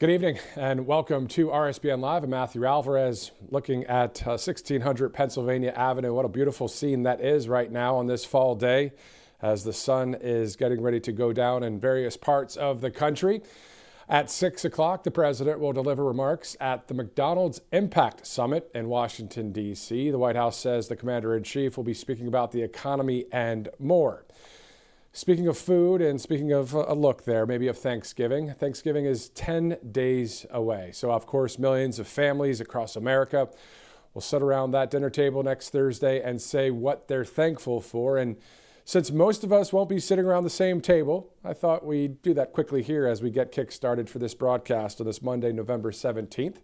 Good evening and welcome to RSBN Live. I'm Matthew Alvarez looking at 1600 Pennsylvania Avenue. What a beautiful scene that is right now on this fall day as the sun is getting ready to go down in various parts of the country. At 6 o'clock, the president will deliver remarks at the McDonald's Impact Summit in Washington, D.C. The White House says the commander-in-chief will be speaking about the economy and more. Speaking of food and speaking of a look there, maybe of Thanksgiving. Thanksgiving is 10 days away. So, of course, millions of families across America will sit around that dinner table next Thursday and say what they're thankful for. And since most of us won't be sitting around the same table, I thought we'd do that quickly here as we get kick-started for this broadcast on this Monday, November 17th.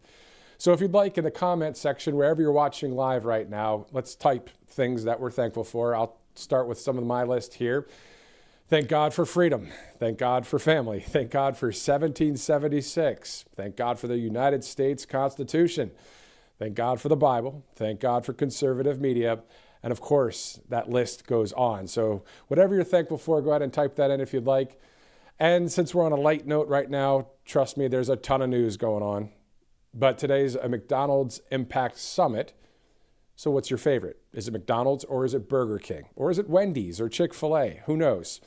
So if you'd like, in the comment section, wherever you're watching live right now, let's type things that we're thankful for. I'll start with some of my list here. Thank God for freedom. Thank God for family. Thank God for 1776. Thank God for the United States Constitution. Thank God for the Bible. Thank God for conservative media. And of course, that list goes on. So whatever you're thankful for, go ahead and type that in if you'd like. And since we're on a light note right now, trust me, there's a ton of news going on. But today's a McDonald's Impact Summit. So what's your favorite? Is it McDonald's or is it Burger King? Or is it Wendy's or Chick-fil-A? Who knows?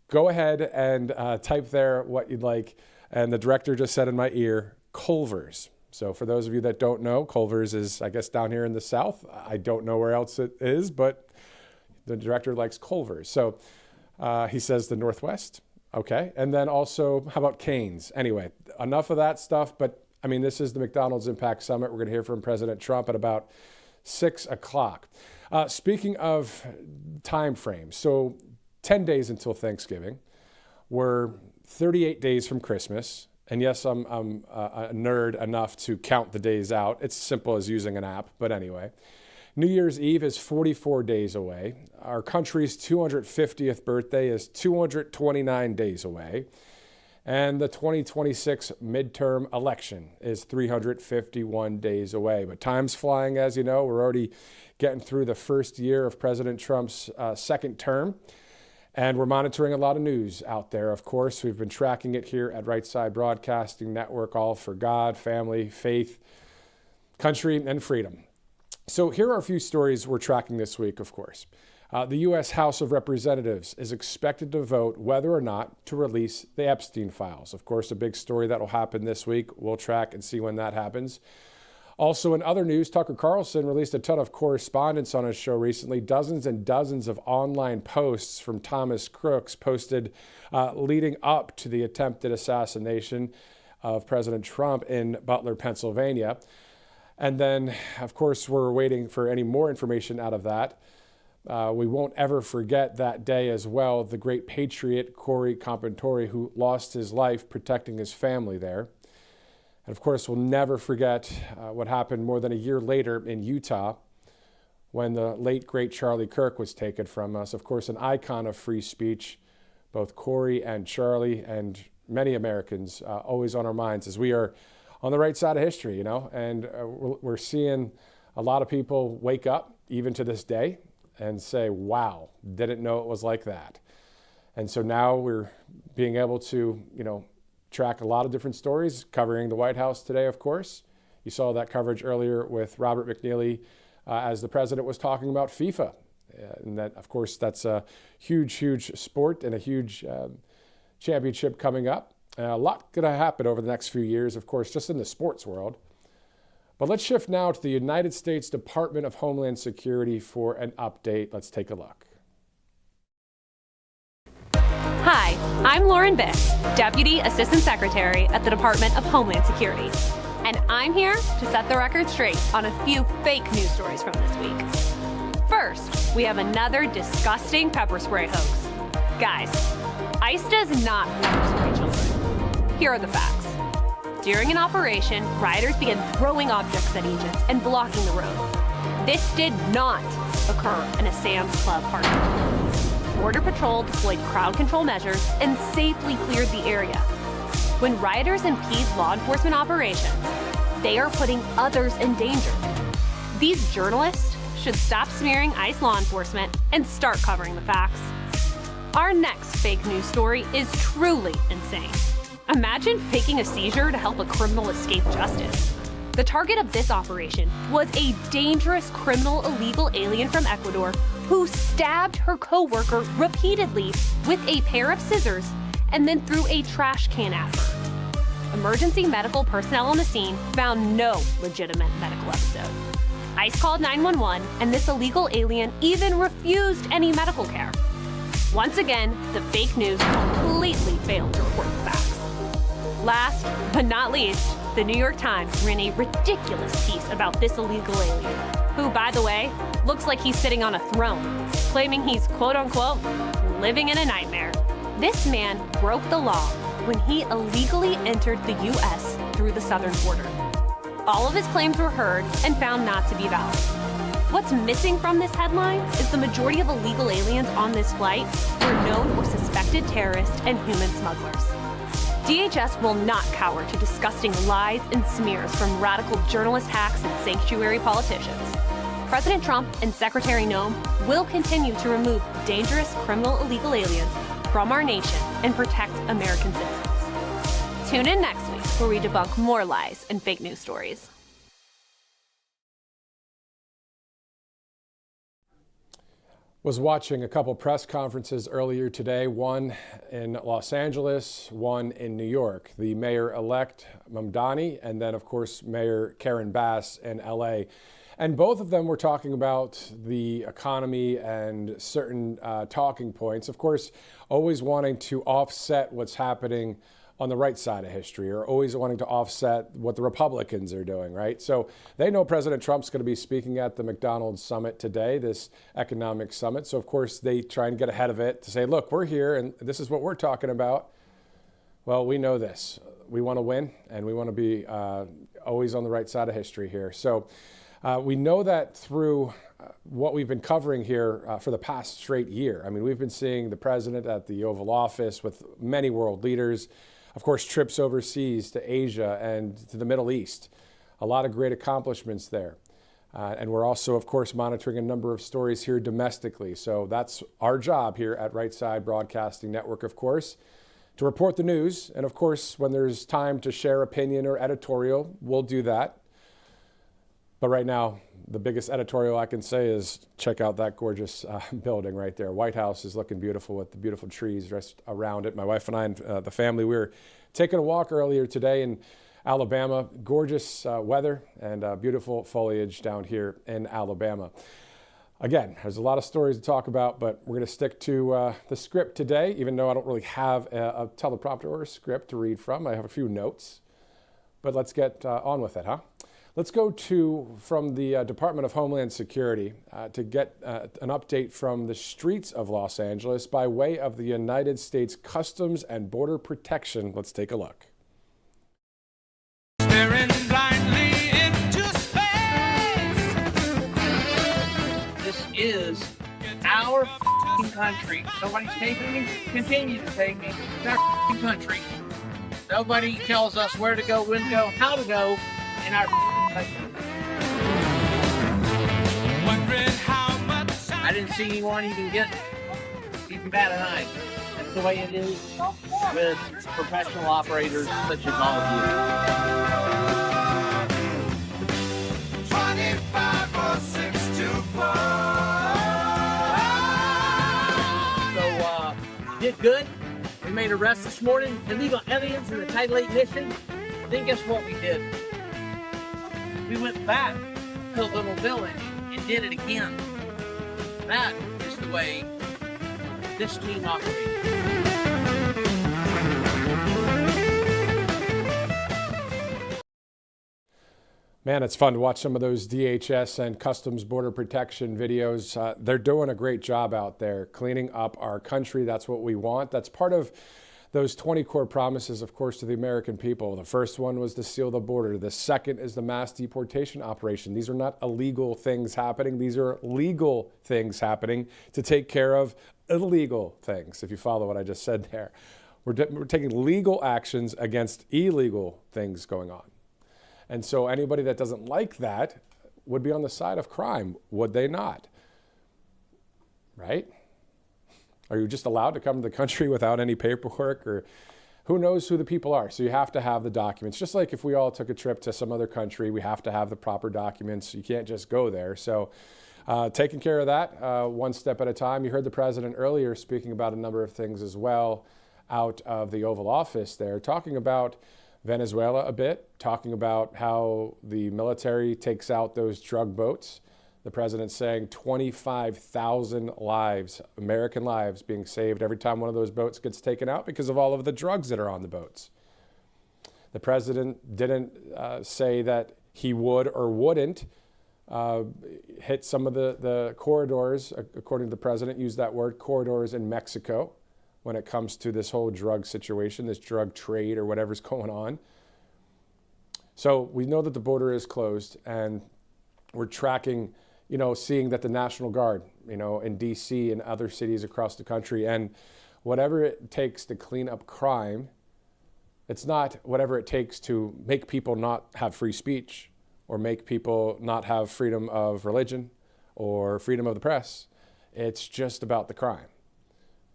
Go ahead and type there what you'd like. And the director just said in my ear, Culver's. So for those of you that don't know, Culver's is, I guess, down here in the South. I don't know where else it is, but the director likes Culver's. So he says the Northwest. Okay. And then also, how about Cane's? Anyway, enough of that stuff. But I mean, this is the McDonald's Impact Summit. We're going to hear from President Trump at about 6 o'clock. Speaking of time frames, so 10 days until Thanksgiving. We're 38 days from Christmas. And yes, I'm a nerd enough to count the days out. It's simple as using an app, but anyway. New Year's Eve is 44 days away. Our country's 250th birthday is 229 days away. And the 2026 midterm election is 351 days away. But time's flying, as you know. We're already getting through the first year of President Trump's second term. And we're monitoring a lot of news out there, of course. We've been tracking it here at Right Side Broadcasting Network, all for God, family, faith, country, and freedom. So here are a few stories we're tracking this week, of course. The U.S. House of Representatives is expected to vote whether or not to release the Epstein files. Of course, a big story that will happen this week. We'll track and see when that happens. Also, in other news, Tucker Carlson released a ton of correspondence on his show recently. Dozens and dozens of online posts from Thomas Crooks posted leading up to the attempted assassination of President Trump in Butler, Pennsylvania. And then, of course, we're waiting for any more information out of that. We won't ever forget that day as well, the great patriot Corey Compantore, who lost his life protecting his family there. And of course, we'll never forget what happened more than a year later in Utah when the late, great Charlie Kirk was taken from us. Of course, an icon of free speech, both Corey and Charlie and many Americans always on our minds as we are on the right side of history, you know, and we're seeing a lot of people wake up even to this day and say, wow, didn't know it was like that. And so now we're being able to, you know, track a lot of different stories covering the White House today, of course. You saw that coverage earlier with Robert McNeely as the president was talking about FIFA. And that, of course, that's a huge, huge sport and a huge championship coming up. A lot going to happen over the next few years, of course, just in the sports world. But let's shift now to the United States Department of Homeland Security for an update. Let's take a look. Hi, I'm Lauren Bick, Deputy Assistant Secretary at the Department of Homeland Security. And I'm here to set the record straight on a few fake news stories from this week. First, we have another disgusting pepper spray hoax. Guys, ICE does not pepper spray children. Here are the facts. During an operation, rioters began throwing objects at agents and blocking the road. This did not occur in a Sam's Club parking lot. Border Patrol deployed crowd control measures and safely cleared the area. When rioters impede law enforcement operations, they are putting others in danger. These journalists should stop smearing ICE law enforcement and start covering the facts. Our next fake news story is truly insane. Imagine faking a seizure to help a criminal escape justice. The target of this operation was a dangerous criminal illegal alien from Ecuador who stabbed her co-worker repeatedly with a pair of scissors and then threw a trash can at her. Emergency medical personnel on the scene found no legitimate medical episode. ICE called 911, and this illegal alien even refused any medical care. Once again, the fake news completely failed to report the facts. Last but not least, the New York Times ran a ridiculous piece about this illegal alien, who, by the way, looks like he's sitting on a throne, claiming he's quote-unquote living in a nightmare. This man broke the law when he illegally entered the U.S. through the southern border. All of his claims were heard and found not to be valid. What's missing from this headline is the majority of illegal aliens on this flight were known or suspected terrorists and human smugglers. DHS will not cower to disgusting lies and smears from radical journalist hacks and sanctuary politicians. President Trump and Secretary Noem will continue to remove dangerous criminal illegal aliens from our nation and protect American citizens. Tune in next week where we debunk more lies and fake news stories. Was watching a couple press conferences earlier today, one in Los Angeles, one in New York. The mayor-elect Mamdani, and then, of course, Mayor Karen Bass in LA. And both of them were talking about the economy and certain talking points. Of course, always wanting to offset what's happening on the right side of history, or always wanting to offset what the Republicans are doing, right? So they know President Trump's going to be speaking at the McDonald's summit today, this economic summit. So, of course, they try and get ahead of it to say, look, we're here and this is what we're talking about. Well, we know this. We want to win, and we want to be always on the right side of history here. So we know that through what we've been covering here for the past straight year. I mean, we've been seeing the president at the Oval Office with many world leaders. Of course, trips overseas to Asia and to the Middle East. A lot of great accomplishments there. And we're also, of course, monitoring a number of stories here domestically. So that's our job here at Right Side Broadcasting Network, of course, to report the news. And of course, when there's time to share opinion or editorial, we'll do that. But right now, the biggest editorial I can say is check out that gorgeous building right there. White House is looking beautiful with the beautiful trees just around it. My wife and I and the family, we were taking a walk earlier today in Alabama. Gorgeous weather and beautiful foliage down here in Alabama. Again, there's a lot of stories to talk about, but we're going to stick to the script today, even though I don't really have a teleprompter or a script to read from. I have a few notes, but let's get on with it, huh? Let's go from the Department of Homeland Security to get an update from the streets of Los Angeles by way of the United States Customs and Border Protection. Let's take a look. Staring blindly into space. This is our country. Nobody's taking me, continue to take me. It's our country. Nobody tells us where to go, when to go, how to go in our country. Wondering how much I didn't see anyone even bat an eye. That's the way it is with professional operators such as all of you. 25 or 624. So, did good. We made arrests this morning. Illegal aliens in the Title 8 mission. Then guess what we did? We went back to a little village and did it again. That is the way this team operates. Man, it's fun to watch some of those DHS and Customs Border Protection videos. They're doing a great job out there cleaning up our country. That's what we want. That's part of those 20 core promises, of course, to the American people. The first one was to seal the border. The second is the mass deportation operation. These are not illegal things happening. These are legal things happening to take care of illegal things, if you follow what I just said there. We're taking legal actions against illegal things going on. And so anybody that doesn't like that would be on the side of crime, would they not? Right? Are you just allowed to come to the country without any paperwork? Or who knows who the people are? So you have to have the documents. Just like if we all took a trip to some other country, we have to have the proper documents. You can't just go there. So taking care of that one step at a time. You heard the president earlier speaking about a number of things as well out of the Oval Office there, talking about Venezuela a bit, talking about how the military takes out those drug boats. The president's saying 25,000 lives, American lives, being saved every time one of those boats gets taken out because of all of the drugs that are on the boats. The president didn't say that he would or wouldn't hit some of the corridors, according to the president, used that word, corridors in Mexico when it comes to this whole drug situation, this drug trade or whatever's going on. So we know that the border is closed, and we're tracking, seeing that the National Guard, in D.C. and other cities across the country, and whatever it takes to clean up crime, it's not whatever it takes to make people not have free speech or make people not have freedom of religion or freedom of the press. It's just about the crime.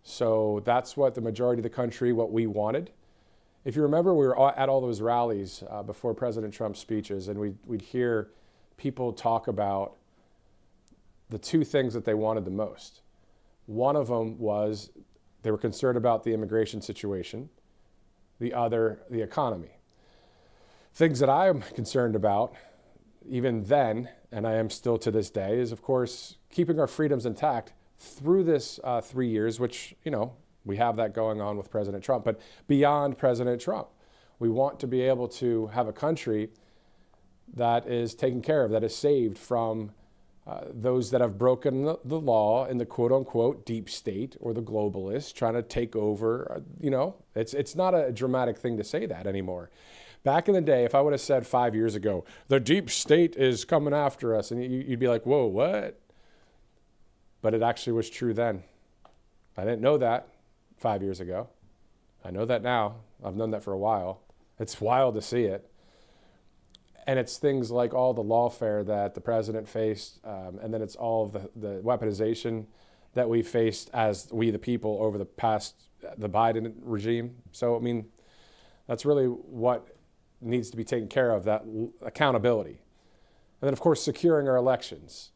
So that's what the majority of the country, what we wanted. If you remember, we were at all those rallies before President Trump's speeches, and we'd hear people talk about the two things that they wanted the most. One of them was they were concerned about the immigration situation. The other, the economy. Things that I am concerned about, even then, and I am still to this day, is of course keeping our freedoms intact through this 3 years, which, we have that going on with President Trump, but beyond President Trump. We want to be able to have a country that is taken care of, that is saved from those that have broken the law in the quote unquote deep state or the globalists trying to take over. It's not a dramatic thing to say that anymore. Back in the day, if I would have said 5 years ago, the deep state is coming after us, and you'd be like, whoa, what? But it actually was true then. I didn't know that 5 years ago. I know that now. I've known that for a while. It's wild to see it. And it's things like all the lawfare that the president faced, and then it's all of the weaponization that we faced as we the people over the Biden regime. So, that's really what needs to be taken care of, that accountability. And then, of course, securing our elections.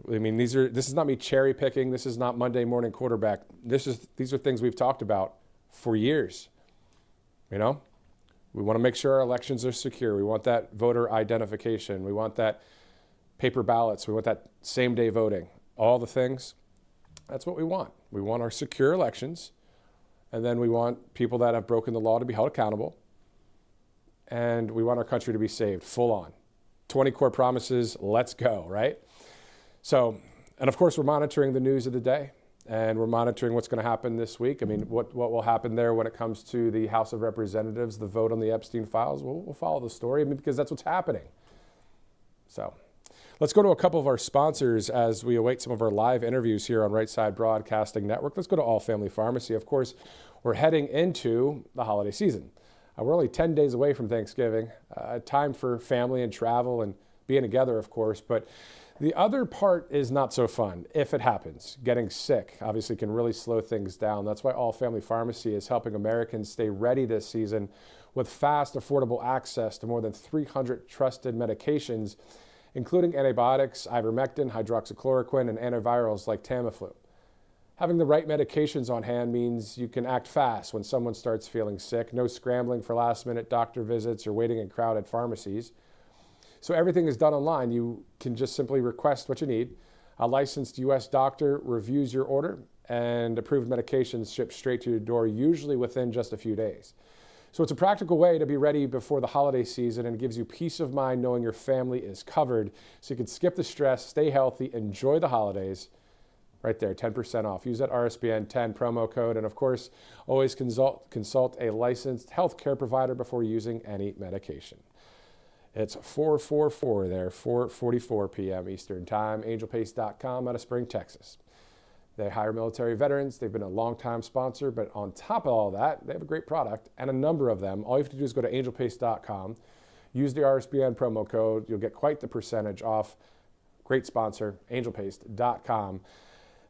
This is not me cherry picking. This is not Monday morning quarterback. These are things we've talked about for years. We want to make sure our elections are secure. We want that voter identification. We want that paper ballots. We want that same-day voting. All the things, that's what we want. We want our secure elections, and then we want people that have broken the law to be held accountable, and we want our country to be saved, full on. 20 core promises, let's go, right? So, and of course, we're monitoring the news of the day. And we're monitoring what's going to happen this week. What will happen there when it comes to the House of Representatives, the vote on the Epstein files? We'll follow the story because that's what's happening. So let's go to a couple of our sponsors as we await some of our live interviews here on Right Side Broadcasting Network. Let's go to All Family Pharmacy. Of course, we're heading into the holiday season. We're only 10 days away from Thanksgiving, time for family and travel and being together, of course. But the other part is not so fun if it happens. Getting sick obviously can really slow things down. That's why All Family Pharmacy is helping Americans stay ready this season with fast, affordable access to more than 300 trusted medications, including antibiotics, ivermectin, hydroxychloroquine, and antivirals like Tamiflu. Having the right medications on hand means you can act fast when someone starts feeling sick. No scrambling for last-minute doctor visits or waiting in crowded pharmacies. So everything is done online. You can just simply request what you need. A licensed U.S. doctor reviews your order, and approved medications ship straight to your door, usually within just a few days. So it's a practical way to be ready before the holiday season, and gives you peace of mind knowing your family is covered, so you can skip the stress, stay healthy, enjoy the holidays. Right there, 10% off. Use that RSBN 10 promo code, and of course, always consult a licensed healthcare provider before using any medication. It's 444 there, 4:44 p.m. Eastern Time, angelpace.com out of Spring, Texas. They hire military veterans. They've been a long-time sponsor, but on top of all that, they have a great product and a number of them. All you have to do is go to angelpace.com, use the RSBN promo code. You'll get quite the percentage off. Great sponsor, angelpace.com.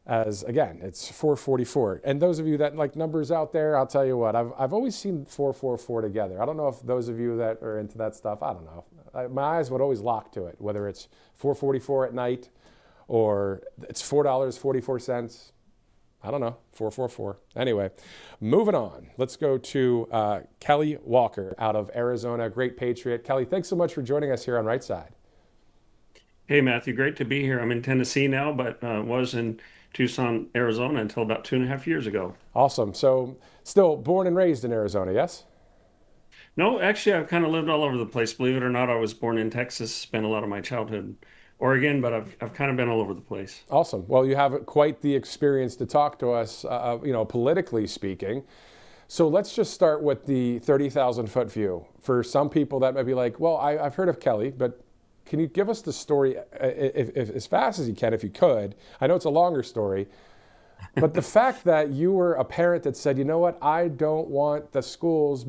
as, again, it's 444. And those of you that like numbers out there, I'll tell you what, I've always seen 444 together. I don't know if those of you that are into that stuff, I don't know. My eyes would always lock to it, whether it's 444 at night or it's $4.44. I don't know, 444. Anyway, moving on. Let's go to Kelly Walker out of Arizona, great patriot. Kelly, thanks so much for joining us here on Right Side. Hey, Matthew, great to be here. I'm in Tennessee now, but was in Tucson, Arizona until about 2.5 years ago. Awesome. So still born and raised in Arizona, yes? No, actually, I've kind of lived all over the place. Believe it or not, I was born in Texas, spent a lot of my childhood in Oregon, but I've kind of been all over the place. Awesome. Well, you have quite the experience to talk to us, politically speaking. So let's just start with the 30,000 foot view. For some people that might be like, well, I've heard of Kelly, but can you give us the story if as fast as you can, if you could? I know it's a longer story, but the fact that you were a parent that said, you know what, I don't want the schools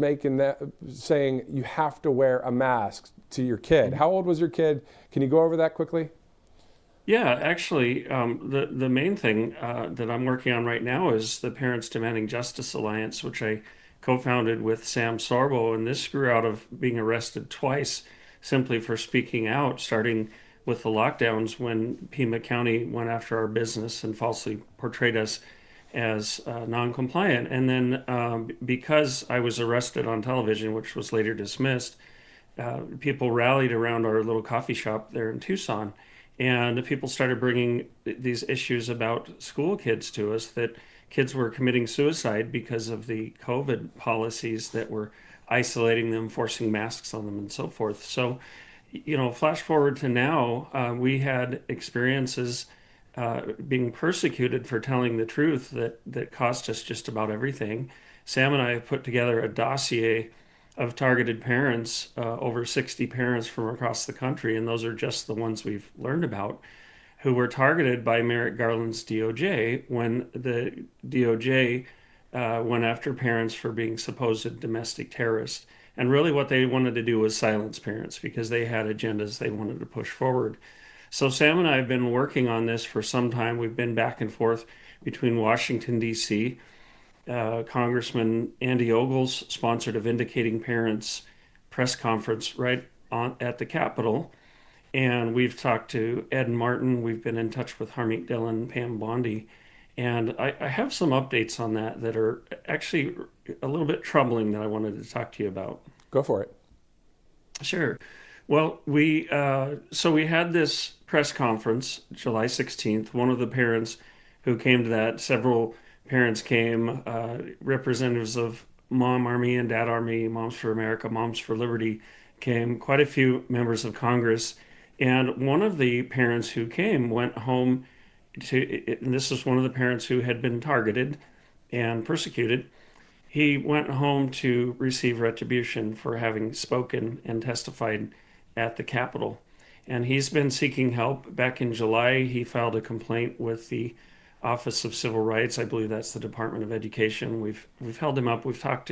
saying you have to wear a mask to your kid. How old was your kid? Can you go over that quickly? Yeah, actually, the main thing that I'm working on right now is the Parents Demanding Justice Alliance, which I co-founded with Sam Sorbo, and this grew out of being arrested twice simply for speaking out, starting with the lockdowns when Pima County went after our business and falsely portrayed us as non-compliant. And then because I was arrested on television, which was later dismissed, people rallied around our little coffee shop there in Tucson. And people started bringing these issues about school kids to us, that kids were committing suicide because of the COVID policies that were isolating them, forcing masks on them, and so forth. So, flash forward to now, we had experiences being persecuted for telling the truth that cost us just about everything. Sam and I have put together a dossier of targeted parents, over 60 parents from across the country, and those are just the ones we've learned about, who were targeted by Merrick Garland's DOJ when the DOJ went after parents for being supposed domestic terrorists. And really what they wanted to do was silence parents because they had agendas they wanted to push forward. So Sam and I have been working on this for some time. We've been back and forth between Washington, D.C., Congressman Andy Ogles sponsored a Vindicating Parents press conference right at the Capitol. And we've talked to Ed Martin. We've been in touch with Harmeet Dillon, Pam Bondi. And I have some updates on that are actually a little bit troubling that I wanted to talk to you about. Go for it. Sure. Well, we had this press conference July 16th. One of the parents who came to that, several parents came, representatives of Mom Army and Dad Army, Moms for America, Moms for Liberty came, quite a few members of Congress. And one of the parents who came went home and this is one of the parents who had been targeted and persecuted. He went home to receive retribution for having spoken and testified at the Capitol. And he's been seeking help. Back in July, he filed a complaint with the Office of Civil Rights. I believe that's the Department of Education. We've held him up. We've talked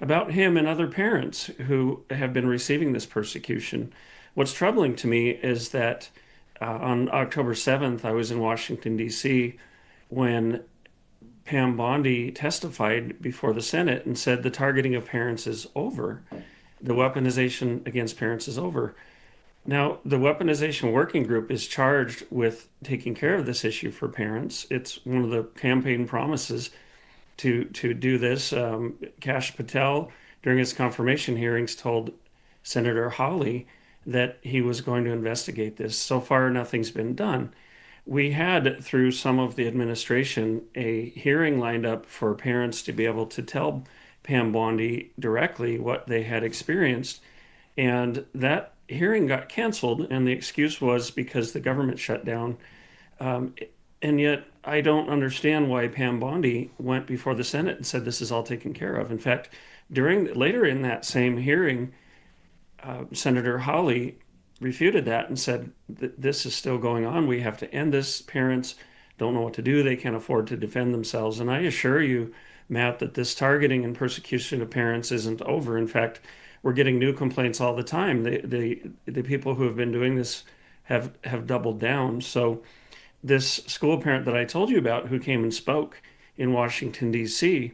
about him and other parents who have been receiving this persecution. What's troubling to me is that on October 7th, I was in Washington, D.C., when Pam Bondi testified before the Senate and said the targeting of parents is over. The weaponization against parents is over. Now, the Weaponization Working Group is charged with taking care of this issue for parents. It's one of the campaign promises to do this. Kash Patel, during his confirmation hearings, told Senator Hawley that he was going to investigate this. So far, nothing's been done. We had, through some of the administration, a hearing lined up for parents to be able to tell Pam Bondi directly what they had experienced. And that hearing got canceled, and the excuse was because the government shut down. And yet, I don't understand why Pam Bondi went before the Senate and said this is all taken care of. In fact, later in that same hearing, Senator Hawley refuted that and said that this is still going on. We have to end this. Parents don't know what to do. They can't afford to defend themselves. And I assure you, Matt, that this targeting and persecution of parents isn't over. In fact, we're getting new complaints all the time. The people who have been doing this have doubled down. So this school parent that I told you about who came and spoke in Washington, D.C.,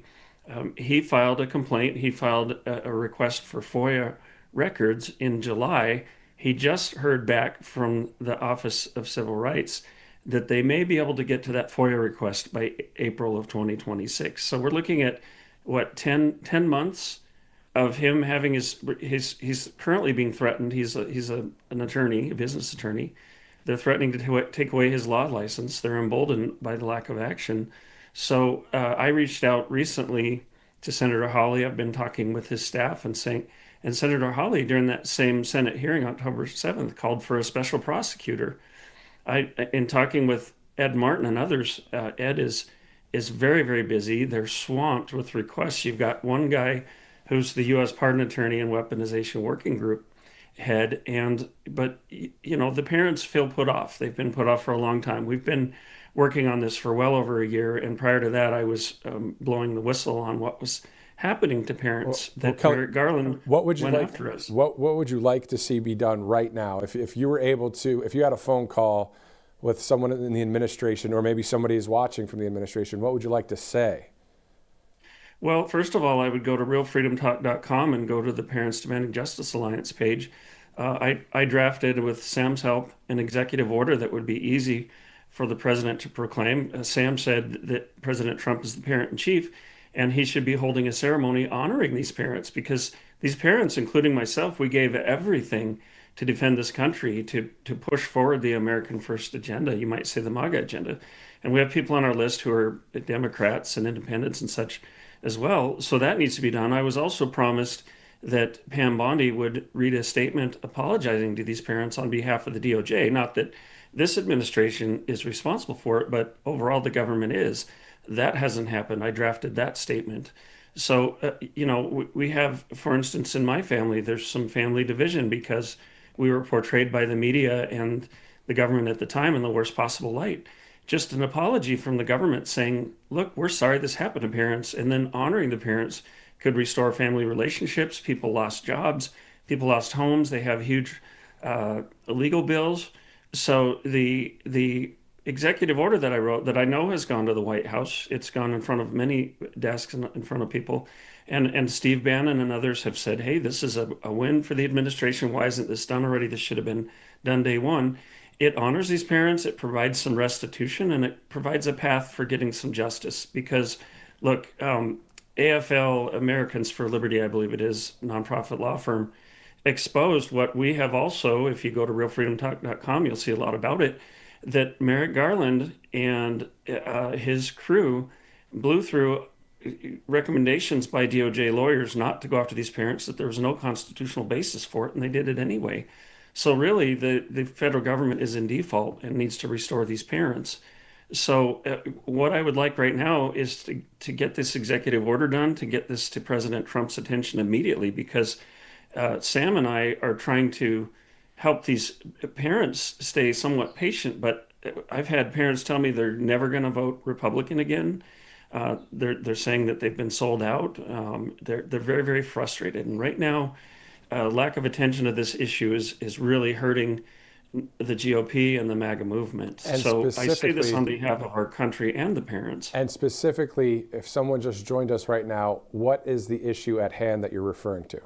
he filed a complaint. He filed a request for FOIA records in July. He just heard back from the Office of Civil Rights that they may be able to get to that FOIA request by April of 2026. So we're looking at what, 10 months of him having he's currently being threatened. He's an attorney, a business attorney. They're threatening to take away his law license. They're emboldened by the lack of action. So I reached out recently to Senator Hawley. I've been talking with his staff and Senator Hawley during that same Senate hearing, October 7th, called for a special prosecutor. In talking with Ed Martin and others, Ed is very, very busy. They're swamped with requests. You've got one guy who's the U.S. Pardon Attorney and Weaponization Working Group head, but the parents feel put off. They've been put off for a long time. We've been working on this for well over a year, and prior to that, I was blowing the whistle on what was happening to parents Merrick Garland went after us. What would you like to see be done right now? If you were able to, if you had a phone call with someone in the administration, or maybe somebody is watching from the administration, what would you like to say? Well, first of all, I would go to realfreedomtalk.com and go to the Parents Demanding Justice Alliance page. I drafted, with Sam's help, an executive order that would be easy for the president to proclaim. Sam said that President Trump is the parent in chief, and he should be holding a ceremony honoring these parents, because these parents, including myself, we gave everything to defend this country, to push forward the American First agenda, you might say the MAGA agenda. And we have people on our list who are Democrats and independents and such as well. So that needs to be done. I was also promised that Pam Bondi would read a statement apologizing to these parents on behalf of the DOJ. Not that this administration is responsible for it, but overall the government is. That hasn't happened. I drafted that statement. So, we have, for instance, in my family, there's some family division because we were portrayed by the media and the government at the time in the worst possible light. Just an apology from the government saying, look, we're sorry this happened to parents, and then honoring the parents could restore family relationships. People lost jobs, people lost homes, they have huge legal bills. So the executive order that I wrote, that I know has gone to the White House, it's gone in front of many desks and in front of people, and Steve Bannon and others have said, hey, this is a win for the administration. Why isn't this done already? This should have been done day one. It honors these parents, it provides some restitution, and it provides a path for getting some justice. Because, look, AFL, Americans for Liberty, I believe it is, nonprofit law firm, exposed what we have also, if you go to realfreedomtalk.com, you'll see a lot about it, that Merrick Garland and his crew blew through recommendations by DOJ lawyers not to go after these parents, that there was no constitutional basis for it, and they did it anyway. So really, the federal government is in default and needs to restore these parents. So what I would like right now is to get this executive order done, to get this to President Trump's attention immediately, because Sam and I are trying to help these parents stay somewhat patient. But I've had parents tell me they're never going to vote Republican again. They're saying that they've been sold out. They're very, very frustrated. And right now, lack of attention to this issue is really hurting the GOP and the MAGA movement. And so I say this on behalf of our country and the parents. And specifically, if someone just joined us right now, what is the issue at hand that you're referring to?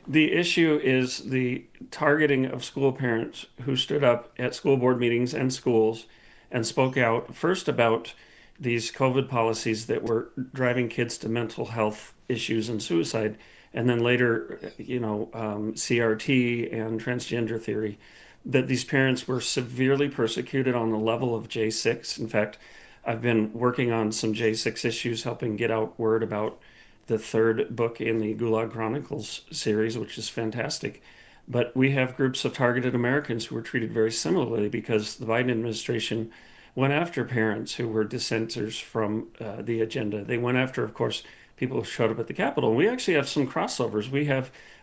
The issue is the targeting of school parents who stood up at school board meetings and schools and spoke out first about these COVID policies that were driving kids to mental health issues and suicide, and then later, CRT and transgender theory, that these parents were severely persecuted on the level of J6. In fact, I've been working on some J6 issues, helping get out word about the third book in the Gulag Chronicles series, which is fantastic. But we have groups of targeted Americans who were treated very similarly because the Biden administration went after parents who were dissenters from the agenda. They went after, of course, people who showed up at the Capitol. We actually have some crossovers.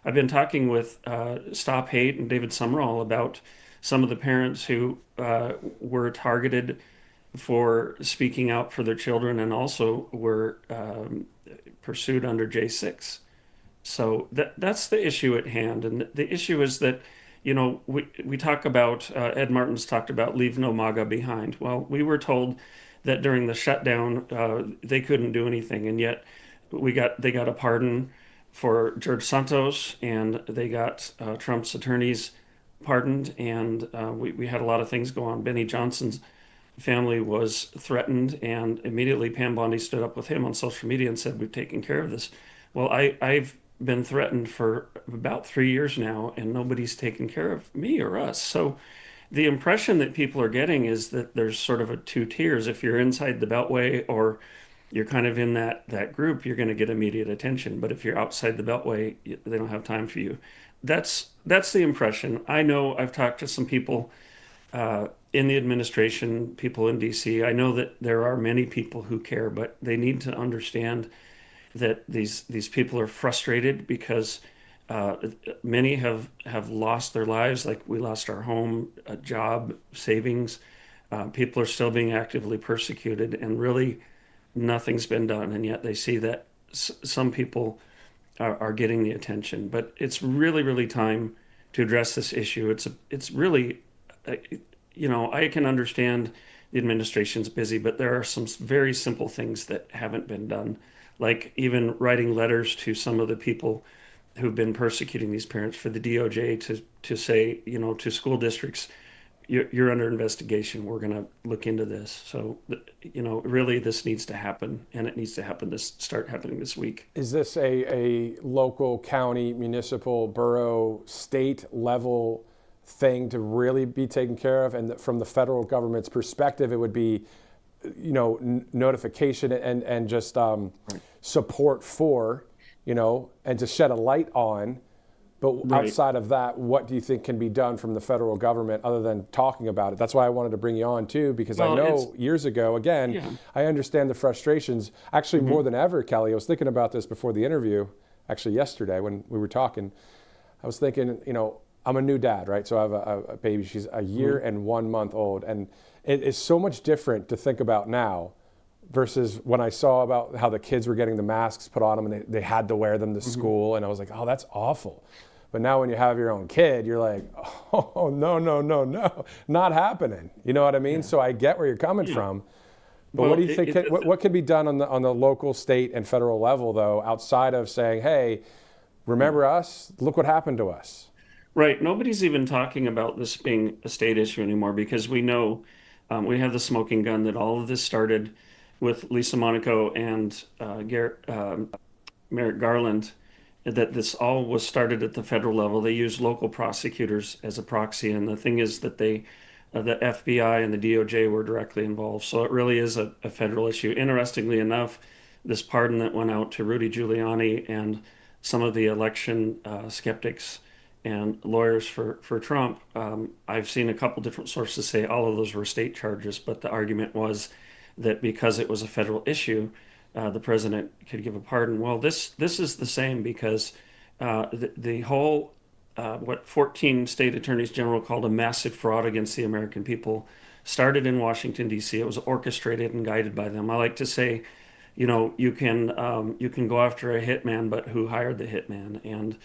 I've been talking with Stop Hate and David Summerall about some of the parents who were targeted for speaking out for their children and also were pursued under J6. So that's the issue at hand. And the issue is that, we talk about, Ed Martin's talked about leave no MAGA behind. Well, we were told that during the shutdown, they couldn't do anything. And yet they got a pardon for George Santos, and they got Trump's attorneys pardoned. And we had a lot of things go on. Benny Johnson's family was threatened, and immediately Pam Bondi stood up with him on social media and said, we've taken care of this. Well, I've been threatened for about 3 years now, and nobody's taken care of me or us. So the impression that people are getting is that there's sort of a two tiers. If you're inside the Beltway or you're kind of in that group, you're going to get immediate attention. But if you're outside the Beltway, they don't have time for you. That's the impression. I know I've talked to some people in the administration, people in DC. I know that there are many people who care, but they need to understand that these people are frustrated because many have lost their lives. Like we lost our home, a job, savings. People are still being actively persecuted, and really nothing's been done. And yet they see that some people are getting the attention. But it's really, really time to address this issue. It's really, I can understand the administration's busy, but there are some very simple things that haven't been done, like even writing letters to some of the people who've been persecuting these parents for the DOJ to say, to school districts, you're under investigation. We're going to look into this. So, really this needs to happen, and it needs to start happening this week. Is this a local, county, municipal, borough, state level thing to really be taken care of? And from the federal government's perspective, it would be, notification and just support for, and to shed a light on. But outside of that, what do you think can be done from the federal government other than talking about it? That's why I wanted to bring you on too, because I know years ago, again, I understand the frustrations, actually more than ever, Kelly. I was thinking about this before the interview, actually yesterday when we were talking. I was thinking, I'm a new dad, right? So I have a baby. She's a year and 1 month old. And it is so much different to think about now versus when I saw about how the kids were getting the masks put on them and they had to wear them to school. And I was like, oh, that's awful. But now when you have your own kid, you're like, oh, no, not happening. You know what I mean? Yeah. So I get where you're coming from. But what do you think, what can be done on the local, state, and federal level, though, outside of saying, hey, remember us? Look what happened to us. Right. Nobody's even talking about this being a state issue anymore, because we know we have the smoking gun that all of this started with Lisa Monaco and Merrick Garland, that this all was started at the federal level. They used local prosecutors as a proxy. And the thing is that the FBI and the DOJ were directly involved. So it really is a federal issue. Interestingly enough, this pardon that went out to Rudy Giuliani and some of the election skeptics and lawyers for Trump, I've seen a couple different sources say all of those were state charges, but the argument was that because it was a federal issue, the president could give a pardon. Well, this is the same, because the whole, what 14 state attorneys general called a massive fraud against the American people started in Washington, D.C. It was orchestrated and guided by them. I like to say, you can go after a hitman, but who hired the hitman? And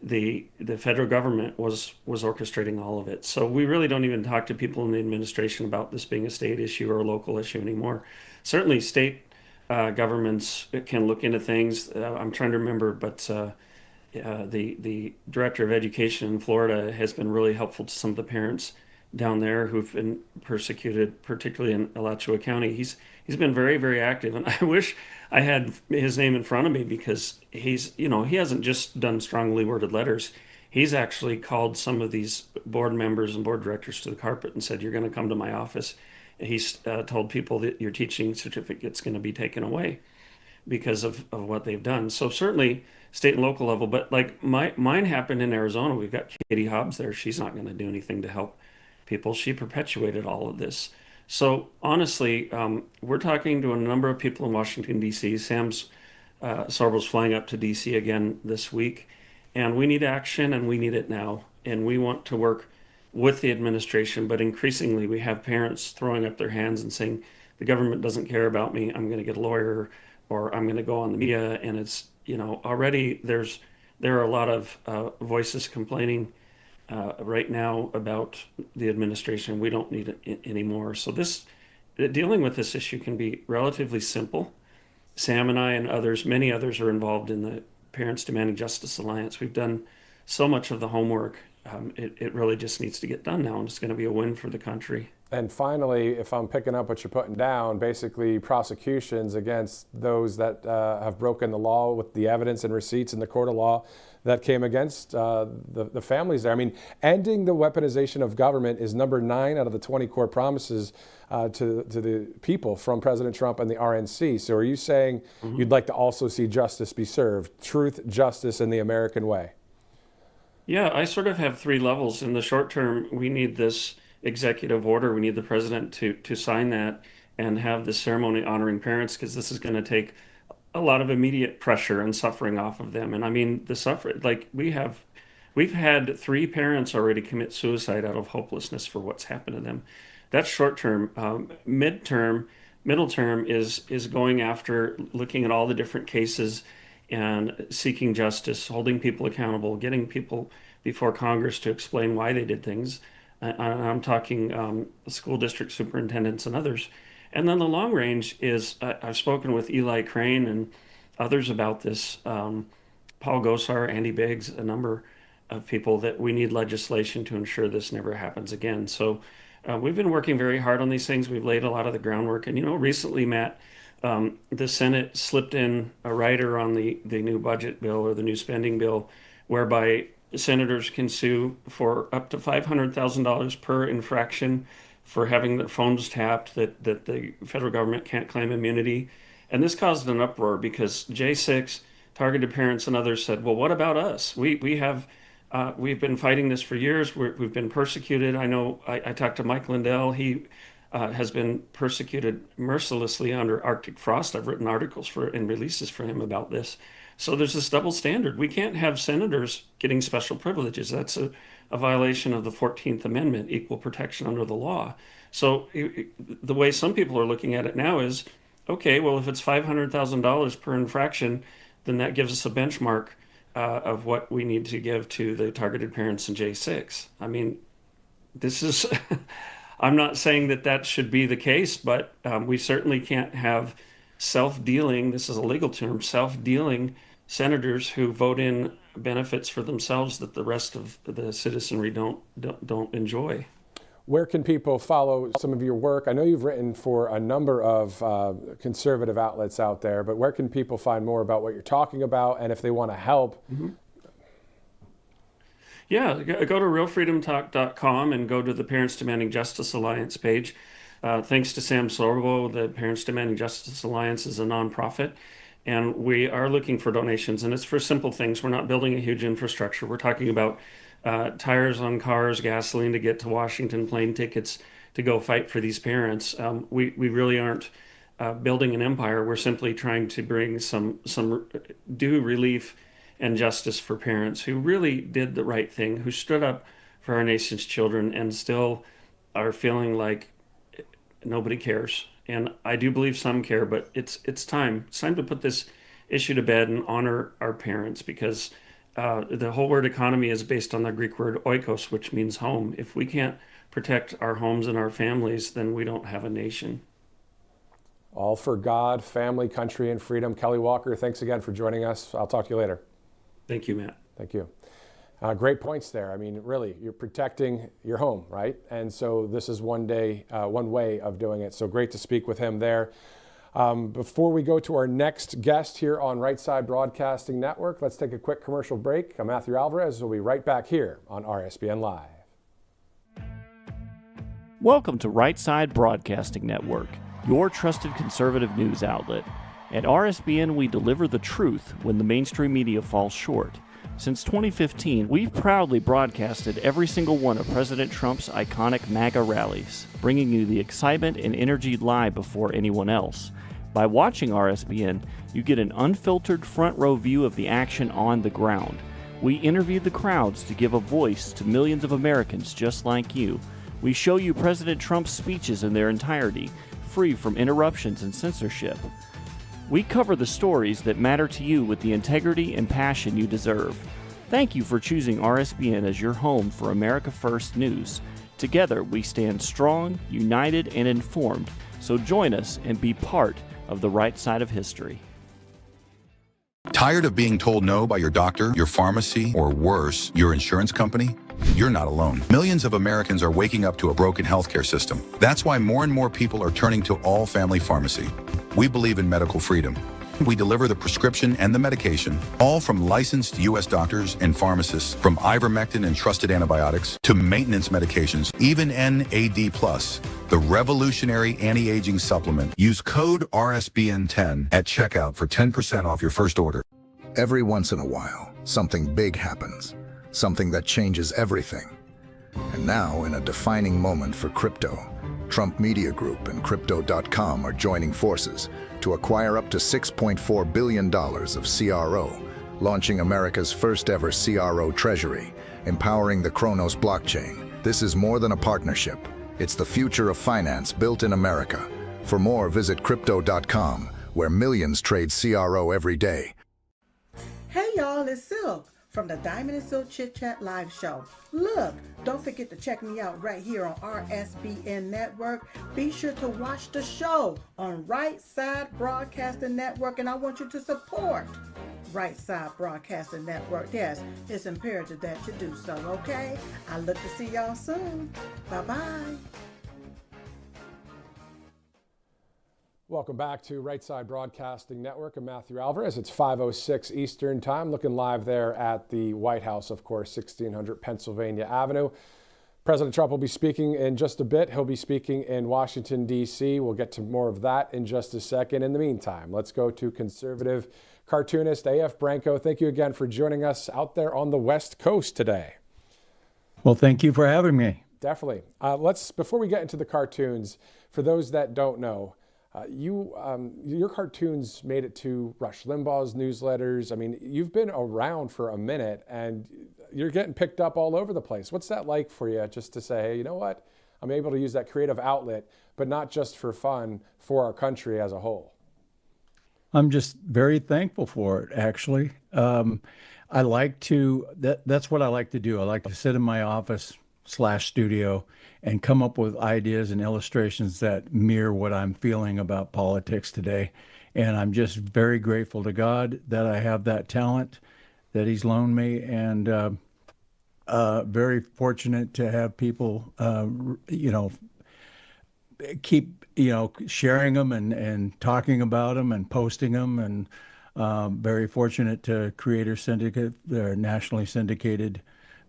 the federal government was orchestrating all of it. So we really don't even talk to people in the administration about this being a state issue or a local issue anymore. Certainly state governments can look into things. I'm trying to remember, but the director of education in Florida has been really helpful to some of the parents down there who've been persecuted, particularly in Alachua County. He's been very, very active, and I wish I had his name in front of me, because he hasn't just done strongly worded letters. He's actually called some of these board members and board directors to the carpet and said, you're going to come to my office. He's told people that your teaching certificate's going to be taken away because of what they've done. So certainly state and local level, but like mine happened in Arizona. We've got Katie Hobbs there. She's not going to do anything to help people. She perpetuated all of this. So honestly, we're talking to a number of people in Washington, D.C. Sam's Sorbel's flying up to D.C. again this week, and we need action, and we need it now. And we want to work with the administration, but increasingly we have parents throwing up their hands and saying, the government doesn't care about me, I'm going to get a lawyer, or I'm going to go on the media. And it's, already there are a lot of voices complaining right now about the administration. We don't need it anymore. So dealing with this issue can be relatively simple. Sam and I and others, many others, are involved in the Parents Demanding Justice Alliance. We've done so much of the homework. It really just needs to get done now, and it's going to be a win for the country. And finally, if I'm picking up what you're putting down, basically prosecutions against those that have broken the law with the evidence and receipts in the court of law that came against the families there. I mean, ending the weaponization of government is number 9 out of the 20 core promises to the people from President Trump and the RNC. So are you saying you'd like to also see justice be served, truth, justice, and the American way? Yeah, I sort of have 3 levels. In the short term, we need this executive order. We need the president to sign that and have the ceremony honoring parents, because this is going to take a lot of immediate pressure and suffering off of them. And I mean, the suffering, like we've had 3 parents already commit suicide out of hopelessness for what's happened to them. That's short term. Middle term is going after, looking at all the different cases and seeking justice, holding people accountable, getting people before Congress to explain why they did things. I'm talking school district superintendents and others. And then the long range is, I've spoken with Eli Crane and others about this, Paul Gosar, Andy Biggs, a number of people, that we need legislation to ensure this never happens again. So we've been working very hard on these things. We've laid a lot of the groundwork. And, recently, Matt, the Senate slipped in a rider on the new budget bill, or the new spending bill, whereby senators can sue for up to $500,000 per infraction for having their phones tapped, that the federal government can't claim immunity. And this caused an uproar because J6, Targeted Parents, and others said, well, what about us? We've been fighting this for years. We've been persecuted. I know I talked to Mike Lindell. He has been persecuted mercilessly under Arctic frost. I've written articles and releases for him about this. So there's this double standard. We can't have senators getting special privileges. That's a violation of the 14th Amendment, equal protection under the law. So the way some people are looking at it now is, okay, well, if it's $500,000 per infraction, then that gives us a benchmark of what we need to give to the Targeted Parents in J6. I mean, this is, I'm not saying that should be the case, but we certainly can't have self-dealing, this is a legal term, self-dealing senators who vote in benefits for themselves that the rest of the citizenry don't enjoy. Where can people follow some of your work? I know you've written for a number of conservative outlets out there, but where can people find more about what you're talking about, and if they want to help? Yeah, go to realfreedomtalk.com and go to the Parents Demanding Justice Alliance page. Thanks to Sam Sorbo, the Parents Demanding Justice Alliance is a nonprofit, and we are looking for donations, and it's for simple things. We're not building a huge infrastructure. We're talking about tires on cars, gasoline to get to Washington, plane tickets to go fight for these parents. We really aren't building an empire. We're simply trying to bring some due relief and justice for parents who really did the right thing, who stood up for our nation's children and still are feeling like nobody cares. And I do believe some care, but it's time. It's time to put this issue to bed and honor our parents, because the whole word economy is based on the Greek word oikos, which means home. If we can't protect our homes and our families, then we don't have a nation. All for God, family, country, and freedom. Kelly Walker, thanks again for joining us. I'll talk to you later. Thank you, Matt. Thank you. Great points there. I mean, really, you're protecting your home, right? And so this is one way of doing it. So great to speak with him there. Before we go to our next guest here on Right Side Broadcasting Network, let's take a quick commercial break. I'm Matthew Alvarez. We'll be right back here on RSBN Live. Welcome to Right Side Broadcasting Network, your trusted conservative news outlet. At RSBN, we deliver the truth when the mainstream media falls short. Since 2015, we've proudly broadcasted every single one of President Trump's iconic MAGA rallies, bringing you the excitement and energy live before anyone else. By watching RSBN, you get an unfiltered front row view of the action on the ground. We interview the crowds to give a voice to millions of Americans just like you. We show you President Trump's speeches in their entirety, free from interruptions and censorship. We cover the stories that matter to you with the integrity and passion you deserve. Thank you for choosing RSBN as your home for America First News. Together, we stand strong, united, and informed. So join us and be part of the right side of history. Tired of being told no by your doctor, your pharmacy, or worse, your insurance company? You're not alone. Millions of Americans are waking up to a broken healthcare system. That's why more and more people are turning to All Family Pharmacy. We believe in medical freedom. We deliver the prescription and the medication, all from licensed U.S. doctors and pharmacists, from ivermectin and trusted antibiotics to maintenance medications, even NAD+, the revolutionary anti-aging supplement. Use code RSBN10 at checkout for 10% off your first order. Every once in a while, something big happens, something that changes everything. And now, in a defining moment for crypto, Trump Media Group and Crypto.com are joining forces to acquire up to $6.4 billion of CRO, launching America's first ever CRO treasury, empowering the Kronos blockchain. This is more than a partnership. It's the future of finance built in America. For more, visit Crypto.com, where millions trade CRO every day. Hey y'all, it's Silk from the Diamond and Silk Chit Chat live show. Look, don't forget to check me out right here on RSBN Network. Be sure to watch the show on Right Side Broadcasting Network, and I want you to support Right Side Broadcasting Network. Yes, it's imperative that you do so, okay? I look to see y'all soon. Bye-bye. Welcome back to Right Side Broadcasting Network. I'm Matthew Alvarez. It's 5:06 Eastern Time. Looking live there at the White House, of course, 1600 Pennsylvania Avenue. President Trump will be speaking in just a bit. He'll be speaking in Washington, D.C. We'll get to more of that in just a second. In the meantime, let's go to conservative cartoonist A.F. Branco. Thank you again for joining us out there on the West Coast today. Well, thank you for having me. Definitely. Before we get into the cartoons, for those that don't know, your cartoons made it to Rush Limbaugh's newsletters. I mean, you've been around for a minute and you're getting picked up all over the place. What's that like for you, just to say, hey, you know what? I'm able to use that creative outlet, but not just for fun, for our country as a whole. I'm just very thankful for it, actually. I like to, that's what I like to do. I like to sit in my office/studio and come up with ideas and illustrations that mirror what I'm feeling about politics today. And I'm just very grateful to God that I have that talent that He's loaned me, and very fortunate to have people, keep, sharing them and talking about them and posting them. And very fortunate to Creator Syndicate, they're nationally syndicated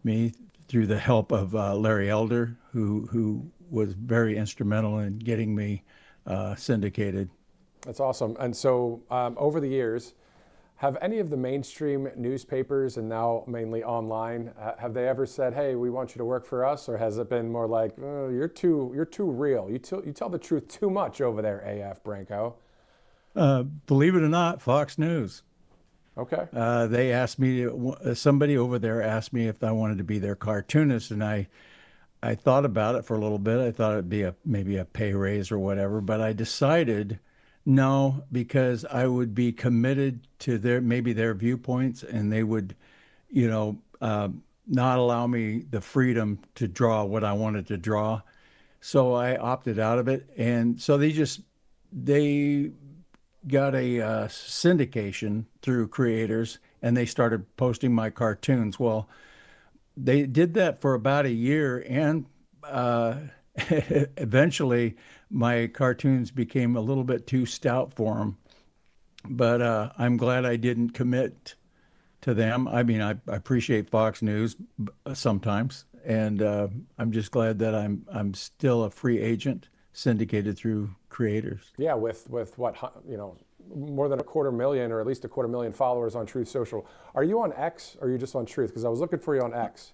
me through the help of Larry Elder, who was very instrumental in getting me syndicated. That's awesome. And so over the years, have any of the mainstream newspapers, and now mainly online, have they ever said, hey, we want you to work for us? Or has it been more like, oh, you're too real. You tell the truth too much over there, A.F. Branco? Believe it or not, Fox News. Okay. They asked me, somebody over there asked me if I wanted to be their cartoonist, and I thought about it for a little bit. I thought it'd be maybe a pay raise or whatever, but I decided no, because I would be committed to their viewpoints, and they would, not allow me the freedom to draw what I wanted to draw. So I opted out of it, and so they got a syndication through Creators, and they started posting my cartoons. Well, they did that for about a year, and eventually my cartoons became a little bit too stout for them. But I'm glad I didn't commit to them. I mean, I appreciate Fox News sometimes, and I'm just glad that I'm still a free agent, syndicated through Creators. Yeah, with what, more than 250,000, or at least 250,000 followers on Truth Social. Are you on X, or are you just on Truth? Because I was looking for you on X.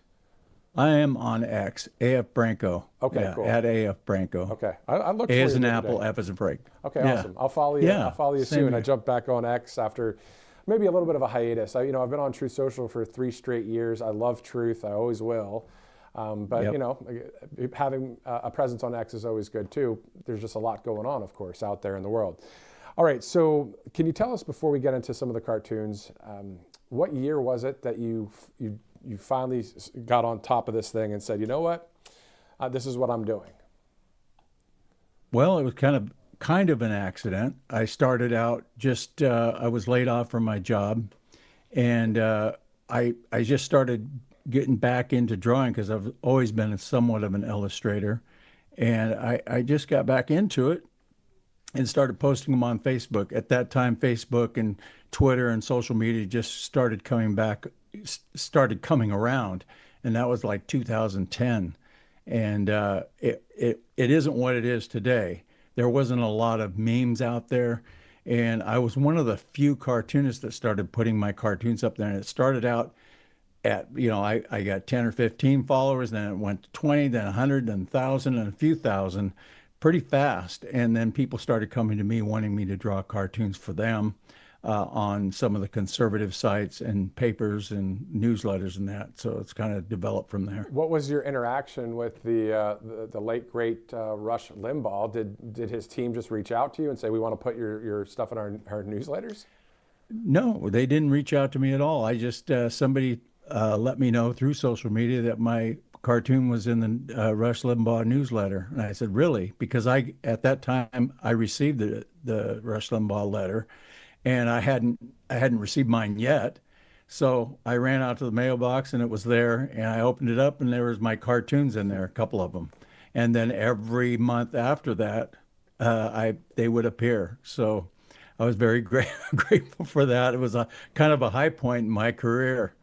I am on X, AF Branco. Okay, yeah, cool. At AF Branco. Okay, I looked for A you as an the other apple, day. F as in Frank. Okay, yeah. awesome. I'll follow you. Yeah, I'll follow you same soon. I here. jumped back on X after maybe a little bit of a hiatus. I've been on Truth Social for 3 straight years. I love Truth. I always will. But Yep. having a presence on X is always good too. There's just a lot going on, of course, out there in the world. All right, so can you tell us, before we get into some of the cartoons, what year was it that you finally got on top of this thing and said, you know what, this is what I'm doing? Well, it was kind of an accident. I started out just I was laid off from my job, and I just started getting back into drawing because I've always been somewhat of an illustrator, and I just got back into it and started posting them on Facebook. At that time, Facebook and Twitter and social media just started coming around, and that was like 2010. And it isn't what it is today. There wasn't a lot of memes out there, and I was one of the few cartoonists that started putting my cartoons up there. And it started out at, I got 10 or 15 followers, then it went to 20, then 100, then 1,000, and a few thousand pretty fast. And then people started coming to me wanting me to draw cartoons for them on some of the conservative sites and papers and newsletters and that. So it's kind of developed from there. What was your interaction with the late, great Rush Limbaugh? Did his team just reach out to you and say, we want to put your stuff in our newsletters? No, they didn't reach out to me at all. I just, somebody let me know through social media that my cartoon was in the Rush Limbaugh newsletter. And I said, really? Because at that time, I received the Rush Limbaugh letter, and I hadn't received mine yet. So I ran out to the mailbox, and it was there, and I opened it up, and there was my cartoons in there, a couple of them. And then every month after that, they would appear. So I was very grateful for that. It was a kind of a high point in my career.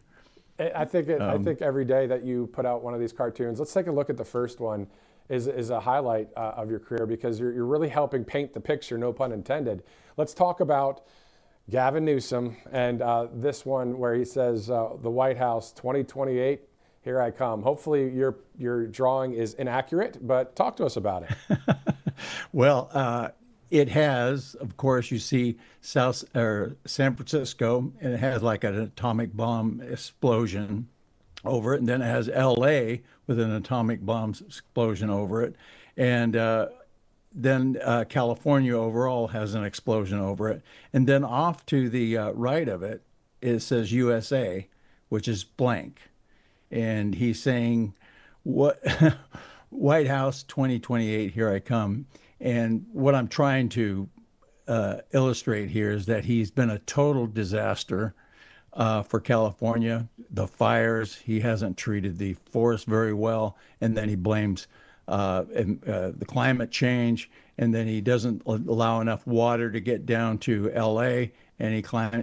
I think every day that you put out one of these cartoons, let's take a look at the first one, is a highlight of your career, because you're really helping paint the picture, no pun intended. Let's talk about Gavin Newsom and this one where he says, the White House 2028, here I come. Hopefully your drawing is inaccurate, but talk to us about it. Well, it has, of course, you see San Francisco, and it has like an atomic bomb explosion over it. And then it has LA with an atomic bomb explosion over it. And then California overall has an explosion over it. And then off to the right of it, it says USA, which is blank. And he's saying, "What White House 2028, here I come." And what I'm trying to illustrate here is that he's been a total disaster for California. The fires, he hasn't treated the forest very well, and then he blames the climate change, and then he doesn't allow enough water to get down to LA, and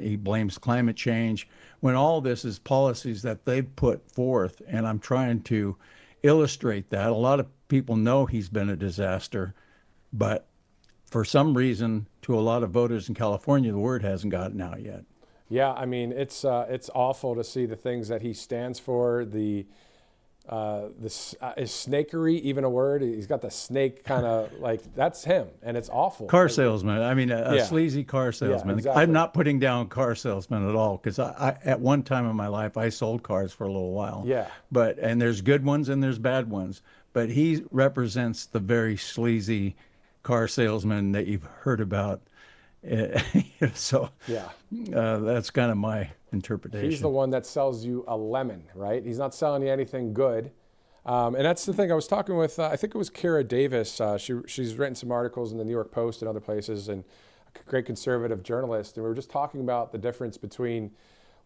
he blames climate change, when all this is policies that they've put forth. And I'm trying to illustrate that. A lot of people know he's been a disaster, but for some reason, to a lot of voters in California, the word hasn't gotten out yet. Yeah, I mean, it's awful to see the things that he stands for. Is snakery even a word? He's got the snake kind of like, that's him, and it's awful. Car salesman. I mean, a sleazy car salesman. Yeah, exactly. I'm not putting down car salesman at all, because I at one time in my life I sold cars for a little while. Yeah. And there's good ones and there's bad ones. But he represents the very sleazy car salesman that you've heard about. So that's kind of my interpretation. He's the one that sells you a lemon, right? He's not selling you anything good. And that's the thing. I was talking with, I think it was Kara Davis. She's written some articles in the New York Post and other places, and a great conservative journalist. And we were just talking about the difference between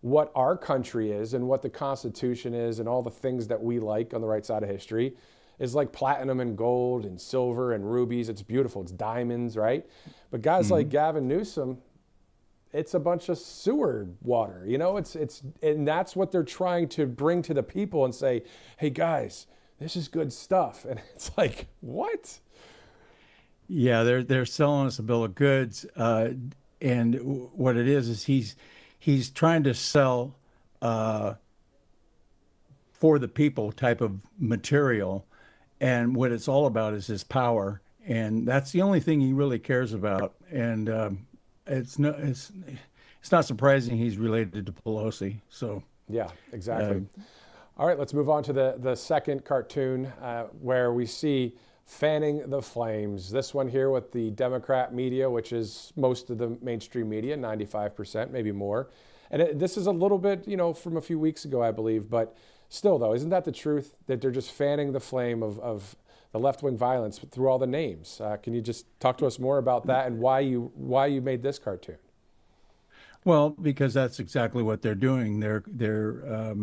what our country is and what the Constitution is, and all the things that we like on the right side of history is like platinum and gold and silver and rubies. It's beautiful. It's diamonds, right? But guys like Gavin Newsom, it's a bunch of sewer water. And that's what they're trying to bring to the people and say, hey guys, this is good stuff. And it's like, what? Yeah, they're selling us a bill of goods. And what it is he's trying to sell for the people type of material. And what it's all about is his power, and that's the only thing he really cares about. And it's not surprising he's related to Pelosi. So yeah, exactly. All right, let's move on to the second cartoon where we see fanning the flames. This one here with the Democrat media, which is most of the mainstream media, 95%, maybe more. And this is a little bit, from a few weeks ago, I believe, but still, though, isn't that the truth, that they're just fanning the flame of the left-wing violence through all the names? Can you just talk to us more about that and why you made this cartoon? Well, because that's exactly what they're doing. They're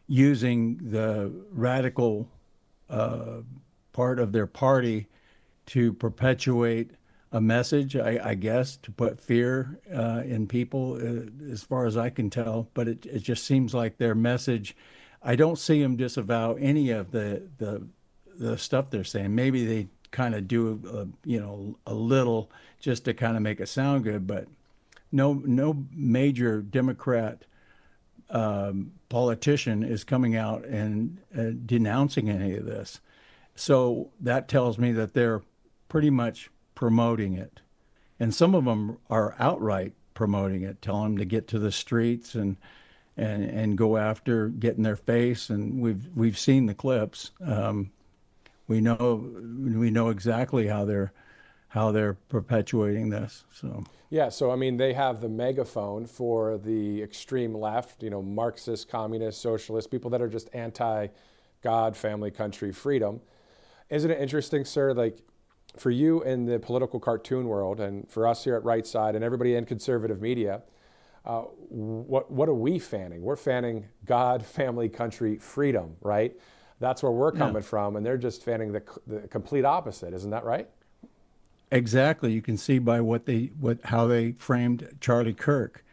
using the radical part of their party to perpetuate a message, I guess, to put fear in people, as far as I can tell. But it just seems like their message. I don't see them disavow any of the stuff they're saying. Maybe they kind of do, a little just to kind of make it sound good, but no major Democrat politician is coming out and denouncing any of this. So that tells me that they're pretty much promoting it. And some of them are outright promoting it, telling them to get to the streets and go after, get in their face. And we've seen the clips. We know exactly how they're perpetuating this. So. Yeah, so I mean, they have the megaphone for the extreme left, Marxist, communist, socialist, people that are just anti-God, family, country, freedom. Isn't it interesting, sir, like for you in the political cartoon world and for us here at Right Side and everybody in conservative media, what are we fanning? We're fanning God, family, country, freedom, right? That's where we're coming from, and they're just fanning the complete opposite. Isn't that right? Exactly. You can see by how they framed Charlie Kirk.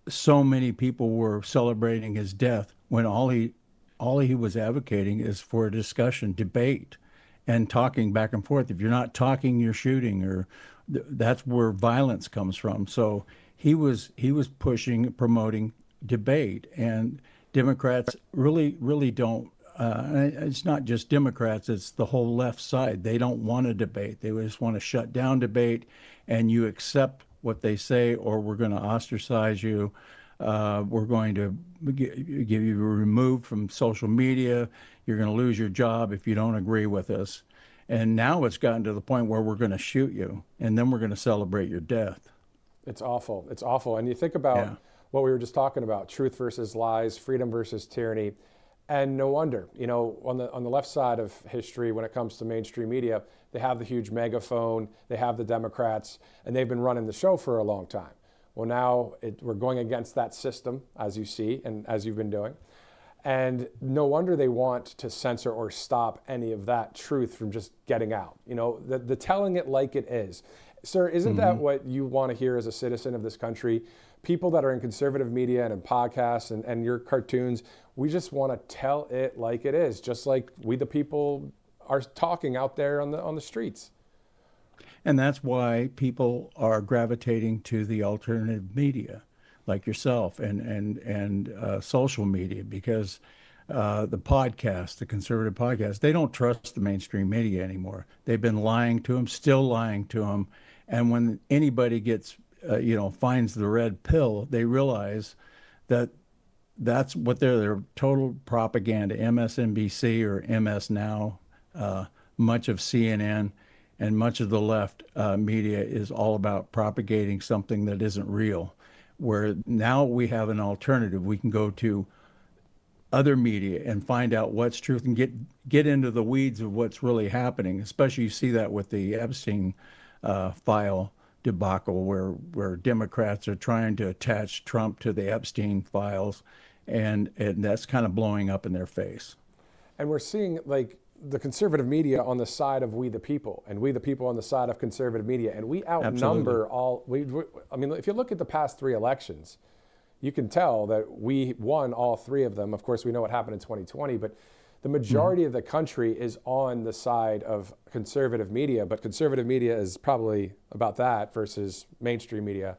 So many people were celebrating his death when all he was advocating is for a discussion, debate, and talking back and forth. If you're not talking, you're shooting, or that's where violence comes from. So he was promoting debate, and Democrats really don't. It's not just Democrats, it's the whole left side. They don't want to debate. They just want to shut down debate, and you accept what they say, or we're going to ostracize you. We're going to give you removed from social media. You're going to lose your job if you don't agree with us. And now it's gotten to the point where we're going to shoot you, and then we're going to celebrate your death. It's awful. It's awful. And you think about what we were just talking about, truth versus lies, freedom versus tyranny. And no wonder, on the left side of history, when it comes to mainstream media, they have the huge megaphone, they have the Democrats, and they've been running the show for a long time. Well, now we're going against that system, as you see, and as you've been doing. And no wonder they want to censor or stop any of that truth from just getting out. The telling it like it is. Sir, isn't that what you want to hear as a citizen of this country? People that are in conservative media and in podcasts and your cartoons, we just want to tell it like it is, just like we the people are talking out there on the streets. And that's why people are gravitating to the alternative media, like yourself, and social media, because the podcast, the conservative podcast, they don't trust the mainstream media anymore. They've been lying to them, still lying to them. And when anybody gets, finds the red pill, they realize that that's what their total propaganda, MSNBC or MS Now, much of CNN, and much of the left media is all about propagating something that isn't real. Where now we have an alternative. We can go to other media and find out what's truth and get into the weeds of what's really happening. Especially you see that with the Epstein file debacle, where Democrats are trying to attach Trump to the Epstein files, and that's kind of blowing up in their face. And we're seeing like the conservative media on the side of we the people, and we the people on the side of conservative media, and we outnumber all. I mean, if you look at the past 3 elections, you can tell that we won all 3 of them. Of course, we know what happened in 2020, but the majority of the country is on the side of conservative media, but conservative media is probably about that versus mainstream media.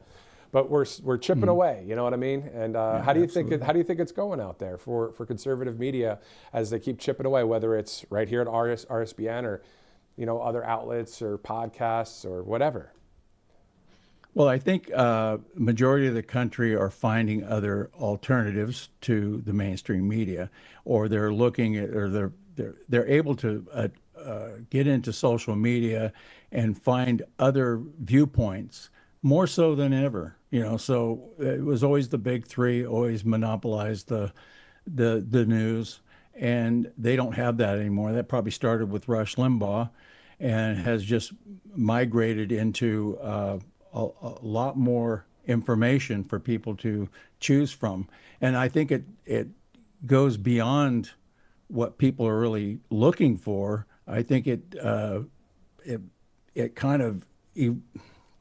But we're chipping away, you know what I mean? And how do you think it's going out there for conservative media as they keep chipping away, whether it's right here at RSBN or other outlets or podcasts or whatever? Well, I think majority of the country are finding other alternatives to the mainstream media, or they're looking at, or they're able to get into social media and find other viewpoints more so than ever. So it was always the big three, always monopolized the news, and they don't have that anymore. That probably started with Rush Limbaugh and has just migrated into a lot more information for people to choose from. And I think it goes beyond what people are really looking for. I think it kind of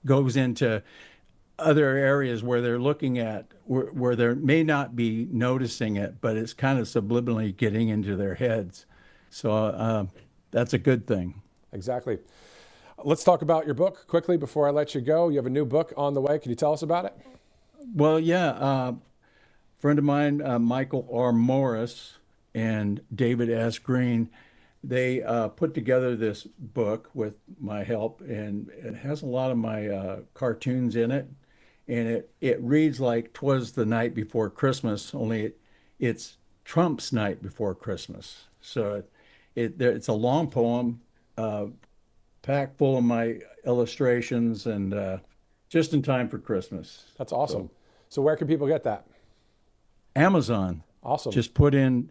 goes into other areas where they're looking at where they may not be noticing it, but it's kind of subliminally getting into their heads. So that's a good thing. Exactly. Let's talk about your book quickly before I let you go. You have a new book on the way. Can you tell us about it? Well, yeah. Friend of mine, Michael R. Morris and David S. Green, they put together this book with my help, and it has a lot of my cartoons in it. And it reads like 'Twas the Night Before Christmas, only it's Trump's night before Christmas. So it's a long poem, packed full of my illustrations, and just in time for Christmas. That's awesome. So where can people get that? Amazon. Awesome. Just put in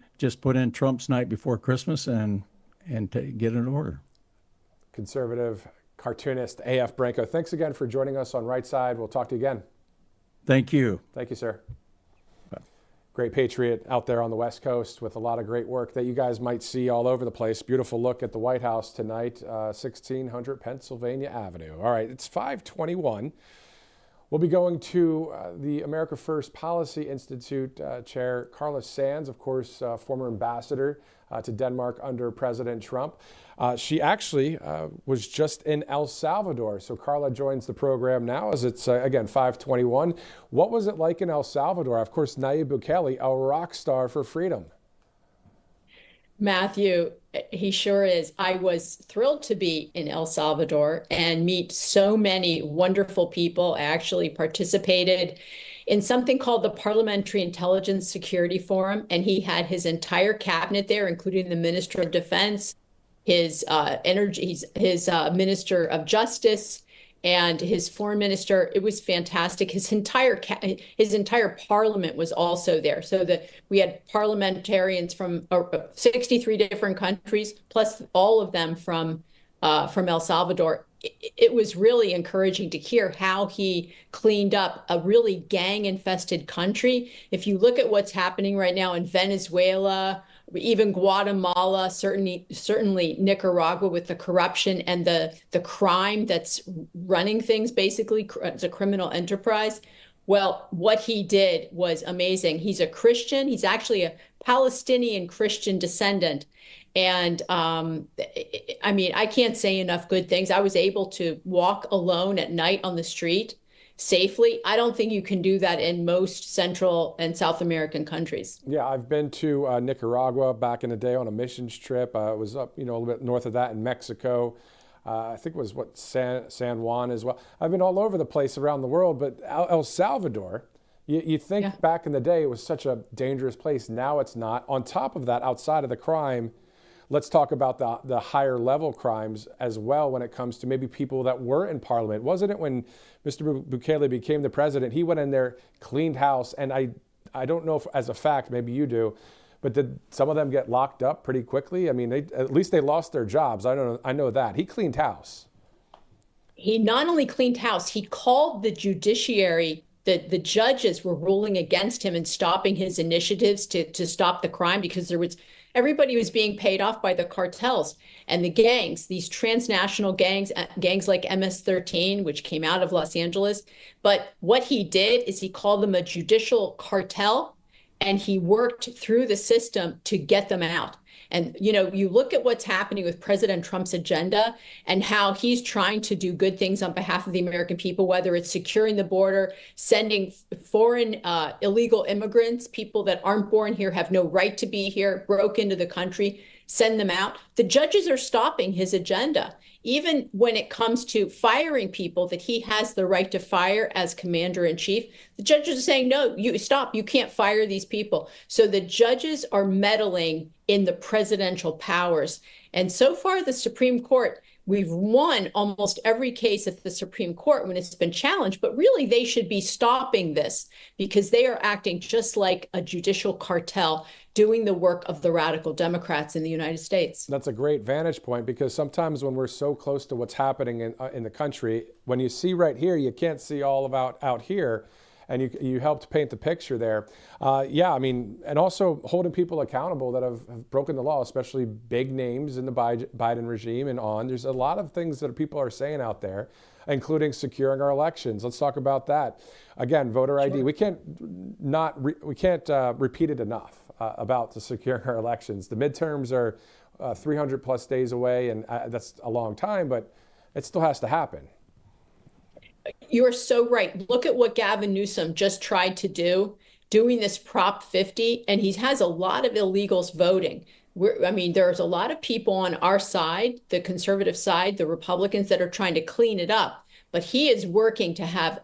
Trump's night before Christmas and get an order. Conservative cartoonist A.F. Branco, thanks again for joining us on Right Side. We'll talk to you again. Thank you. Thank you, sir. Great patriot out there on the West Coast with a lot of great work that you guys might see all over the place. Beautiful look at the White House tonight, 1600 Pennsylvania Avenue. All right, it's 5:21. We'll be going to the America First Policy Institute Chair Carla Sands, of course, former ambassador to Denmark under President Trump. She actually was just in El Salvador. So Carla joins the program now as it's, again, 5:21. What was it like in El Salvador? Of course, Nayib Bukele, a rock star for freedom. Matthew, he sure is. I was thrilled to be in El Salvador and meet so many wonderful people. I actually participated in something called the Parliamentary Intelligence Security Forum, and he had his entire cabinet there, including the Minister of Defense, his Minister of Justice, and his foreign minister. It was fantastic. His entire parliament was also there. So we had parliamentarians from 63 different countries, plus all of them from El Salvador. It was really encouraging to hear how he cleaned up a really gang-infested country. If you look at what's happening right now in Venezuela, even Guatemala, certainly Nicaragua, with the corruption and the crime that's running things, basically it's a criminal enterprise. Well, what he did was amazing. He's a Christian. He's actually a Palestinian Christian descendant. And I mean, I can't say enough good things. I was able to walk alone at night on the street safely. I don't think you can do that in most Central and South American countries. Yeah, I've been to Nicaragua back in the day on a missions trip. I was up, a little bit north of that in Mexico. I think it was San Juan as well. I've been all over the place around the world, but El Salvador, you think back in the day it was such a dangerous place. Now it's not. On top of that, outside of the crime, let's talk about the higher level crimes as well when it comes to maybe people that were in parliament. Wasn't it when Mr. Bukele became the president, he went in there, cleaned house, and I don't know if as a fact, maybe you do, but did some of them get locked up pretty quickly? I mean, at least they lost their jobs. I know that. He cleaned house. He not only cleaned house, he called the judiciary. The judges were ruling against him and stopping his initiatives to stop the crime because everybody was being paid off by the cartels and the gangs, these transnational gangs like MS-13, which came out of Los Angeles. But what he did is he called them a judicial cartel, and he worked through the system to get them out. And, you look at what's happening with President Trump's agenda and how he's trying to do good things on behalf of the American people, whether it's securing the border, sending foreign illegal immigrants, people that aren't born here, have no right to be here, broke into the country, send them out. The judges are stopping his agenda. Even when it comes to firing people that he has the right to fire as commander in chief, the judges are saying, no, you stop, you can't fire these people. So the judges are meddling in the presidential powers. And so far, the Supreme Court, We've won almost every case at the Supreme Court when it's been challenged, but really they should be stopping this because they are acting just like a judicial cartel doing the work of the radical Democrats in the United States. That's a great vantage point, because sometimes when we're so close to what's happening in the country, when you see right here, you can't see all about out here. And you helped paint the picture there. Yeah, I mean, and also holding people accountable that have broken the law, especially big names in the Biden regime and on. There's a lot of things that people are saying out there, including securing our elections. Let's talk about that. Again, voter ID. We can't repeat it enough about the securing our elections. The midterms are 300 plus days away, and that's a long time, but it still has to happen. You're so right. Look at what Gavin Newsom just tried to do, doing this Prop 50, and he has a lot of illegals voting. There's a lot of people on our side, the conservative side, the Republicans, that are trying to clean it up. But he is working to have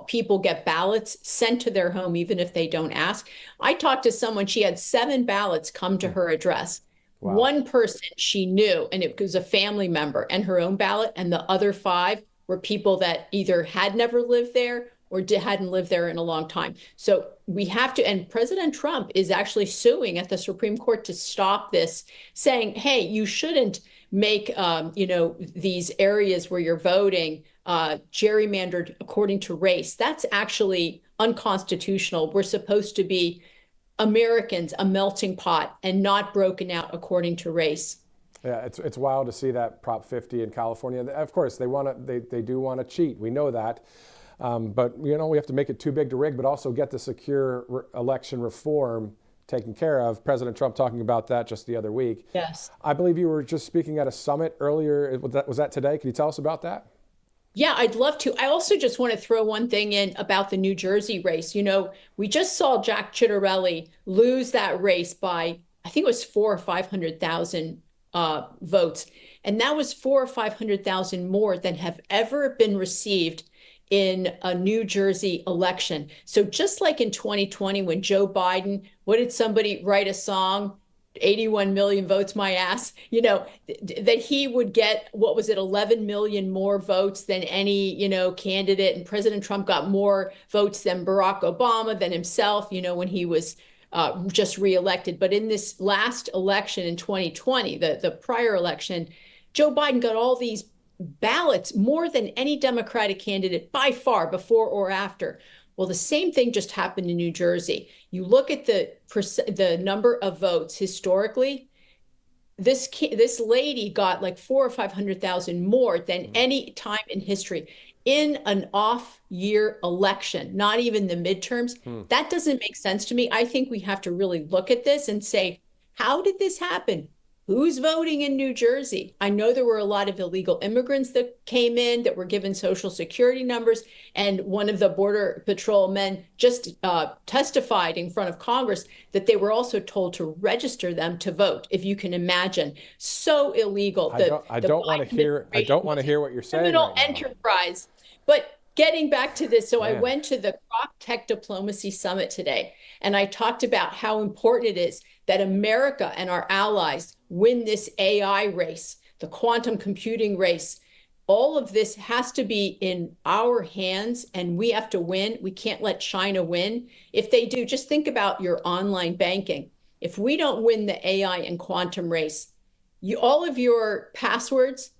people get ballots sent to their home, even if they don't ask. I talked to someone, she had 7 ballots come to her address. Wow. One person she knew, and it was a family member, and her own ballot, and the other 5 were people that either had never lived there or hadn't lived there in a long time. So we have to, and President Trump is actually suing at the Supreme Court to stop this, saying, hey, you shouldn't make, these areas where you're voting gerrymandered according to race. That's actually unconstitutional. We're supposed to be Americans, a melting pot, and not broken out according to race. Yeah, it's wild to see that Prop 50 in California. Of course, they do want to cheat. We know that, but we have to make it too big to rig, but also get the secure election reform taken care of. President Trump talking about that just the other week. Yes, I believe you were just speaking at a summit earlier. Was that today? Can you tell us about that? Yeah, I'd love to. I also just want to throw one thing in about the New Jersey race. We just saw Jack Ciattarelli lose that race by, I think it was 400,000 or 500,000 votes. And that was 400,000 or 500,000 more than have ever been received in a New Jersey election. So just like in 2020, when Joe Biden, what did somebody write a song? 81 million votes my ass, that he would get, 11 million more votes than any, candidate. And President Trump got more votes than Barack Obama, than himself, when he was just reelected. But in this last election in 2020, the prior election, Joe Biden got all these ballots, more than any Democratic candidate by far, before or after. Well, the same thing just happened in New Jersey. You look at the number of votes historically, this lady got like 400,000 or 500,000 more than any time in history in an off-year election, not even the midterms. That doesn't make sense to me. I think we have to really look at this and say, how did this happen? Who's voting in New Jersey? I know there were a lot of illegal immigrants that came in that were given Social Security numbers. And one of the Border Patrol men just testified in front of Congress that they were also told to register them to vote, if you can imagine. So illegal. I don't want to hear what you're saying. Criminal enterprise. But getting back to this, so I went to the Croc Tech Diplomacy Summit today, and I talked about how important it is that America and our allies win this AI race, the quantum computing race. All of this has to be in our hands, and we have to win. We can't let China win. If they do, just think about your online banking. If we don't win the AI and quantum race, all of your passwords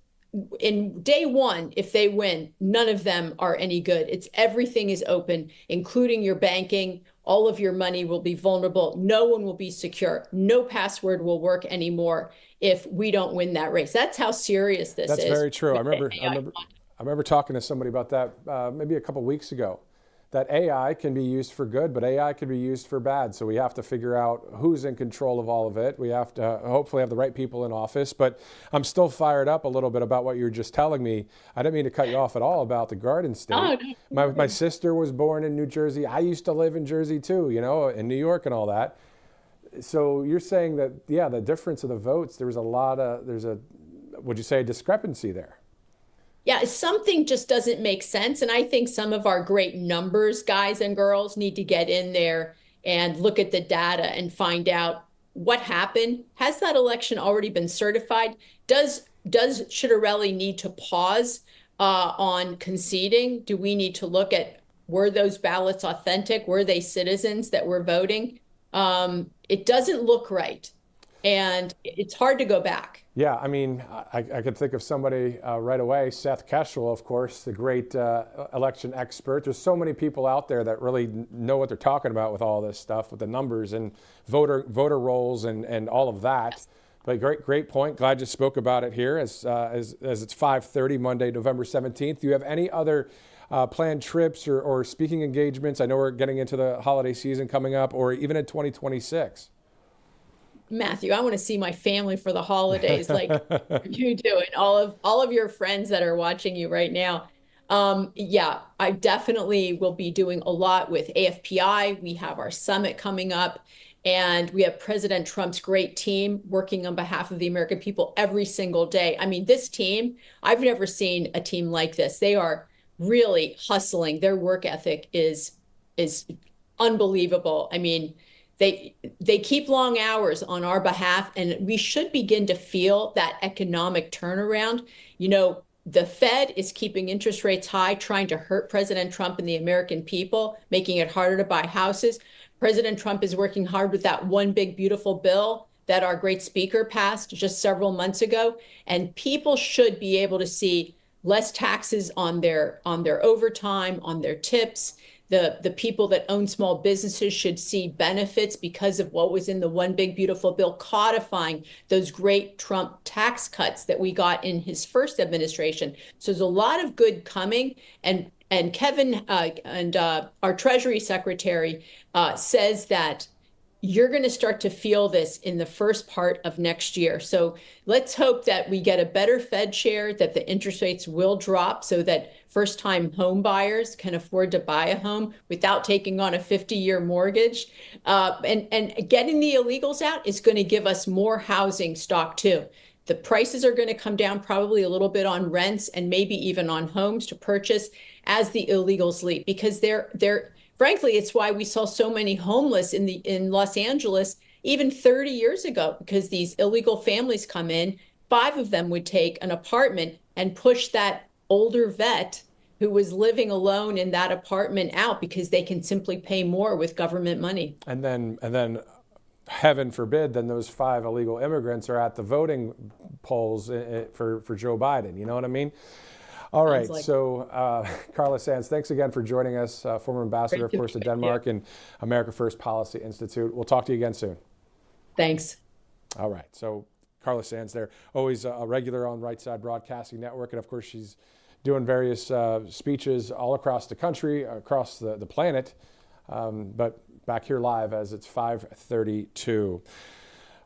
in day one, if they win, none of them are any good. Everything is open, including your banking. All of your money will be vulnerable. No one will be secure. No password will work anymore if we don't win that race. That's how serious this is. That's very true. I remember talking to somebody about that maybe a couple weeks ago, that AI can be used for good, but AI can be used for bad. So we have to figure out who's in control of all of it. We have to hopefully have the right people in office. But I'm still fired up a little bit about what you were just telling me. I didn't mean to cut you off at all about the Garden State. Oh, no. My sister was born in New Jersey. I used to live in Jersey too, in New York and all that. So you're saying that, the difference of the votes, there's would you say, a discrepancy there? Yeah, something just doesn't make sense. And I think some of our great numbers, guys and girls, need to get in there and look at the data and find out what happened. Has that election already been certified? Does does Citarelli need to pause on conceding? Do we need to look at, were those ballots authentic? Were they citizens that were voting? It doesn't look right. And it's hard to go back. Yeah, I mean, I could think of somebody right away, Seth Keshel, of course, the great election expert. There's so many people out there that really know what they're talking about with all this stuff, with the numbers and voter rolls and all of that. Yes. But great point. Glad you spoke about it here as it's 5:30 Monday, November 17th. Do you have any other planned trips or speaking engagements? I know we're getting into the holiday season coming up, or even in 2026. Matthew, I want to see my family for the holidays, like you do, and all of your friends that are watching you right now. Yeah, I definitely will be doing a lot with AFPI. We have our summit coming up, and we have President Trump's great team working on behalf of the American people every single day. I mean, this team, I've never seen a team like this. They are really hustling. Their work ethic is unbelievable. I mean, they keep long hours on our behalf, and we should begin to feel that economic turnaround. You know, the Fed is keeping interest rates high, trying to hurt President Trump and the American people, making it harder to buy houses. President Trump is working hard with that one big beautiful bill that our great speaker passed just several months ago. And people should be able to see less taxes on their overtime, on their tips. The people that own small businesses should see benefits because of what was in the one big beautiful bill, codifying those great Trump tax cuts that we got in his first administration. So there's a lot of good coming. And Kevin and our Treasury Secretary says that you're going to start to feel this in the first part of next year. So let's hope that we get a better Fed share, that the interest rates will drop so that first-time home buyers can afford to buy a home without taking on a 50-year mortgage. And getting the illegals out is going to give us more housing stock too. The prices are going to come down probably a little bit on rents and maybe even on homes to purchase as the illegals leave, because they're frankly, it's why we saw so many homeless in Los Angeles even 30 years ago, because these illegal families come in, 5 of them would take an apartment and push that older vet who was living alone in that apartment out because they can simply pay more with government money. And then heaven forbid, then those 5 illegal immigrants are at the voting polls for Joe Biden. You know what I mean? All right, so Carla Sands, thanks again for joining us, former ambassador, of course, to Denmark and America First Policy Institute. We'll talk to you again soon. Thanks. All right, so Carla Sands there, always a regular on Right Side Broadcasting Network, and of course she's doing various speeches all across the country, across the planet, but back here live as it's 5:32.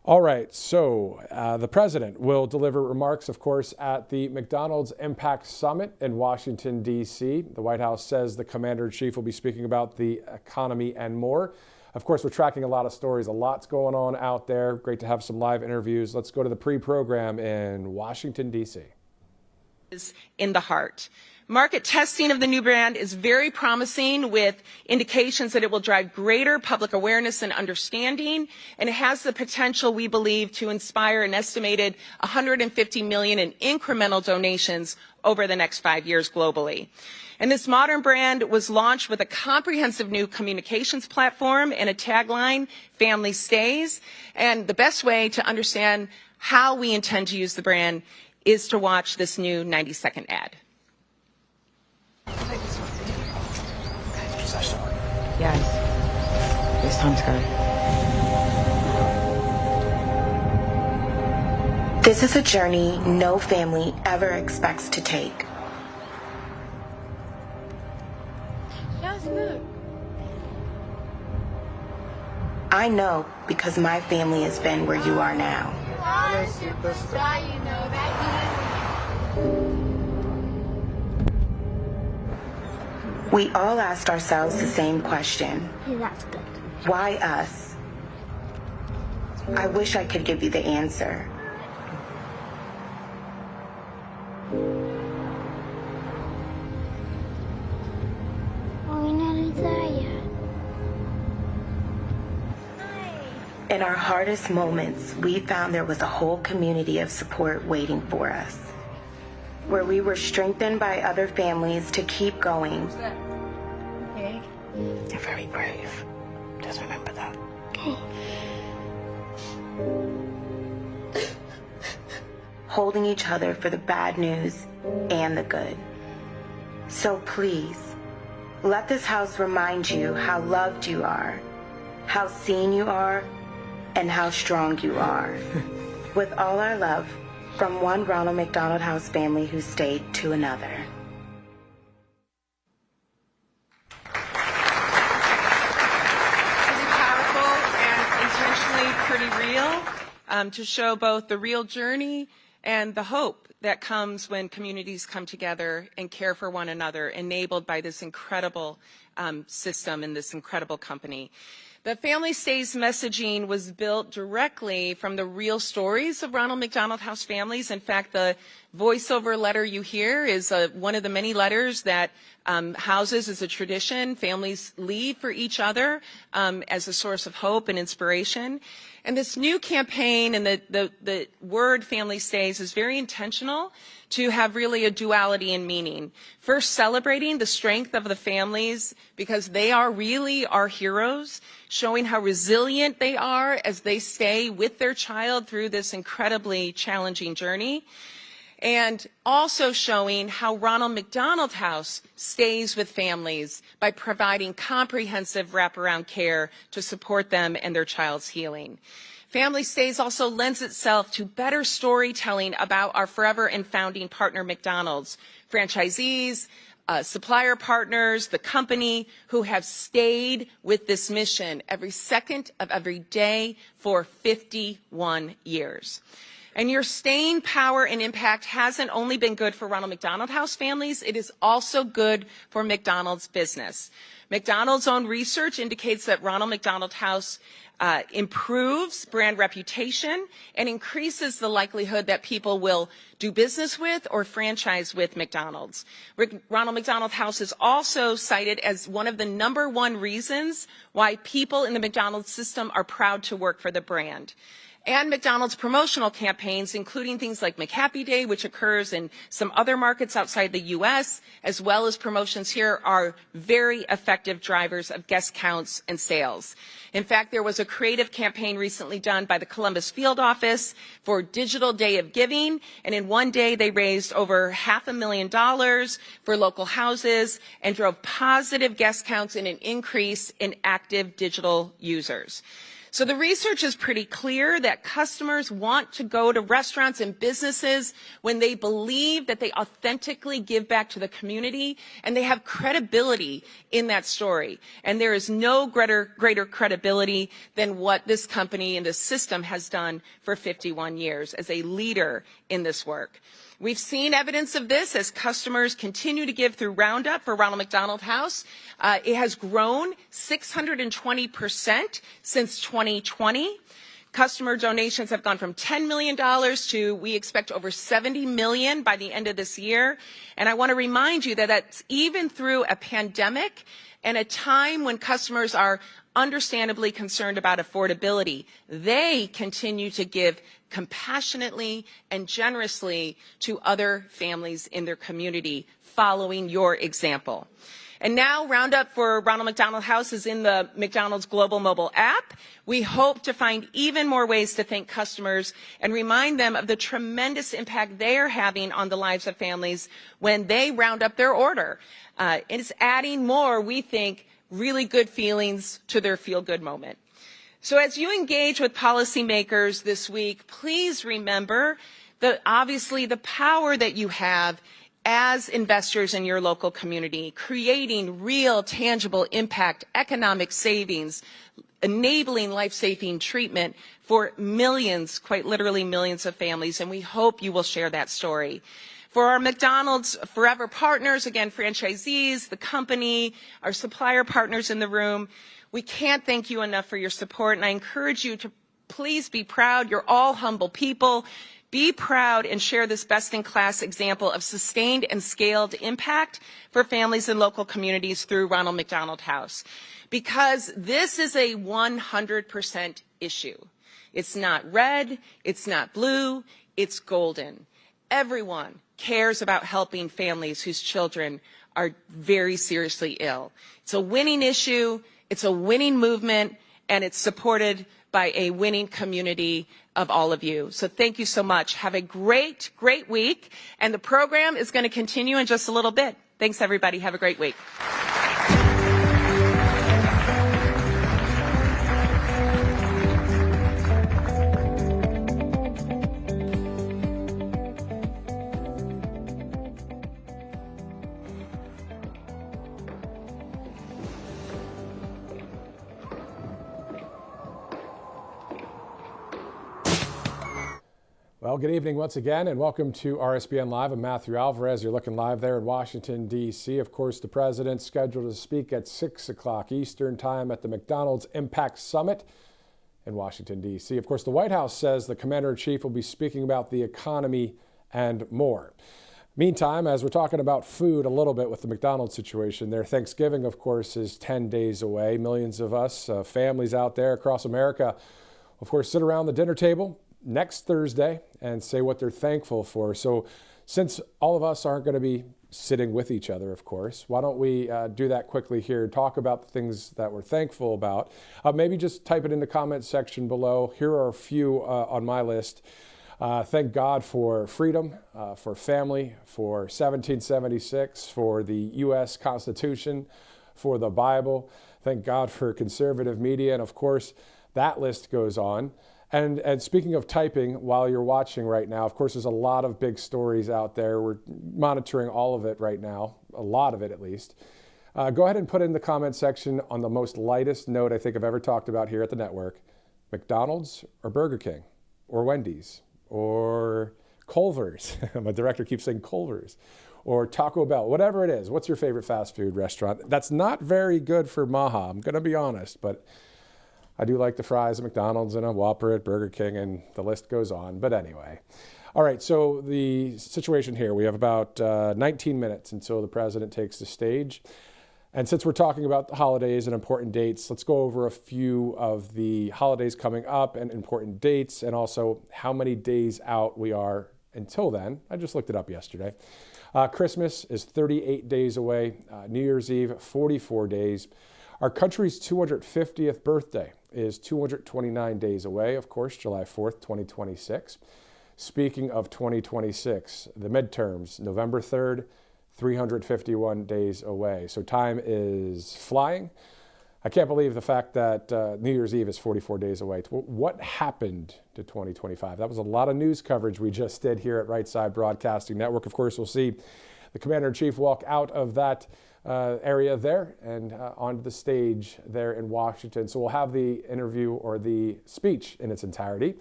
All right, so the president will deliver remarks, of course, at the McDonald's Impact Summit in Washington, D.C. The White House says the commander-in-chief will be speaking about the economy and more. Of course, we're tracking a lot of stories. A lot's going on out there. Great to have some live interviews. Let's go to the pre-program in Washington, D.C. In the heart. Market testing of the new brand is very promising, with indications that it will drive greater public awareness and understanding, and it has the potential, we believe, to inspire an estimated $150 million in incremental donations over the next 5 years globally. And this modern brand was launched with a comprehensive new communications platform and a tagline, "Family Stays." And the best way to understand how we intend to use the brand is to watch this new 90-second ad. Yes. This time's good. This is a journey no family ever expects to take. I know because my family has been where you are now. We all asked ourselves the same question. Yeah, that's good. Why us? I wish I could give you the answer. In our hardest moments, we found there was a whole community of support waiting for us, where we were strengthened by other families to keep going. Okay. You're very brave. Just remember that. Holding each other for the bad news and the good. So please, let this house remind you how loved you are, how seen you are, and how strong you are. With all our love, from one Ronald McDonald House family who stayed to another. Pretty powerful and intentionally pretty real, to show both the real journey and the hope that comes when communities come together and care for one another, enabled by this incredible system and this incredible company. The Family Stays messaging was built directly from the real stories of Ronald McDonald House families. In fact, the voiceover letter you hear is one of the many letters that houses, as a tradition, families leave for each other as a source of hope and inspiration. And this new campaign and the word Family Stays is very intentional to have really a duality in meaning. First, celebrating the strength of the families because they are really our heroes, showing how resilient they are as they stay with their child through this incredibly challenging journey. And also showing how Ronald McDonald House stays with families by providing comprehensive wraparound care to support them and their child's healing. Family Stays also lends itself to better storytelling about our forever and founding partner McDonald's, franchisees, supplier partners, the company who have stayed with this mission every second of every day for 51 years. And your staying power and impact hasn't only been good for Ronald McDonald House families, it is also good for McDonald's business. McDonald's own research indicates that Ronald McDonald House improves brand reputation and increases the likelihood that people will do business with or franchise with McDonald's. Ronald McDonald House is also cited as one of the #1 reasons why people in the McDonald's system are proud to work for the brand. And McDonald's promotional campaigns, including things like McHappy Day, which occurs in some other markets outside the U.S., as well as promotions here, are very effective drivers of guest counts and sales. In fact, there was a creative campaign recently done by the Columbus Field Office for Digital Day of Giving, and in one day they raised over $500,000 for local houses and drove positive guest counts and an increase in active digital users. So the research is pretty clear that customers want to go to restaurants and businesses when they believe that they authentically give back to the community and they have credibility in that story. And there is no greater credibility than what this company and this system has done for 51 years as a leader in this work. We've seen evidence of this as customers continue to give through Roundup for Ronald McDonald House. It has grown 620% since 2020. Customer donations have gone from $10 million to, we expect, over $70 million by the end of this year. And I want to remind you that that's even through a pandemic and a time when customers are understandably concerned about affordability. They continue to give compassionately and generously to other families in their community, following your example. And now Roundup for Ronald McDonald House is in the McDonald's global mobile app. We hope to find even more ways to thank customers and remind them of the tremendous impact they are having on the lives of families when they round up their order. It's adding more, we think, really good feelings to their feel-good moment. So as you engage with policymakers this week, please remember that obviously the power that you have as investors in your local community, creating real, tangible impact, economic savings, enabling life-saving treatment for millions, quite literally millions of families, and we hope you will share that story. For our McDonald's Forever partners, again, franchisees, the company, our supplier partners in the room, we can't thank you enough for your support, and I encourage you to please be proud. You're all humble people. Be proud and share this best-in-class example of sustained and scaled impact for families and local communities through Ronald McDonald House. Because this is a 100% issue. It's not red, it's not blue, it's golden. Everyone cares about helping families whose children are very seriously ill. It's a winning issue, it's a winning movement, and it's supported by a winning community of all of you. So thank you so much. Have a great, great week. And the program is going to continue in just a little bit. Thanks, everybody. Have a great week. Well, good evening once again, and welcome to RSBN Live. I'm Matthew Alvarez. You're looking live there in Washington, D.C. Of course, the president's scheduled to speak at 6 o'clock Eastern Time at the McDonald's Impact Summit in Washington, D.C. Of course, the White House says the commander-in-chief will be speaking about the economy and more. Meantime, as we're talking about food a little bit with the McDonald's situation, their Thanksgiving, of course, is 10 days away. Millions of us, families out there across America, of course, sit around the dinner table next Thursday and say what they're thankful for. So since all of us aren't going to be sitting with each other, of course, why don't we do that quickly here, talk about the things that we're thankful about. Maybe just type it in the comment section below. Here are a few on my list. Thank God for freedom, for family, for 1776, for the U.S. Constitution, for the Bible. Thank God for conservative media. And of course, that list goes on. And speaking of typing, while you're watching right now, of course, there's a lot of big stories out there. We're monitoring all of it right now, a lot of it at least. Go ahead and put in the comment section on the most lightest note I think I've ever talked about here at the network. McDonald's or Burger King or Wendy's or Culver's. My director keeps saying Culver's. Or Taco Bell, whatever it is. What's your favorite fast food restaurant? That's not very good for Maha, I'm going to be honest, but I do like the fries at McDonald's and a Whopper at Burger King, and the list goes on. But anyway. All right, so the situation here, we have about 19 minutes until the president takes the stage. And since we're talking about the holidays and important dates, let's go over a few of the holidays coming up and important dates, and also how many days out we are until then. I just looked it up yesterday. Christmas is 38 days away. New Year's Eve, 44 days. Our country's 250th birthday is 229 days away, of course, July 4th, 2026. Speaking of 2026, the midterms, November 3rd, 351 days away. So time is flying. I can't believe the fact that New Year's Eve is 44 days away. What happened to 2025? That was a lot of news coverage we just did here at Right Side Broadcasting Network. Of course, we'll see the Commander-in-Chief walk out of that area there and onto the stage there in Washington. So we'll have the interview or the speech in its entirety.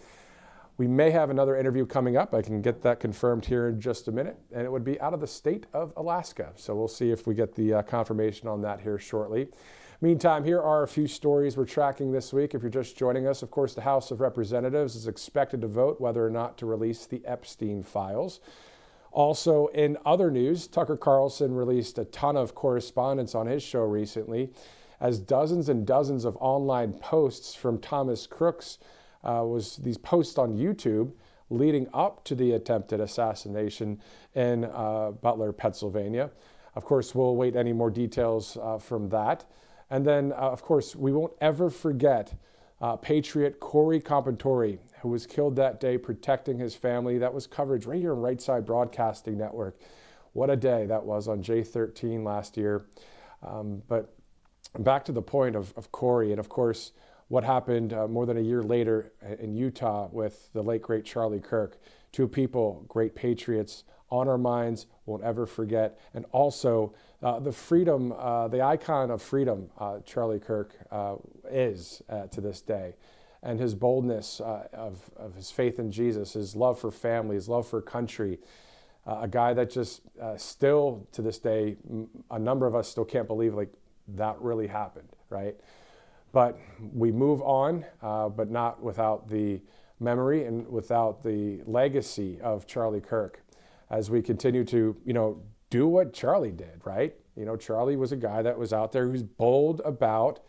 We may have another interview coming up. I can get that confirmed here in just a minute, and it would be out of the state of Alaska. So we'll see if we get the confirmation on that here shortly. Meantime, here are a few stories we're tracking this week. If you're just joining us, of course, the House of Representatives is expected to vote whether or not to release the Epstein files. Also, in other news, Tucker Carlson released a ton of correspondence on his show recently, as dozens and dozens of online posts from Thomas Crooks was these posts on YouTube leading up to the attempted assassination in Butler, Pennsylvania. Of course, we'll wait any more details from that. And then, of course, we won't ever forget Patriot Corey Compentori, who was killed that day protecting his family. That was coverage right here on Right Side Broadcasting Network. What a day that was on J13 last year. But back to the point of Corey, and of course, what happened more than a year later in Utah with the late, great Charlie Kirk. Two people, great patriots, on our minds, won't ever forget. And also the freedom, the icon of freedom Charlie Kirk is to this day. And his boldness of his faith in Jesus, his love for family, his love for country. A guy that just still to this day, a number of us still can't believe like that really happened, right? But we move on, but not without the memory and without the legacy of Charlie Kirk as we continue to, do what Charlie did, right? Charlie was a guy that was out there who's bold about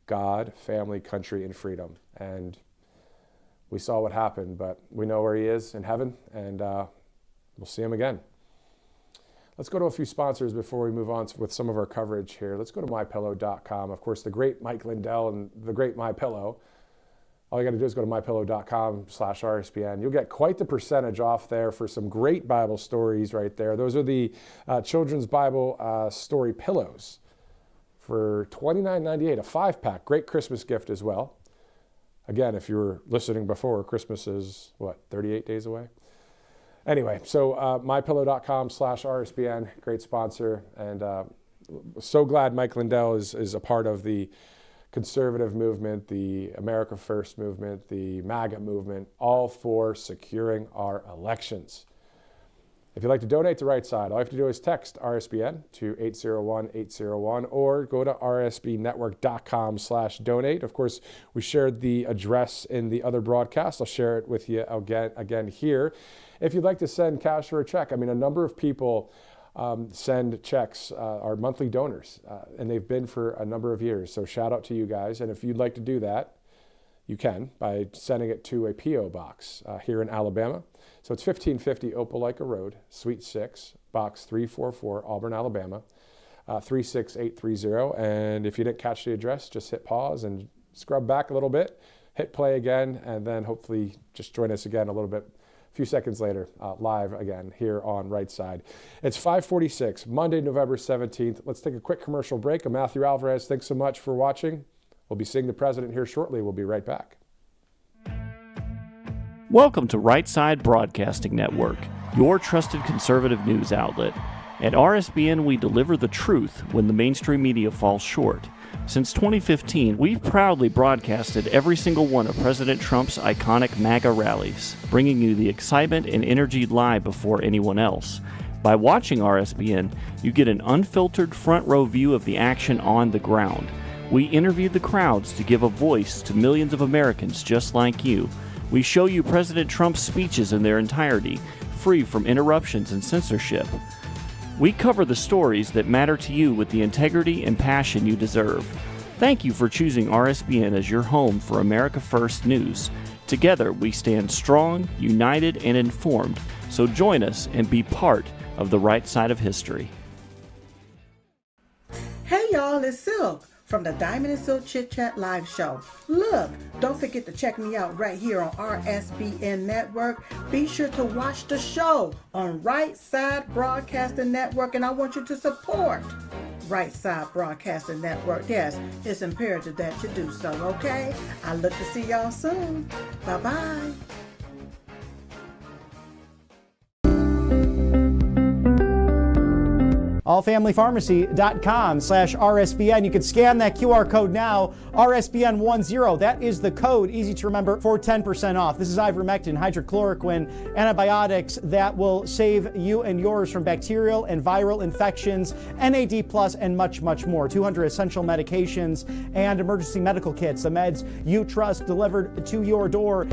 God, family, country, and freedom. And we saw what happened, but we know where he is in heaven, and we'll see him again. Let's go to a few sponsors before we move on with some of our coverage here. Let's go to mypillow.com. Of course, the great Mike Lindell and the great MyPillow. All you got to do is go to mypillow.com/RSBN. You'll get quite the percentage off there for some great Bible stories right there. Those are the children's Bible story pillows for $29.98, a 5-pack. Great Christmas gift as well. Again, if you were listening before, Christmas is, 38 days away? Anyway, so mypillow.com/RSBN, great sponsor. And so glad Mike Lindell is a part of the conservative movement, the America First movement, the MAGA movement, all for securing our elections. If you'd like to donate to Right Side, all you have to do is text RSBN to 801-801 or go to rsbnetwork.com/donate. Of course, we shared the address in the other broadcast. I'll share it with you again here. If you'd like to send cash or a check, I mean, a number of people send checks, are monthly donors, and they've been for a number of years. So shout out to you guys. And if you'd like to do that, you can by sending it to a P.O. box here in Alabama. So it's 1550 Opelika Road, Suite 6, Box 344, Auburn, Alabama, 36830. And if you didn't catch the address, just hit pause and scrub back a little bit, hit play again, and then hopefully just join us again a little bit. A few seconds later, live again here on Right Side. It's 5:46, Monday, November 17th. Let's take a quick commercial break. I'm Matthew Alvarez. Thanks so much for watching. We'll be seeing the president here shortly. We'll be right back. Welcome to Right Side Broadcasting Network, your trusted conservative news outlet. At RSBN, we deliver the truth when the mainstream media falls short. Since 2015, we've proudly broadcasted every single one of President Trump's iconic MAGA rallies, bringing you the excitement and energy live before anyone else. By watching RSBN, you get an unfiltered front row view of the action on the ground. We interview the crowds to give a voice to millions of Americans just like you. We show you President Trump's speeches in their entirety, free from interruptions and censorship. We cover the stories that matter to you with the integrity and passion you deserve. Thank you for choosing RSBN as your home for America First News. Together, we stand strong, united, and informed. So join us and be part of the right side of history. Hey y'all, it's Silk from the Diamond and Silk Chit Chat live show. Look, don't forget to check me out right here on RSBN Network. Be sure to watch the show on Right Side Broadcasting Network, and I want you to support Right Side Broadcasting Network. Yes, it's imperative that you do so, okay? I look to see y'all soon. Bye-bye. allfamilypharmacy.com/RSBN. You can scan that QR code now, RSBN10. That is the code, easy to remember, for 10% off. This is ivermectin, hydrochloroquine, antibiotics that will save you and yours from bacterial and viral infections, NAD+, and much, much more. 200 essential medications and emergency medical kits, the meds you trust delivered to your door.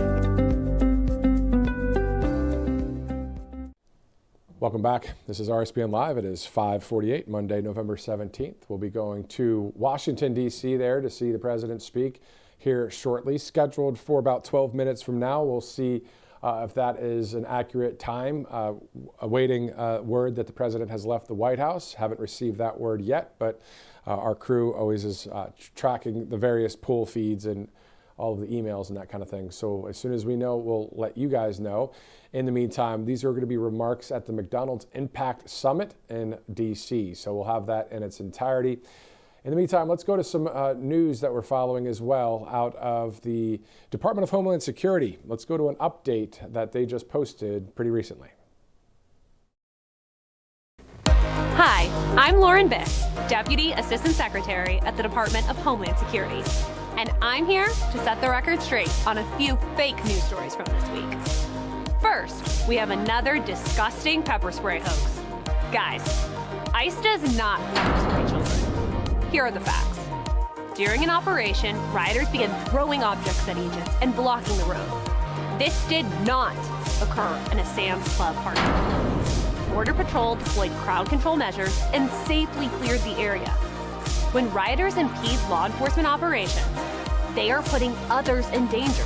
Welcome back. This is RSBN Live. It is 5:48, Monday, November 17th. We'll be going to Washington, D.C. there to see the president speak here shortly. Scheduled for about 12 minutes from now. We'll see if that is an accurate time. Awaiting word that the president has left the White House. Haven't received that word yet, but our crew always is tracking the various poll feeds and all of the emails and that kind of thing. So as soon as we know, we'll let you guys know. In the meantime, these are going to be remarks at the McDonald's Impact Summit in D.C. So we'll have that in its entirety. In the meantime, let's go to some news that we're following as well out of the Department of Homeland Security. Let's go to an update that they just posted pretty recently. Hi, I'm Lauren Bick, Deputy Assistant Secretary at the Department of Homeland Security. And I'm here to set the record straight on a few fake news stories from this week. First, we have another disgusting pepper spray hoax. Guys, ICE does not pepper spray children. Here are the facts. During an operation, rioters began throwing objects at agents and blocking the road. This did not occur in a Sam's Club parking lot. Border Patrol deployed crowd control measures and safely cleared the area. When rioters impede law enforcement operations, they are putting others in danger.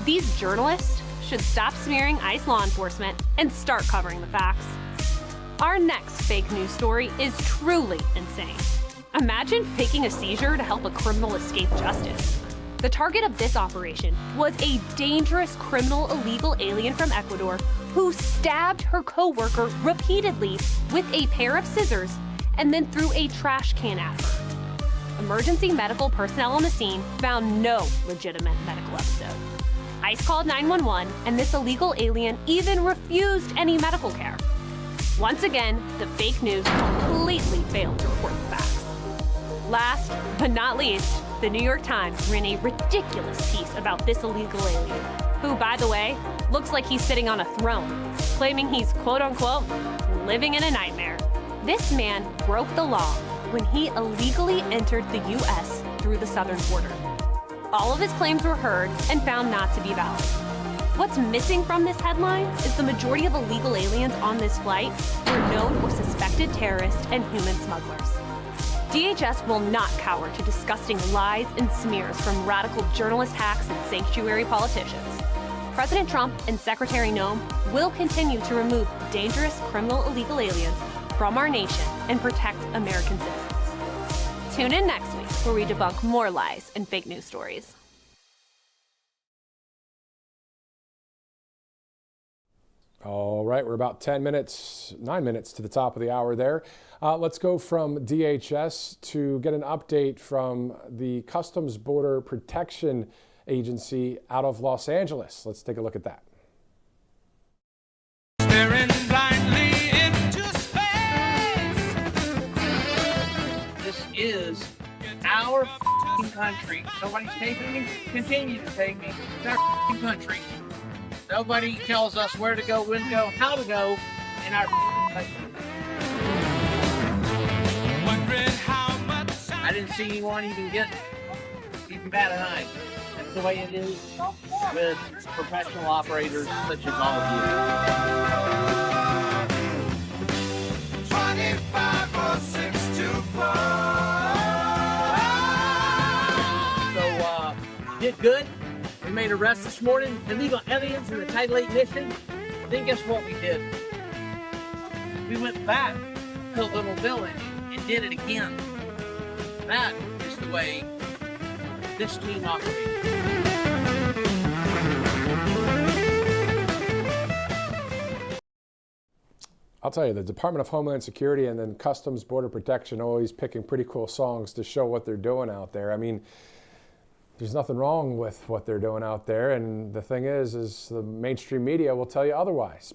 These journalists should stop smearing ICE law enforcement and start covering the facts. Our next fake news story is truly insane. Imagine faking a seizure to help a criminal escape justice. The target of this operation was a dangerous criminal illegal alien from Ecuador who stabbed her co-worker repeatedly with a pair of scissors and then threw a trash can at her. Emergency medical personnel on the scene found no legitimate medical episode. ICE called 911, and this illegal alien even refused any medical care. Once again, the fake news completely failed to report the facts. Last but not least, the New York Times ran a ridiculous piece about this illegal alien, who, by the way, looks like he's sitting on a throne, claiming he's quote-unquote living in a nightmare. This man broke the law when he illegally entered the U.S. through the southern border. All of his claims were heard and found not to be valid. What's missing from this headline is the majority of illegal aliens on this flight were known or suspected terrorists and human smugglers. DHS will not cower to disgusting lies and smears from radical journalist hacks and sanctuary politicians. President Trump and Secretary Noem will continue to remove dangerous criminal illegal aliens from our nation and protect American citizens. Tune in next week where we debunk more lies and fake news stories. All right, we're about 9 minutes to the top of the hour there. Let's go from DHS to get an update from the Customs Border Protection Agency out of Los Angeles. Let's take a look at that. Staring blindly into space. This is our f***ing country. Nobody's taking me. Continue to take me. It's our f***ing country. Nobody tells us where to go, when to go, how to go in our country. I didn't see anyone even bat an eye. That's the way it is with professional operators such as all of you. 254624. Did good. We made arrests this morning, illegal aliens in the Title 8 mission. Then guess what we did? We went back to a little village and did it again. That is the way this team operates. I'll tell you, the Department of Homeland Security and then Customs Border Protection always picking pretty cool songs to show what they're doing out there. I mean, there's nothing wrong with what they're doing out there, and the thing is the mainstream media will tell you otherwise.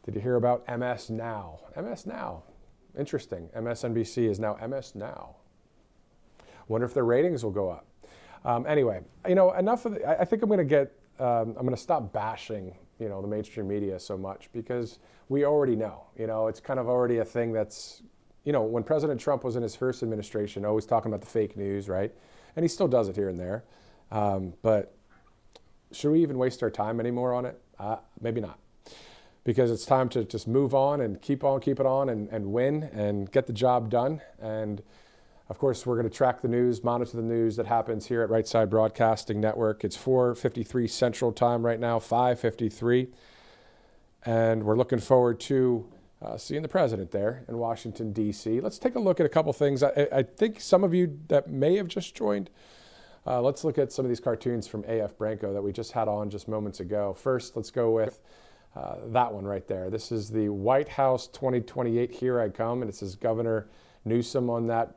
Did you hear about MS Now? MS Now. Interesting. MSNBC is now MS Now. Wonder if their ratings will go up. Anyway, enough of I think I'm going to stop bashing, the mainstream media so much because we already know. It's kind of already a thing that's, when President Trump was in his first administration, always talking about the fake news, right? And he still does it here and there. But should we even waste our time anymore on it? Maybe not. Because it's time to just move on and keep it on and win and get the job done. And of course, we're going to track the news, monitor the news that happens here at Right Side Broadcasting Network. It's 4:53 Central Time right now, 5:53. And we're looking forward to seeing the president there in Washington, D.C. Let's take a look at a couple things. I think some of you that may have just joined, let's look at some of these cartoons from A.F. Branco that we just had on just moments ago. First, let's go with that one right there. This is the White House 2028, Here I Come, and it says Governor Newsom on that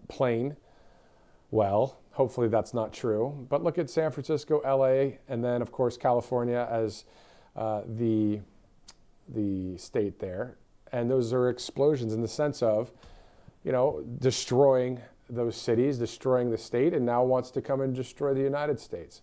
plane. Well, hopefully that's not true. But look at San Francisco, L.A., and then, of course, California as the state there. And those are explosions in the sense of, destroying those cities, destroying the state, and now wants to come and destroy the United States.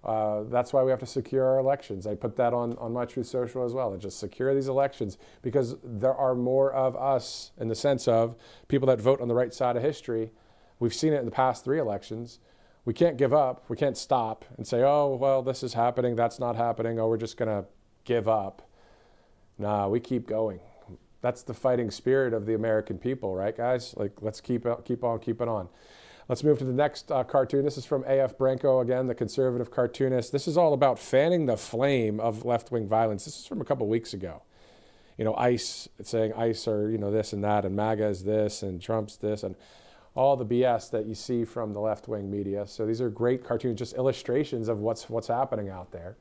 That's why we have to secure our elections. I put that on my Truth Social as well. Just secure these elections because there are more of us in the sense of people that vote on the right side of history. We've seen it in the past 3 elections. We can't give up. We can't stop and say, oh, well, this is happening. That's not happening. Oh, we're just going to give up. Nah, we keep going. That's the fighting spirit of the American people, right, guys? Like, let's keep on keeping on. Let's move to the next cartoon. This is from A.F. Branco, again, the conservative cartoonist. This is all about fanning the flame of left-wing violence. This is from a couple weeks ago. You know, ICE, it's saying ICE are, you know, this and that, and MAGA is this, and Trump's this, and all the BS that you see from the left-wing media. So these are great cartoons, just illustrations of what's happening out there.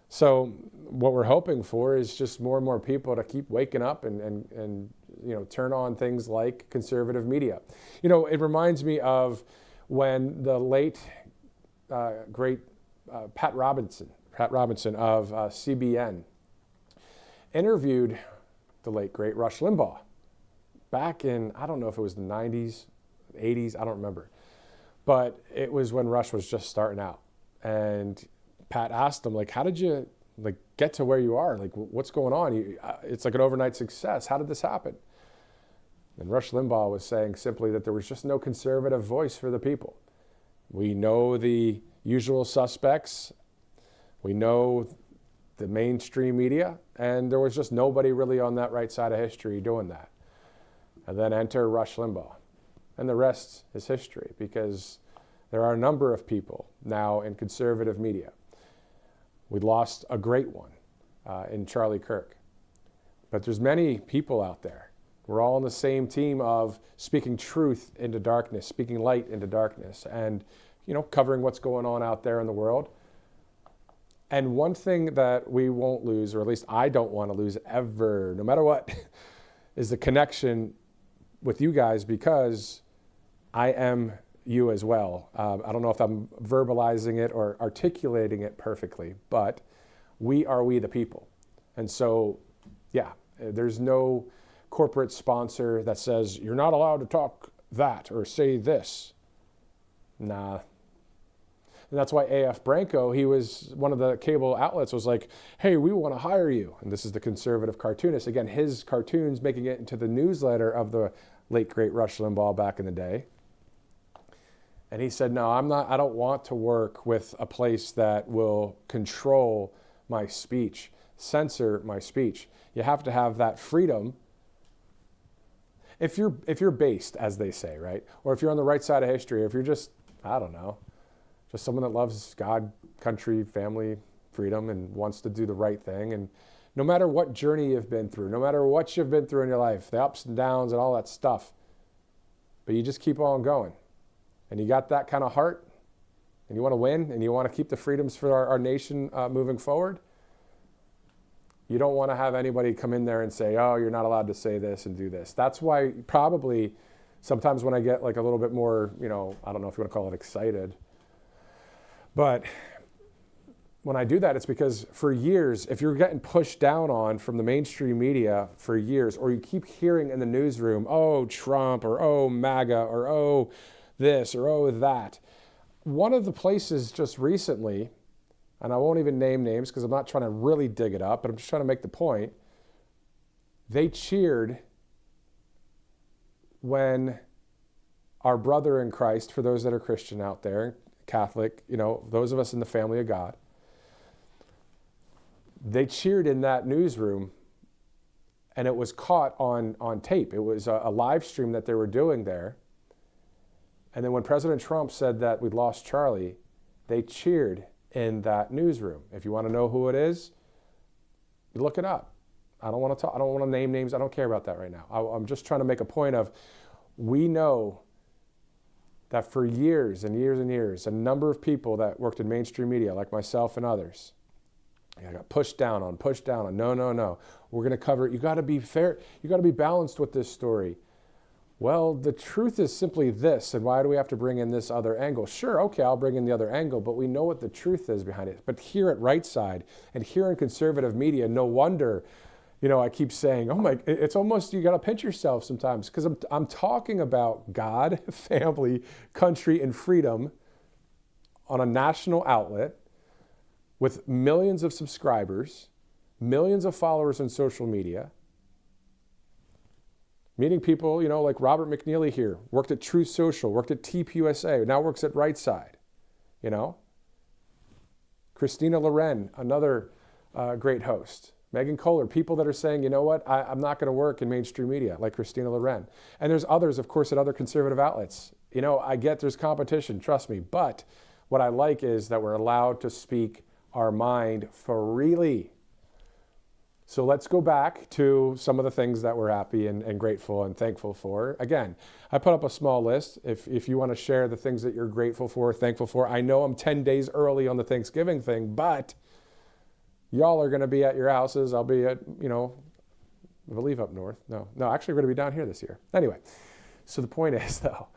So what we're hoping for is just more and more people to keep waking up and you know, turn on things like conservative media. You know, it reminds me of when the late, great Pat Robinson of CBN interviewed the late, great Rush Limbaugh back in, I don't know if it was the 90s, 80s, I don't remember. But it was when Rush was just starting out. And Pat asked him, like, how did you like get to where you are? Like, what's going on? It's like an overnight success. How did this happen? And Rush Limbaugh was saying simply that there was just no conservative voice for the people. We know the usual suspects. We know the mainstream media. And there was just nobody really on that right side of history doing that. And then enter Rush Limbaugh. And the rest is history, because there are a number of people now in conservative media. We lost a great one in Charlie Kirk. But there's many people out there. We're all on the same team of speaking truth into darkness, speaking light into darkness, and, you know, covering what's going on out there in the world. And one thing that we won't lose, or at least I don't want to lose ever, no matter what, is the connection with you guys, because I am you as well. I don't know if I'm verbalizing it or articulating it perfectly, but we are we the people. And so, yeah, there's no corporate sponsor that says you're not allowed to talk that or say this. Nah. And that's why A.F. Branco, he was one of the cable outlets, was like, hey, we want to hire you. And this is the conservative cartoonist. Again, his cartoons making it into the newsletter of the late, great Rush Limbaugh back in the day. And he said, no, I don't want to work with a place that will control my speech, censor my speech. You have to have that freedom. If you're based, as they say, right? Or if you're on the right side of history, or if you're just, I don't know, just someone that loves God, country, family, freedom, and wants to do the right thing. And no matter what journey you've been through, no matter what you've been through in your life, the ups and downs and all that stuff, but you just keep on going. And you got that kind of heart, and you want to win, and you want to keep the freedoms for our nation moving forward, you don't want to have anybody come in there and say, oh, you're not allowed to say this and do this. That's why probably sometimes when I get like a little bit more, you know, I don't know if you want to call it excited, but when I do that, it's because for years, if you're getting pushed down on from the mainstream media for years, or you keep hearing in the newsroom, oh, Trump, or oh, MAGA, or oh, this, or oh, that. One of the places just recently, and I won't even name names because I'm not trying to really dig it up, but I'm just trying to make the point, they cheered when our brother in Christ, for those that are Christian out there, Catholic, you know, those of us in the family of God, they cheered in that newsroom, and it was caught on tape. It was a live stream that they were doing there. And then when President Trump said that we'd lost Charlie, they cheered in that newsroom. If you want to know who it is, you look it up. I don't want to name names. I don't care about that right now. I'm just trying to make a point of, we know that for years and years and years, a number of people that worked in mainstream media, like myself and others, I got pushed down on. No. We're going to cover it. You got to be fair. You got to be balanced with this story. Well, the truth is simply this, and why do we have to bring in this other angle? Sure, okay, I'll bring in the other angle, but we know what the truth is behind it. But here at Right Side and here in conservative media, no wonder, you know, I keep saying, oh my, it's almost, you got to pinch yourself sometimes, because I'm talking about God, family, country, and freedom on a national outlet with millions of subscribers, millions of followers on social media, meeting people, you know, like Robert McNeely here, worked at Truth Social, worked at tvOS, now works at Right Side, you know. Christina Loren, another great host. Megan Kohler, people that are saying, you know what, I'm not going to work in mainstream media, like Christina Loren. And there's others, of course, at other conservative outlets. You know, I get there's competition, trust me, but what I like is that we're allowed to speak our mind freely. So let's go back to some of the things that we're happy and grateful and thankful for. Again, I put up a small list. If you want to share the things that you're grateful for, thankful for, I know I'm 10 days early on the Thanksgiving thing, but y'all are going to be at your houses. I'll be at, I believe up north. No, actually we're going to be down here this year. Anyway, so the point is though,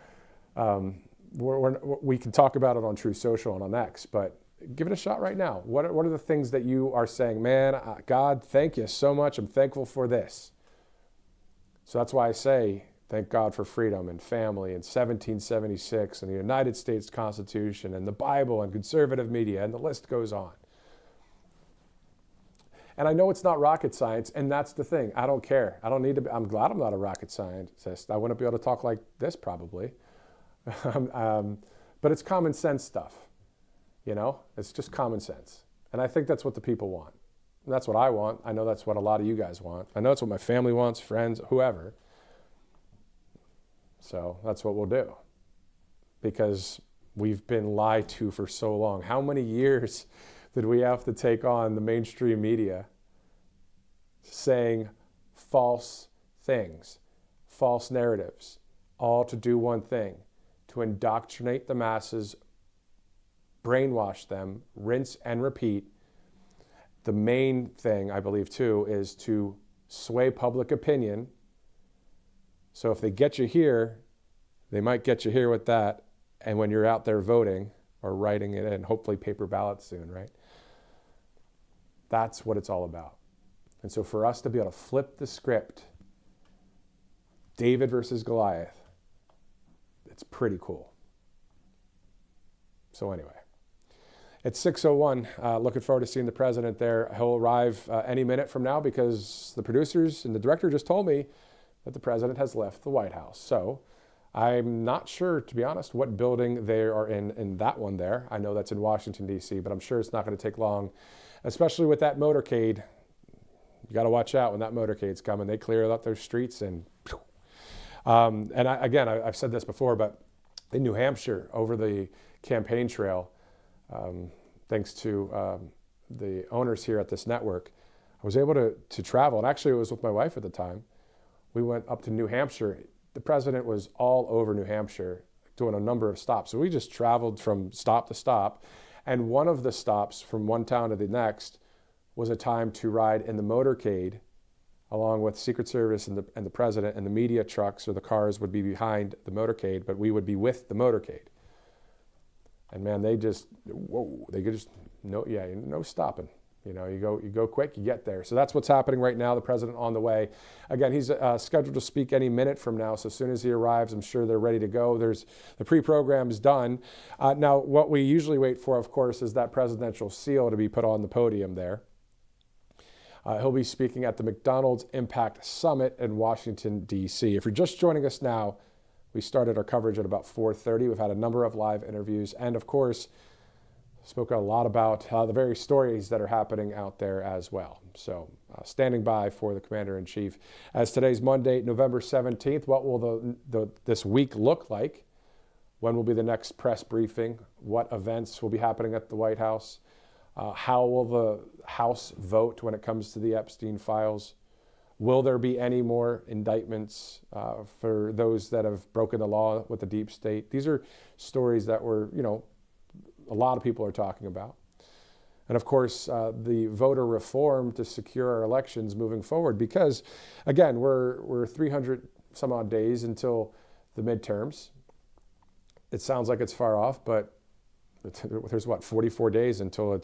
we can talk about it on True Social and on X, but give it a shot right now. What are the things that you are saying, man, God, thank you so much. I'm thankful for this. So that's why I say, thank God for freedom and family and 1776 and the United States Constitution and the Bible and conservative media, and the list goes on. And I know it's not rocket science, and that's the thing. I don't care. I don't need to be, I'm glad I'm not a rocket scientist. I wouldn't be able to talk like this probably. But it's common sense stuff. It's just common sense. And I think that's what the people want. And that's what I want. I know that's what a lot of you guys want. I know it's what my family wants, friends, whoever. So that's what we'll do. Because we've been lied to for so long. How many years did we have to take on the mainstream media saying false things, false narratives, all to do one thing, to indoctrinate the masses, brainwash them, rinse and repeat. The main thing, I believe, too, is to sway public opinion. So if they get you here, they might get you here with that. And when you're out there voting or writing it in, hopefully paper ballots soon, right? That's what it's all about. And so for us to be able to flip the script, David versus Goliath, it's pretty cool. So anyway. It's 6:01. Looking forward to seeing the president there. He'll arrive any minute from now because the producers and the director just told me that the president has left the White House. So I'm not sure, to be honest, what building they are in that one there. I know that's in Washington, D.C., but I'm sure it's not going to take long, especially with that motorcade. You got to watch out when that motorcade's coming. They clear out their streets and I've said this before, but in New Hampshire, over the campaign trail, thanks to the owners here at this network, I was able to travel. And actually, it was with my wife at the time. We went up to New Hampshire. The president was all over New Hampshire doing a number of stops. So we just traveled from stop to stop. And one of the stops from one town to the next was a time to ride in the motorcade along with Secret Service and the president, and the media trucks or the cars would be behind the motorcade, but we would be with the motorcade. And man, no stopping. You go quick, you get there. So that's what's happening right now. The president on the way. Again, he's scheduled to speak any minute from now. So as soon as he arrives, I'm sure they're ready to go. The pre-program is done. Now, what we usually wait for, of course, is that presidential seal to be put on the podium there. He'll be speaking at the McDonald's Impact Summit in Washington, D.C. If you're just joining us now, we started our coverage at about 4:30. We've had a number of live interviews and, of course, spoke a lot about the very stories that are happening out there as well. So standing by for the Commander-in-Chief. As today's Monday, November 17th, what will this week look like? When will be the next press briefing? What events will be happening at the White House? How will the House vote when it comes to the Epstein files? Will there be any more indictments for those that have broken the law with the deep state? These are stories that a lot of people are talking about. And of course, the voter reform to secure our elections moving forward, because again, we're 300 some odd days until the midterms. It sounds like it's far off, but there's 44 days until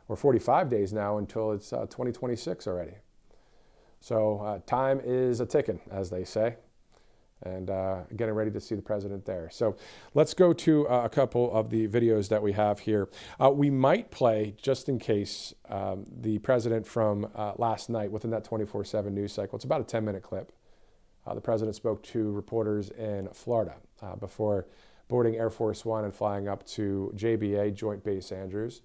or 45 days now until it's 2026 already. So time is a ticking, as they say, and getting ready to see the president there. So let's go to a couple of the videos that we have here. We might play, just in case, the president from last night within that 24/7 news cycle. It's about a 10-minute clip. The president spoke to reporters in Florida before boarding Air Force One and flying up to JBA, Joint Base Andrews.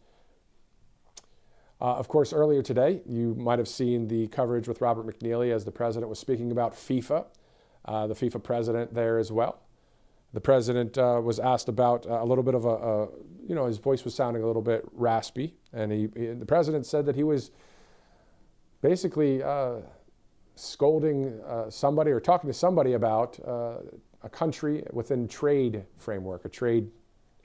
Of course, earlier today, you might have seen the coverage with Robert McNeely as the president was speaking about FIFA, the FIFA president there as well. The president was asked about a little bit of his voice was sounding a little bit raspy, and the president said that he was basically scolding somebody or talking to somebody about a country within trade framework,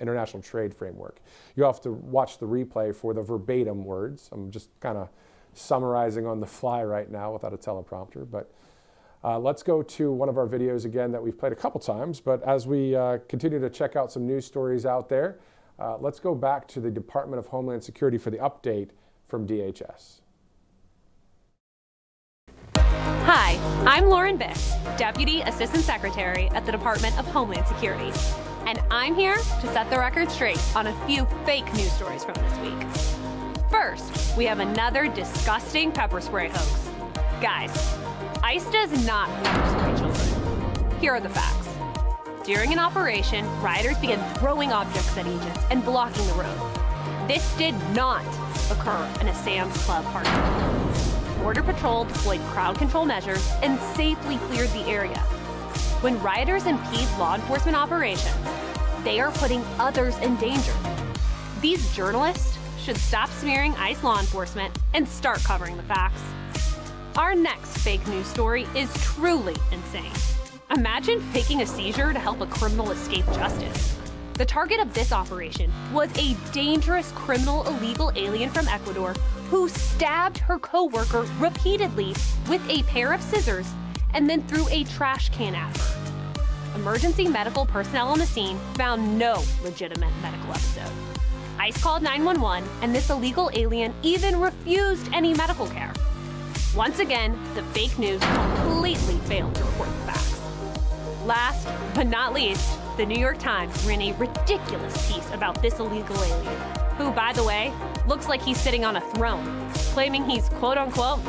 international trade framework. You have to watch the replay for the verbatim words. I'm just kind of summarizing on the fly right now without a teleprompter, but let's go to one of our videos again that we've played a couple times, but as we continue to check out some news stories out there, let's go back to the Department of Homeland Security for the update from DHS. Hi, I'm Lauren Bick, Deputy Assistant Secretary at the Department of Homeland Security. And I'm here to set the record straight on a few fake news stories from this week. First, we have another disgusting pepper spray hoax. Guys, ICE does not pepper spray children. Here are the facts. During an operation, rioters began throwing objects at agents and blocking the road. This did not occur in a Sam's Club parking lot. Border Patrol deployed crowd control measures and safely cleared the area. When rioters impede law enforcement operations, they are putting others in danger. These journalists should stop smearing ICE law enforcement and start covering the facts. Our next fake news story is truly insane. Imagine faking a seizure to help a criminal escape justice. The target of this operation was a dangerous criminal illegal alien from Ecuador who stabbed her co-worker repeatedly with a pair of scissors and then threw a trash can at her. Emergency medical personnel on the scene found no legitimate medical episode. ICE called 911, and this illegal alien even refused any medical care. Once again, the fake news completely failed to report the facts. Last but not least, the New York Times ran a ridiculous piece about this illegal alien, who, by the way, looks like he's sitting on a throne, claiming he's quote-unquote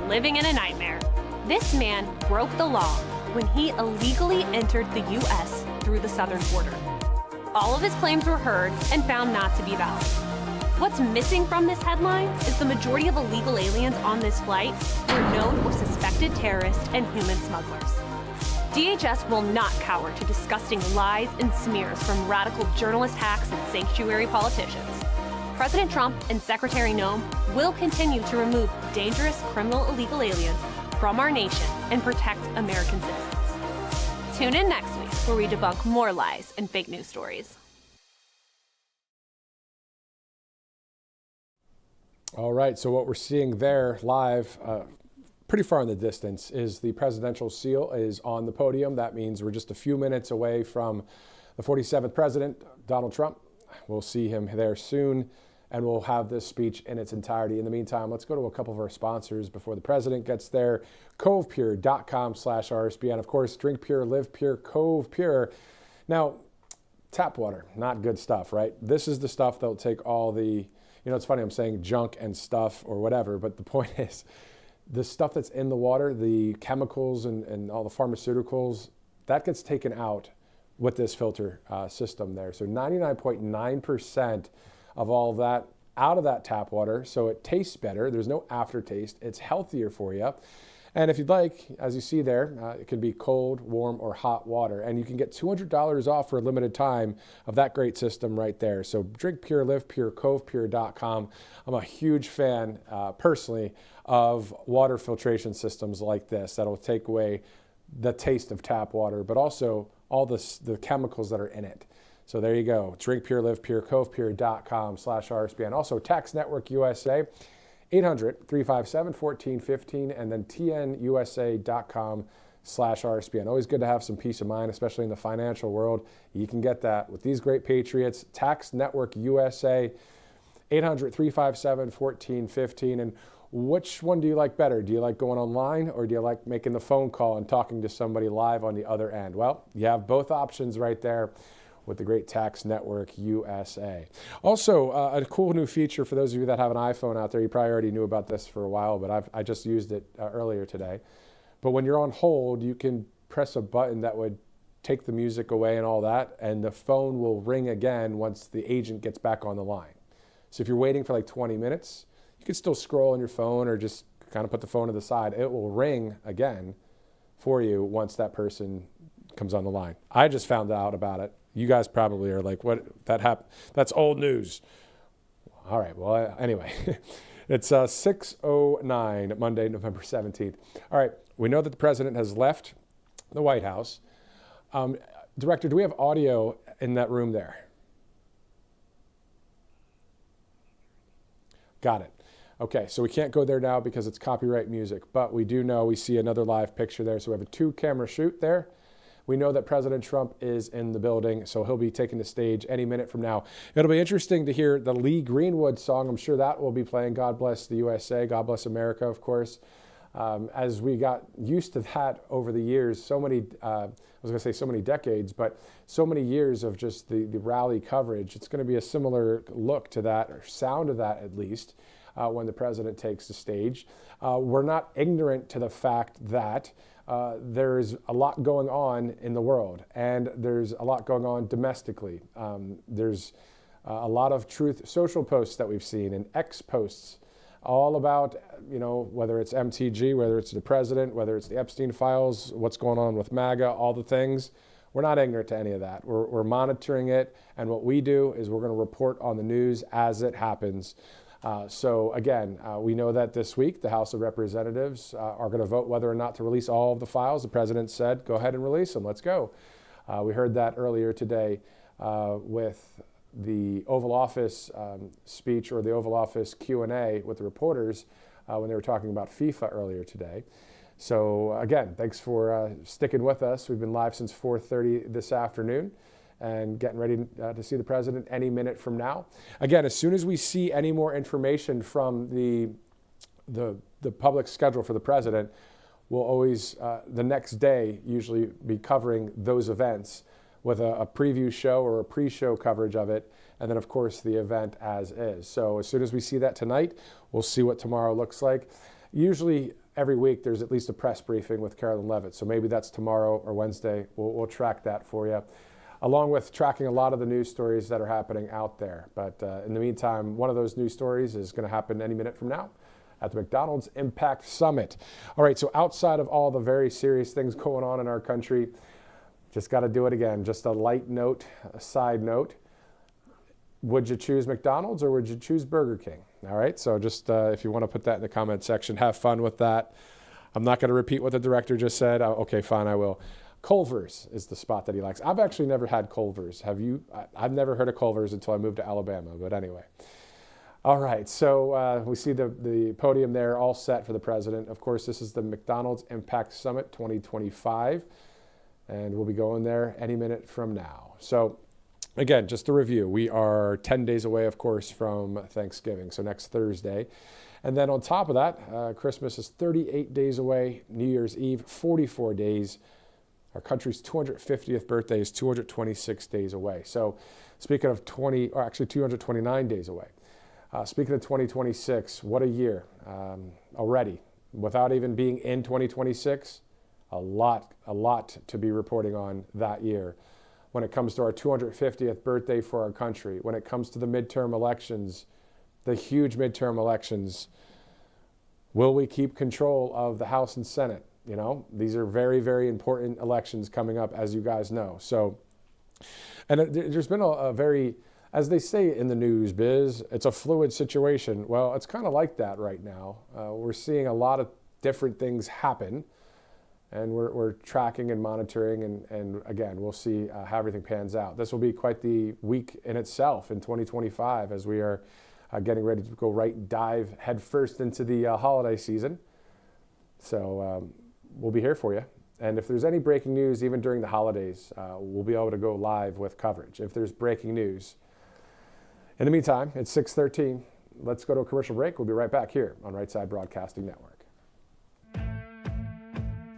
living in a nightmare. This man broke the law when he illegally entered the U.S. through the southern border. All of his claims were heard and found not to be valid. What's missing from this headline is the majority of illegal aliens on this flight were known or suspected terrorists and human smugglers. DHS will not cower to disgusting lies and smears from radical journalist hacks and sanctuary politicians. President Trump and Secretary Noem will continue to remove dangerous criminal illegal aliens from our nation and protect American citizens. Tune in next week where we debunk more lies and fake news stories. All right, so what we're seeing there live, pretty far in the distance, is the presidential seal is on the podium. That means we're just a few minutes away from the 47th president, Donald Trump. We'll see him there soon, and we'll have this speech in its entirety. In the meantime, let's go to a couple of our sponsors before the president gets there. CovePure.com/RSBN. Of course, drink pure, live pure, Cove Pure. Now, tap water, not good stuff, right? This is the stuff that'll take all the, it's funny, I'm saying junk and stuff or whatever, but the point is, the stuff that's in the water, the chemicals and all the pharmaceuticals, that gets taken out with this filter system there. So 99.9% of all of that out of that tap water, so it tastes better. There's no aftertaste. It's healthier for you. And if you'd like, as you see there, it can be cold, warm, or hot water. And you can get $200 off for a limited time of that great system right there. So drink pure, live pure, covepure.com. I'm a huge fan, personally, of water filtration systems like this that'll take away the taste of tap water, but also all the chemicals that are in it. So there you go. Drink pure, live pure, covepure.com/RSBN. Also, Tax Network USA. 800-357-1415 and then tnusa.com/RSBN. Always good to have some peace of mind, especially in the financial world. You can get that with these great patriots. Tax Network USA, 800-357-1415. And which one do you like better? Do you like going online, or do you like making the phone call and talking to somebody live on the other end? Well, you have both options right there with the great Tax Network USA. Also, a cool new feature for those of you that have an iPhone out there. You probably already knew about this for a while, but I just used it earlier today. But when you're on hold, you can press a button that would take the music away and all that, and the phone will ring again once the agent gets back on the line. So if you're waiting for like 20 minutes, you can still scroll on your phone or just kind of put the phone to the side. It will ring again for you once that person comes on the line. I just found out about it. You guys probably are like, what? That happened? That's old news. All right. Well, anyway, it's 6:09 Monday, November 17th. All right. We know that the president has left the White House. Director, do we have audio in that room there? Got it. Okay, so we can't go there now because it's copyright music, but we do know we see another live picture there. So we have a 2-camera shoot there. We know that President Trump is in the building, so he'll be taking the stage any minute from now. It'll be interesting to hear the Lee Greenwood song. I'm sure that will be playing. God bless the USA, God bless America, of course. As we got used to that over the years, so many decades, but so many years of just the rally coverage, it's going to be a similar look to that, or sound of that at least, when the president takes the stage. We're not ignorant to the fact that there's a lot going on in the world, and there's a lot going on domestically. There's a lot of Truth Social posts that we've seen, and X posts, all about, whether it's MTG, whether it's the president, whether it's the Epstein files, what's going on with MAGA, all the things. We're not ignorant to any of that. We're monitoring it, and what we do is we're going to report on the news as it happens. So again, we know that this week the House of Representatives are going to vote whether or not to release all of the files. The president said, go ahead and release them. Let's go. We heard that earlier today with the Oval Office speech, or the Oval Office Q&A with the reporters when they were talking about FIFA earlier today. So again, thanks for sticking with us. We've been live since 4:30 this afternoon and getting ready to see the president any minute from now. Again, as soon as we see any more information from the public schedule for the president, we'll always, the next day, usually be covering those events with a preview show or a pre-show coverage of it, and then of course the event as is. So as soon as we see that tonight, we'll see what tomorrow looks like. Usually every week there's at least a press briefing with Carolyn Levitt, so maybe that's tomorrow or Wednesday. We'll track that for you, along with tracking a lot of the news stories that are happening out there. But in the meantime, one of those news stories is going to happen any minute from now at the McDonald's Impact Summit. All right, so outside of all the very serious things going on in our country, just got to do it again. Just a light note, a side note. Would you choose McDonald's or would you choose Burger King? All right, so just if you want to put that in the comment section, have fun with that. I'm not going to repeat what the director just said. Okay, fine, I will. Culver's is the spot that he likes. I've actually never had Culver's. Have you? I've never heard of Culver's until I moved to Alabama, but anyway. All right, so we see the podium there all set for the president. Of course, this is the McDonald's Impact Summit 2025. And we'll be going there any minute from now. So again, just to review, we are 10 days away, of course, from Thanksgiving, so next Thursday. And then on top of that, Christmas is 38 days away, New Year's Eve, 44 days. Our country's 250th birthday is 226 days away. So speaking of 229 days away. Speaking of 2026, what a year already. Without even being in 2026, a lot to be reporting on that year. When it comes to our 250th birthday for our country, when it comes to the midterm elections, the huge midterm elections, will we keep control of the House and Senate? These are very, very important elections coming up, as you guys know. So, and there's been a very, as they say in the news biz, it's a fluid situation. Well, it's kind of like that right now. We're seeing a lot of different things happen. And we're tracking and monitoring, and again, we'll see how everything pans out. This will be quite the week in itself in 2025 as we are getting ready to go dive headfirst into the holiday season. So we'll be here for you. And if there's any breaking news, even during the holidays, we'll be able to go live with coverage if there's breaking news. In the meantime, it's 6:13. Let's go to a commercial break. We'll be right back here on Right Side Broadcasting Network.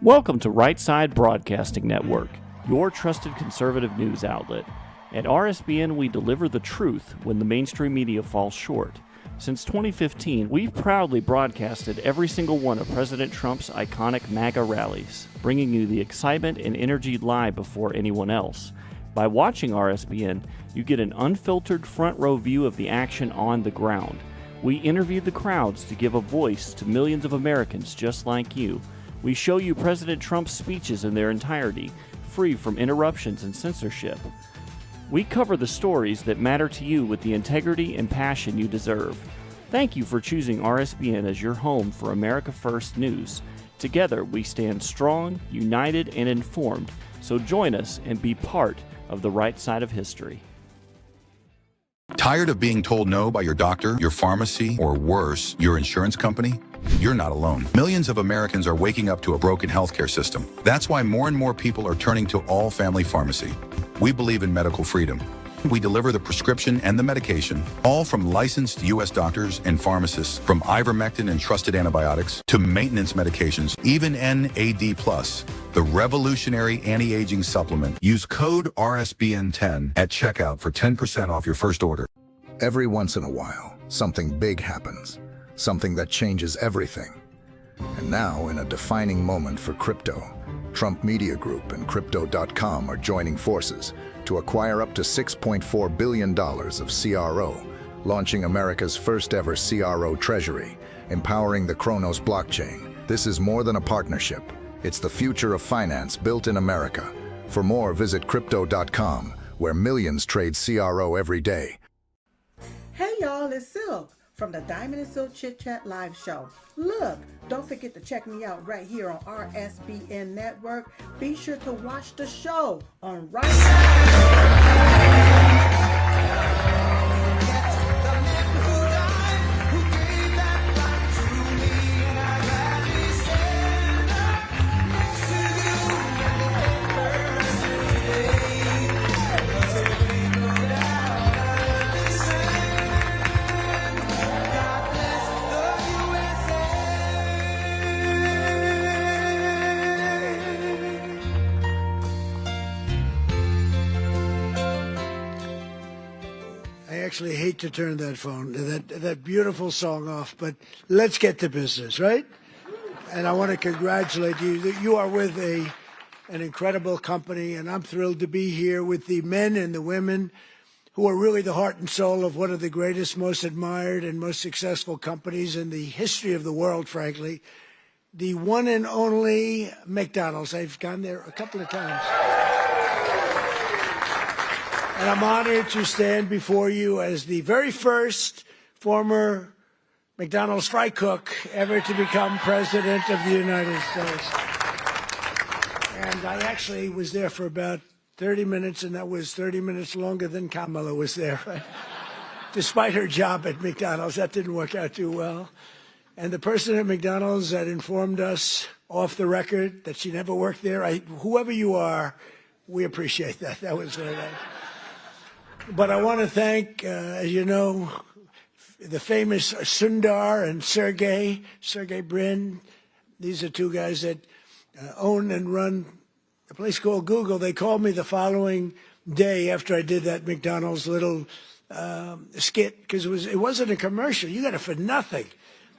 Welcome to Right Side Broadcasting Network, your trusted conservative news outlet. At RSBN, we deliver the truth when the mainstream media falls short. Since 2015, we've proudly broadcasted every single one of President Trump's iconic MAGA rallies, bringing you the excitement and energy live before anyone else. By watching RSBN, you get an unfiltered front row view of the action on the ground. We interview the crowds to give a voice to millions of Americans just like you. We show you President Trump's speeches in their entirety, free from interruptions and censorship. We cover the stories that matter to you with the integrity and passion you deserve. Thank you for choosing RSBN as your home for America First News. Together, we stand strong, united, and informed, so join us and be part of the right side of history. Tired of being told no by your doctor, your pharmacy, or worse, your insurance company? You're not alone. Millions of Americans are waking up to a broken healthcare system. That's why more and more people are turning to All Family Pharmacy. We believe in medical freedom. We deliver the prescription and the medication, all from licensed U.S. doctors and pharmacists, from ivermectin and trusted antibiotics to maintenance medications, even NAD+, the revolutionary anti-aging supplement. Use code RSBN10 at checkout for 10% off your first order. Every once in a while, something big happens, something that changes everything. And now, in a defining moment for crypto, Trump Media Group and Crypto.com are joining forces to acquire up to $6.4 billion of CRO, launching America's first ever CRO treasury, empowering the Kronos blockchain. This is more than a partnership. It's the future of finance built in America. For more, visit Crypto.com, where millions trade CRO every day. Hey y'all, it's Silk from the Diamond and Silk Chit Chat live show. Look, don't forget to check me out right here on RSBN Network. Be sure to watch the show on I actually hate to turn that beautiful song off, but let's get to business, right? And I want to congratulate you. You are with an incredible company, and I'm thrilled to be here with the men and the women who are really the heart and soul of one of the greatest, most admired, and most successful companies in the history of the world, frankly, the one and only McDonald's. I've gone there a couple of times. And I'm honored to stand before you as the very first former McDonald's fry cook ever to become president of the United States. And I actually was there for about 30 minutes, and that was 30 minutes longer than Kamala was there. Despite her job at McDonald's, that didn't work out too well. And the person at McDonald's that informed us off the record that she never worked there, whoever you are, we appreciate that. That was very nice. But I want to thank, as you know, the famous Sundar and Sergey Brin. These are two guys that own and run a place called Google. They called me the following day after I did that McDonald's little skit, because it wasn't a commercial. You got it for nothing.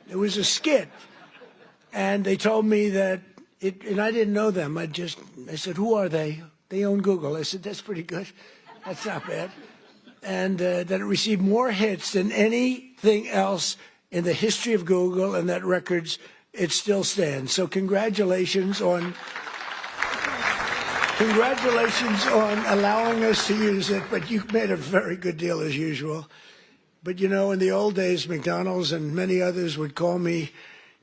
It was a skit. And they told me that, and I didn't know them. I said, who are they? They own Google. I said, that's pretty good. That's not bad. And that it received more hits than anything else in the history of Google, and that records, it still stands. So congratulations on allowing us to use it, but you made a very good deal as usual. But you know, in the old days, McDonald's and many others would call me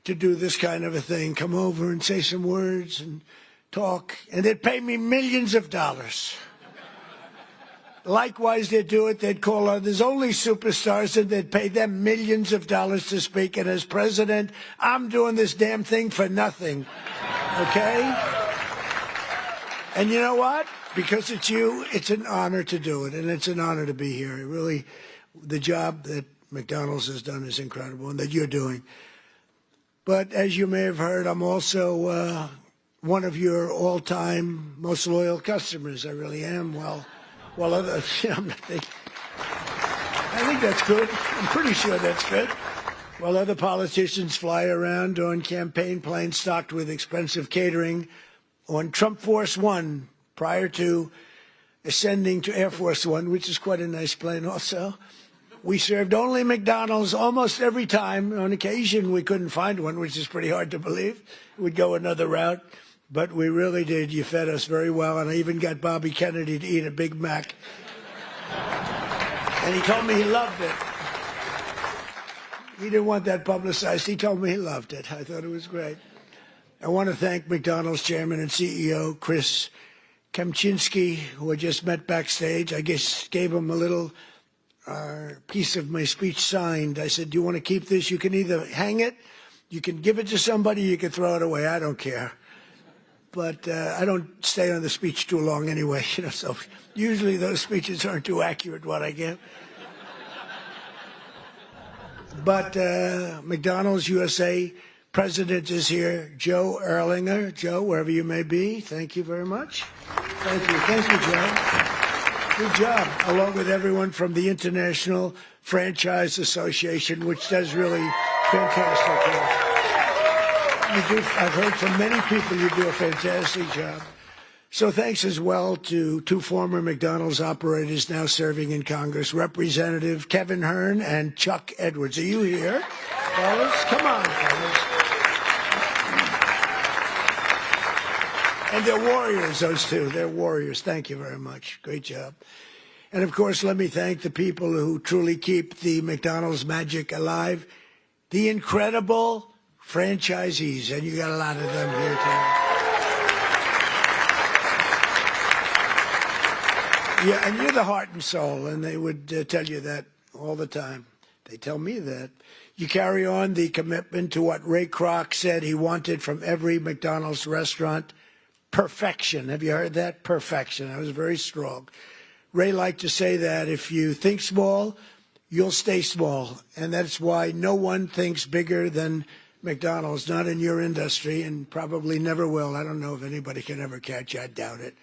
to do this kind of a thing, come over and say some words and talk, and they'd pay me millions of dollars. Likewise, they'd do it. They'd call others, only superstars, and they'd pay them millions of dollars to speak. And as president, I'm doing this damn thing for nothing. Okay? And you know what? Because it's you, it's an honor to do it, and it's an honor to be here. Really, the job that McDonald's has done is incredible, and that you're doing. But as you may have heard, I'm also one of your all-time most loyal customers. I really am. Well, I think that's good. I'm pretty sure that's good. While other politicians fly around on campaign planes stocked with expensive catering, on Trump Force One, prior to ascending to Air Force One, which is quite a nice plane also, we served only McDonald's almost every time. On occasion, we couldn't find one, which is pretty hard to believe. We'd go another route. but we really did. You fed us very well, and I even got Bobby Kennedy to eat a Big Mac. And he told me he loved it. He didn't want that publicized. He told me he loved it. I thought it was great. I want to thank McDonald's chairman and CEO, Chris Kempczinski, who I just met backstage. I guess gave him a little piece of my speech signed. I said, do you want to keep this? You can either hang it, you can give it to somebody, you can throw it away. I don't care. But I don't stay on the speech too long anyway, so usually those speeches aren't too accurate, what I give. But McDonald's USA president is here, Joe Erlinger. Joe, wherever you may be, thank you very much. Thank you, Joe. Good job, along with everyone from the International Franchise Association, which does really fantastic work. I've heard from many people you do a fantastic job. So thanks as well to two former McDonald's operators now serving in Congress, Representative Kevin Hern and Chuck Edwards. Are you here, fellas? Come on, fellas. And they're warriors, those two. They're warriors. Thank you very much. Great job. And, of course, let me thank the people who truly keep the McDonald's magic alive, the incredible franchisees, and you got a lot of them here tonight. Yeah, and you're the heart and soul, and they would tell you that all the time. They tell me that. You carry on the commitment to what Ray Kroc said he wanted from every McDonald's restaurant, perfection. Have you heard that? Perfection. That was very strong. Ray liked to say that if you think small, you'll stay small, and that's why no one thinks bigger than McDonald's, not in your industry, and probably never will. I don't know if anybody can ever catch you. I doubt it.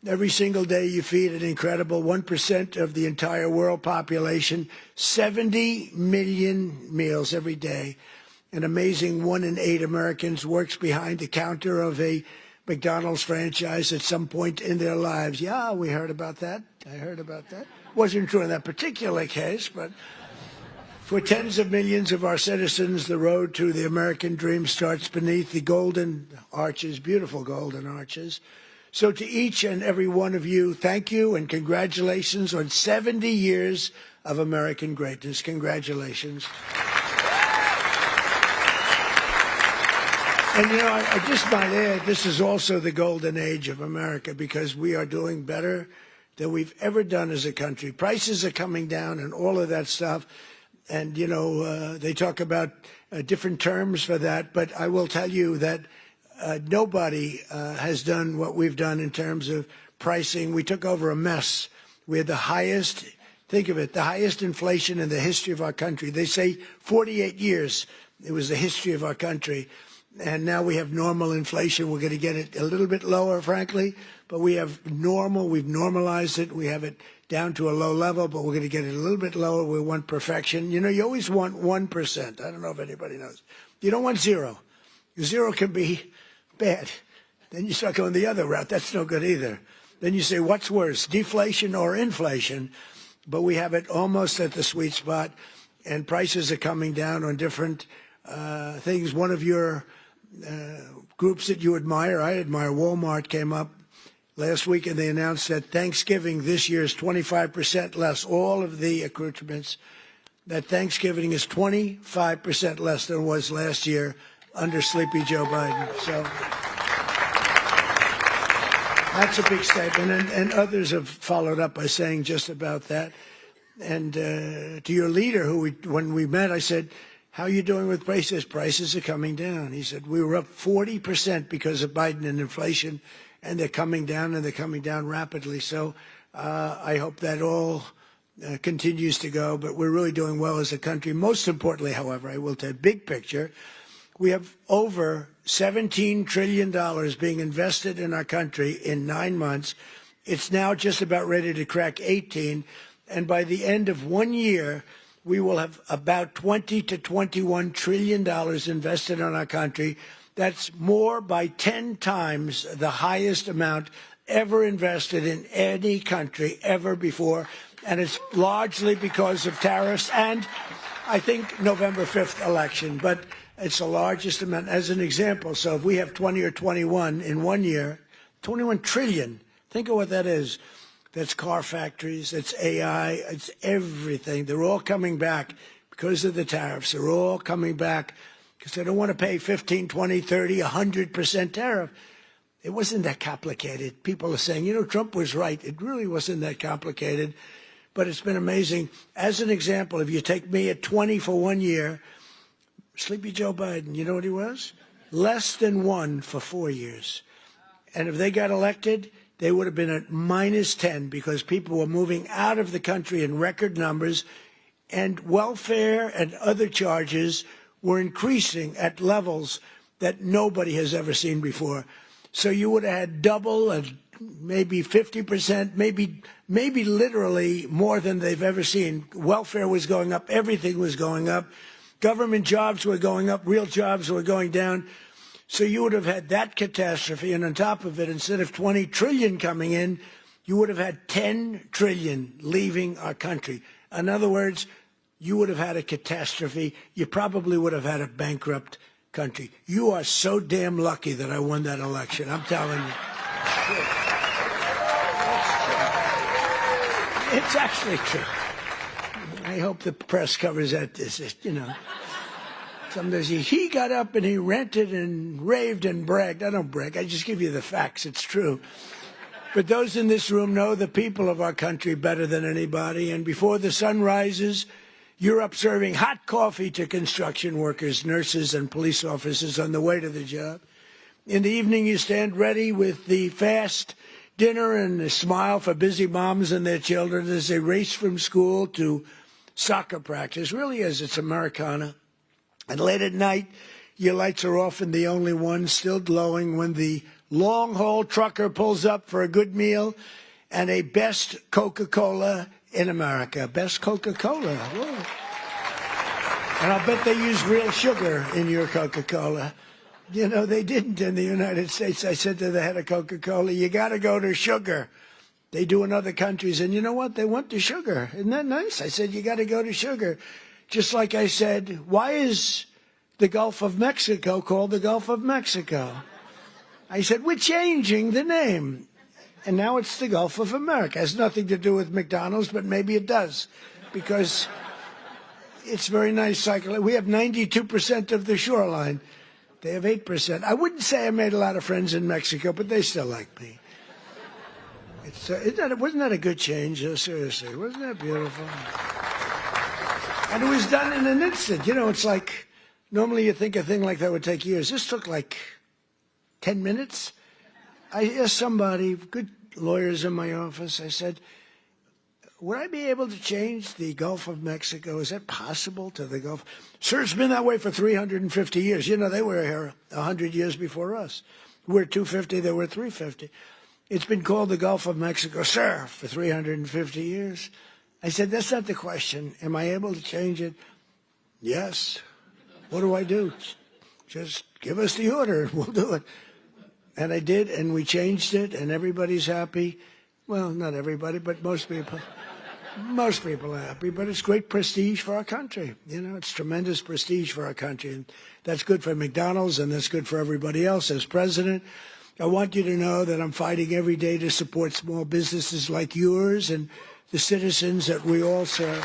Every single day you feed an incredible 1% of the entire world population, 70 million meals every day. An amazing 1 in 8 Americans works behind the counter of a McDonald's franchise at some point in their lives. Yeah, we heard about that. I heard about that. Wasn't true in that particular case, but for tens of millions of our citizens, the road to the American dream starts beneath the golden arches, beautiful golden arches. So to each and every one of you, thank you and congratulations on 70 years of American greatness. Congratulations. And, I just might add, this is also the golden age of America because we are doing better than we've ever done as a country. Prices are coming down and all of that stuff. And, they talk about different terms for that. But I will tell you that nobody has done what we've done in terms of pricing. We took over a mess. We had the highest, think of it, the highest inflation in the history of our country. They say 48 years it was the history of our country. And now we have normal inflation. We're going to get it a little bit lower, frankly, but we have normal. We've normalized it. We have it down to a low level, but we're going to get it a little bit lower. We want perfection. You always want 1%. I don't know if anybody knows. You don't want 0. 0 can be bad. Then you start going the other route. That's no good either. Then you say, what's worse, deflation or inflation? But we have it almost at the sweet spot, and prices are coming down on different things. One of your groups that you admire, I admire, Walmart, came up last week, and they announced that Thanksgiving this year is 25% less. All of the accoutrements, that Thanksgiving is 25% less than it was last year under Sleepy Joe Biden. So that's a big statement, and others have followed up by saying just about that. And to your leader, when we met, I said, how are you doing with prices? Prices are coming down. He said, we were up 40% because of Biden and inflation, and they're coming down, and they're coming down rapidly. So I hope that all continues to go, but we're really doing well as a country. Most importantly, however, I will tell you, big picture, we have over $17 trillion being invested in our country in 9 months. It's now just about ready to crack 18, and by the end of 1 year, we will have about $20 to $21 trillion invested in our country. That's more by 10 times the highest amount ever invested in any country ever before. And it's largely because of tariffs and, I think, November 5th election. But It's the largest amount. As an example, so if we have 20 or 21 in 1 year, 21 trillion, think of what that is. That's car factories, it's AI, it's everything. They're all coming back because of the tariffs. They're all coming back because they don't want to pay 15, 20, 30, 100% tariff. It wasn't that complicated. People are saying, Trump was right. It really wasn't that complicated, but it's been amazing. As an example, if you take me at 20 for 1 year, Sleepy Joe Biden, you know what he was? Less than 1 for 4 years. And if they got elected, they would have been at -10 because people were moving out of the country in record numbers, and welfare and other charges were increasing at levels that nobody has ever seen before. So you would have had double and maybe 50%, maybe literally more than they've ever seen. Welfare was going up. Everything was going up. Government jobs were going up. Real jobs were going down. So you would have had that catastrophe. And on top of it, instead of 20 trillion coming in, you would have had 10 trillion leaving our country. In other words, you would have had a catastrophe. You probably would have had a bankrupt country. You are so damn lucky that I won that election. I'm telling you. It's actually true. I hope the press covers that. Sometimes he got up and he ranted and raved and bragged. I don't brag. I just give you the facts. It's true. But those in this room know the people of our country better than anybody. And before the sun rises, you're up serving hot coffee to construction workers, nurses, and police officers on the way to the job. In the evening, you stand ready with the fast dinner and a smile for busy moms and their children as they race from school to soccer practice. Really is. It's Americana. And late at night, your lights are off and the only one still glowing when the long-haul trucker pulls up for a good meal and a best Coca-Cola in America. Best Coca-Cola. Whoa. And I'll bet they use real sugar in your Coca-Cola. They didn't in the United States. I said to the head of Coca-Cola, you got to go to sugar. They do in other countries. And you know what? They went to sugar. Isn't that nice? I said, you got to go to sugar. Just like I said, why is the Gulf of Mexico called the Gulf of Mexico? I said, we're changing the name. And now it's the Gulf of America. It has nothing to do with McDonald's, but maybe it does. Because it's very nice cycle. We have 92% of the shoreline. They have 8%. I wouldn't say I made a lot of friends in Mexico, but they still like me. Wasn't that a good change? Seriously, wasn't that beautiful? And it was done in an instant. It's like, normally you think a thing like that would take years. This took like 10 minutes. I asked somebody, good lawyers in my office, I said, would I be able to change the Gulf of Mexico? Is that possible to the Gulf? Sir, it's been that way for 350 years. They were here 100 years before us. We're 250, they were 350. It's been called the Gulf of Mexico, sir, for 350 years. I said, that's not the question. Am I able to change it? Yes. What do I do? Just give us the order and we'll do it. And I did, and we changed it, and everybody's happy. Well, not everybody, but most people. Most people are happy, but it's great prestige for our country. It's tremendous prestige for our country. And that's good for McDonald's, and that's good for everybody else. As president, I want you to know that I'm fighting every day to support small businesses like yours and the citizens that we all serve.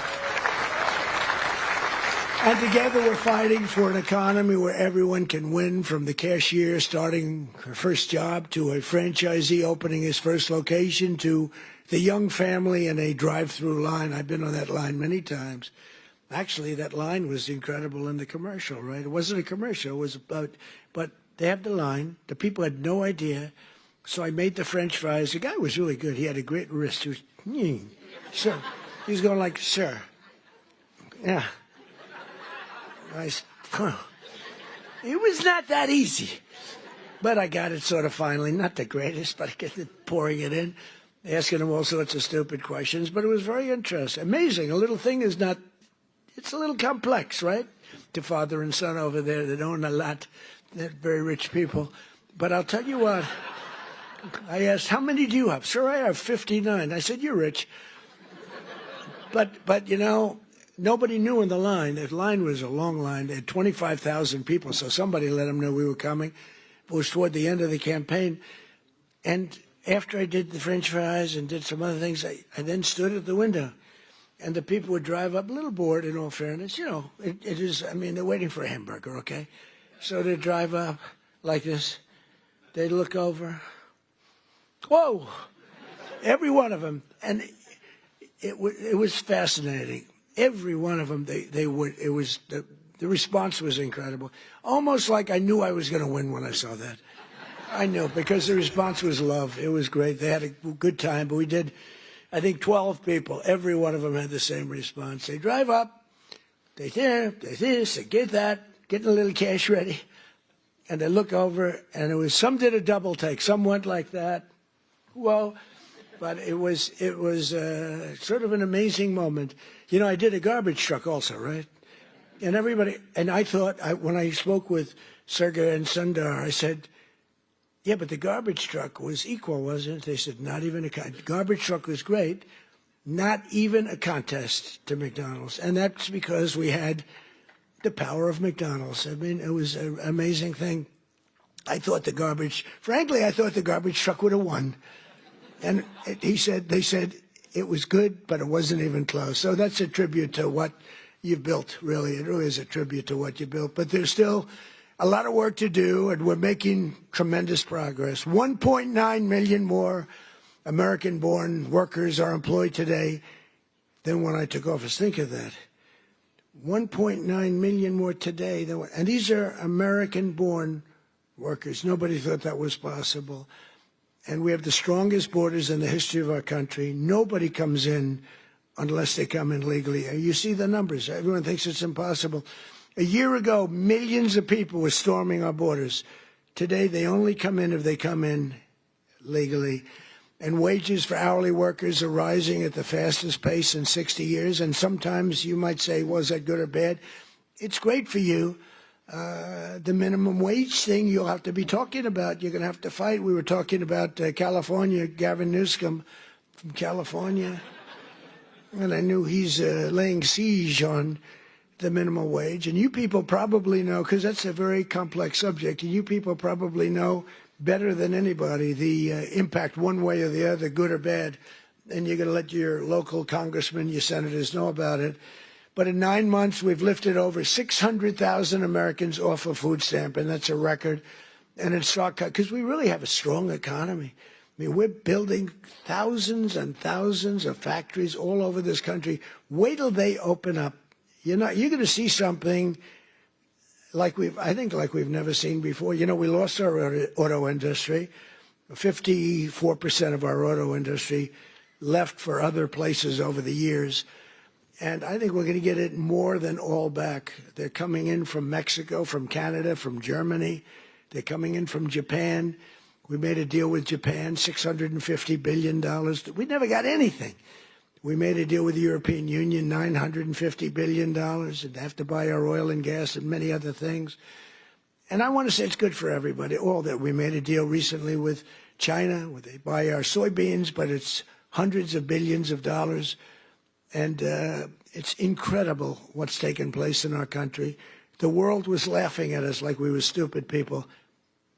And together we're fighting for an economy where everyone can win, from the cashier starting her first job to a franchisee opening his first location to the young family in a drive-through line. I've been on that line many times. Actually, that line was incredible in the commercial, right? It wasn't a commercial. It was about, but they have the line. The people had no idea. So I made the French fries. The guy was really good. He had a great wrist. He was, sir. He was going like, sir. Yeah. It was not that easy, but I got it sort of finally. Not the greatest, but I get it, pouring it in, asking him all sorts of stupid questions. But it was very interesting, amazing. A little thing is not. It's a little complex, right? The father and son over there that own a lot, they're very rich people. But I'll tell you what. I asked, how many do you have? Sir, I have 59. I said, you're rich. But nobody knew in the line. The line was a long line. They had 25,000 people, so somebody let them know we were coming. It was toward the end of the campaign. And after I did the French fries and did some other things, I then stood at the window. And the people would drive up, a little bored in all fairness. You know, it is, I mean, they're waiting for a hamburger, okay? So they'd drive up like this. They'd look over. Whoa! Every one of them. And it was fascinating. Every one of them, the response was incredible. Almost like I knew I was going to win when I saw that. I knew, because the response was love. It was great. They had a good time, but we did, I think, 12 people. Every one of them had the same response. They drive up, they this, they get that, getting a little cash ready, and they look over, and it was, some did a double take. Some went like that. Whoa. But it was sort of an amazing moment. You know, I did a garbage truck also, right? And everybody, and I thought, when I spoke with Sergey and Sundar, I said, yeah, but the garbage truck was equal, wasn't it? They said, not even a contest. Garbage truck was great, not even a contest to McDonald's. And that's because we had the power of McDonald's. I mean, it was an amazing thing. I thought the garbage truck would have won. And they said it was good, but it wasn't even close. So that's a tribute to what you've built, really. It really is a tribute to what you built. But there's still a lot of work to do, and we're making tremendous progress. 1.9 million more American-born workers are employed today than when I took office. Think of that. 1.9 million more today and these are American-born workers. Nobody thought that was possible. And we have the strongest borders in the history of our country. Nobody comes in unless they come in legally. You see the numbers. Everyone thinks it's impossible. A year ago, millions of people were storming our borders. Today, they only come in if they come in legally. And wages for hourly workers are rising at the fastest pace in 60 years. And sometimes you might say, was that good or bad? It's great for you. The minimum wage thing you'll have to be talking about. You're going to have to fight. We were talking about California, Gavin Newsom from California. And I knew he's laying siege on the minimum wage. And you people probably know, because that's a very complex subject, and you people probably know better than anybody the impact one way or the other, good or bad. And you're going to let your local congressmen, your senators know about it. But in 9 months, we've lifted over 600,000 Americans off a food stamp, and that's a record. And it's because we really have a strong economy. I mean, we're building thousands and thousands of factories all over this country. Wait till they open up. You're going to see something like we've never seen before. You know, we lost our auto industry. 54% of our auto industry left for other places over the years. And I think we're going to get it more than all back. They're coming in from Mexico, from Canada, from Germany. They're coming in from Japan. We made a deal with Japan, $650 billion. We never got anything. We made a deal with the European Union, $950 billion. And they have to buy our oil and gas and many other things. And I want to say it's good for everybody. All that. We made a deal recently with China, where they buy our soybeans, but it's hundreds of billions of dollars. And it's incredible what's taken place in our country. The world was laughing at us like we were stupid people.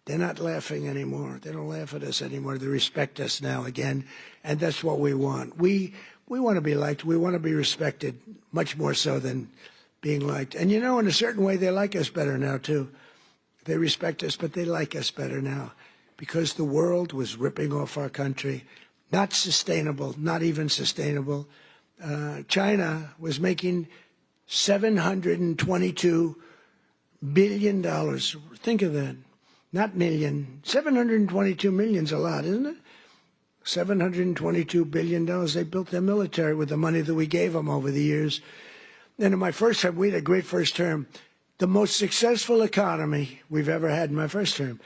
They're not laughing anymore. They don't laugh at us anymore. They respect us now again. And that's what we want. We want to be liked. We want to be respected, much more so than being liked. And, you know, in a certain way, they like us better now, too. They respect us, but they like us better now because the world was ripping off our country. Not sustainable, not even sustainable. China was making $722 billion. Think of that. Not million. 722 million's a lot, isn't it? $722 billion. They built their military with the money that we gave them over the years. And in my first term, we had a great first term. The most successful economy we've ever had in my first term.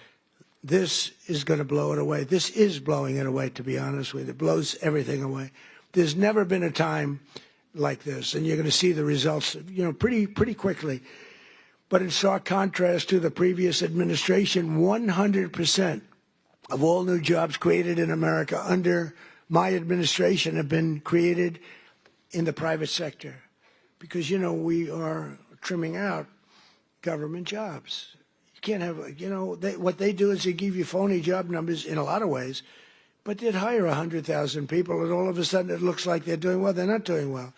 This is going to blow it away. This is blowing it away, to be honest with you. It blows everything away. There's never been a time like this, and you're going to see the results, you know, pretty quickly. But in stark contrast to the previous administration, 100% of all new jobs created in America under my administration have been created in the private sector. because, we are trimming out government jobs. You can't have, what they do is they give you phony job numbers in a lot of ways, but they'd hire 100,000 people, and all of a sudden it looks like they're doing well. They're not doing well,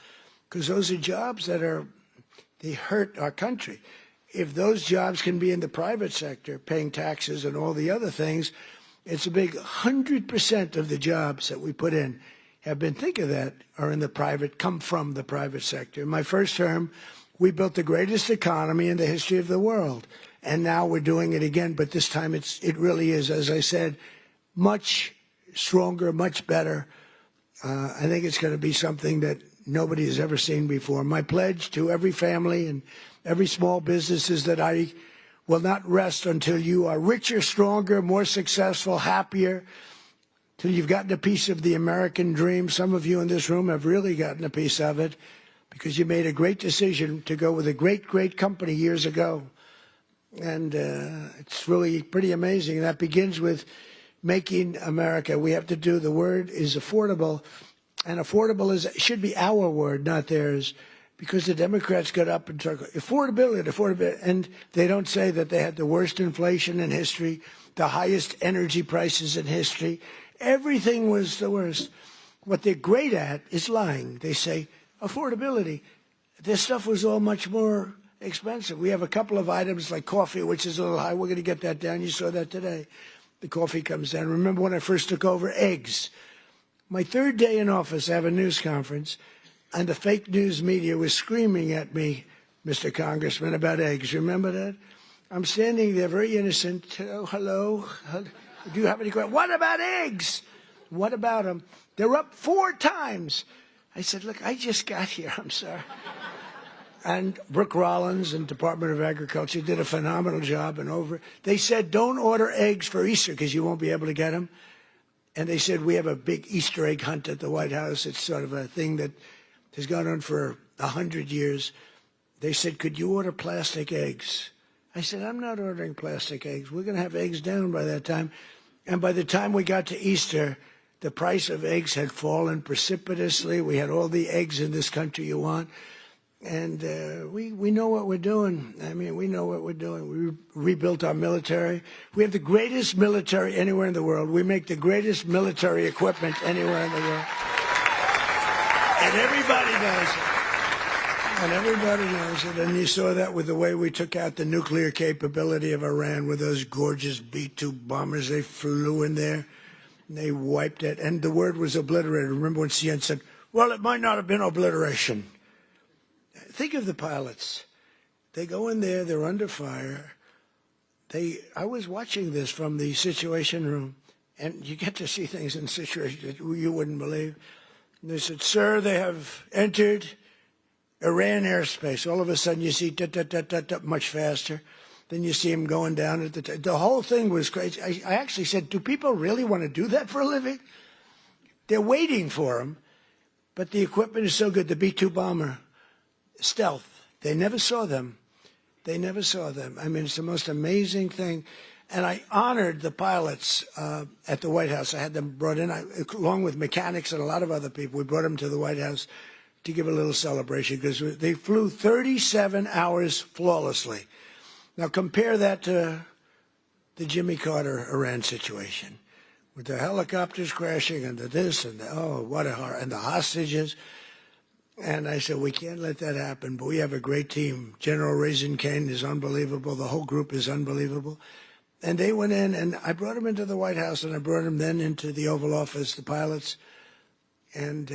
because those are jobs they hurt our country. If those jobs can be in the private sector, paying taxes and all the other things, it's a big 100% of the jobs that we put in think of that, are in the private, come from the private sector. In my first term, we built the greatest economy in the history of the world. And now we're doing it again, but this time it really is, as I said, much stronger, much better. I think it's going to be something that nobody has ever seen before. My pledge to every family and every small business is that I will not rest until you are richer, stronger, more successful, happier, till you've gotten a piece of the American dream. Some of you in this room have really gotten a piece of it because you made a great decision to go with a great, great company years ago. And it's really pretty amazing. That begins with making America. We have to do, the word is affordable, and affordable should be our word, not theirs, because the Democrats got up and talked affordability, and they don't say that they had the worst inflation in history, the highest energy prices in history. Everything was the worst. What they're great at is lying. They say affordability. This stuff was all much more expensive. We have a couple of items like coffee, which is a little high. We're going to get that down. You saw that today. The coffee comes down. Remember when I first took over? Eggs. My third day in office, I have a news conference, and the fake news media was screaming at me, Mr. Congressman, about eggs. Remember that? I'm standing there very innocent. Oh, hello. Do you have any questions? What about eggs? What about them? They're up 4 times. I said, look, I just got here. I'm sorry. And Brooke Rollins and Department of Agriculture did a phenomenal job. And they said, don't order eggs for Easter because you won't be able to get them. And they said, we have a big Easter egg hunt at the White House. It's sort of a thing that has gone on for 100 years. They said, could you order plastic eggs? I said, I'm not ordering plastic eggs. We're going to have eggs down by that time. And by the time we got to Easter, the price of eggs had fallen precipitously. We had all the eggs in this country you want. And we know what we're doing. I mean, we know what we're doing. We rebuilt our military. We have the greatest military anywhere in the world. We make the greatest military equipment anywhere in the world. And everybody knows it. And everybody knows it. And you saw that with the way we took out the nuclear capability of Iran with those gorgeous B-2 bombers. They flew in there. And they wiped it. And the word was obliterated. Remember when CNN said, well, it might not have been obliteration. Think of the pilots. They go in there. They're under fire. I was watching this from the Situation Room. And you get to see things in situations that you wouldn't believe. And they said, sir, they have entered Iran airspace. All of a sudden you see much faster. Then you see him going down at the whole thing was crazy. I actually said, do people really want to do that for a living? They're waiting for him, but the equipment is so good. The B-2 bomber, stealth. They never saw them. They never saw them. I mean, it's the most amazing thing. And I honored the pilots at the White House. I had them brought in, along with mechanics and a lot of other people. We brought them to the White House to give a little celebration because they flew 37 hours flawlessly. Now compare that to the Jimmy Carter Iran situation with the helicopters crashing and the this and the, oh, what a horror, and the hostages. And I said, we can't let that happen, but we have a great team. General Raisin Kane is unbelievable. The whole group is unbelievable. And they went in, and I brought them into the White House, and I brought them then into the Oval Office, the pilots. And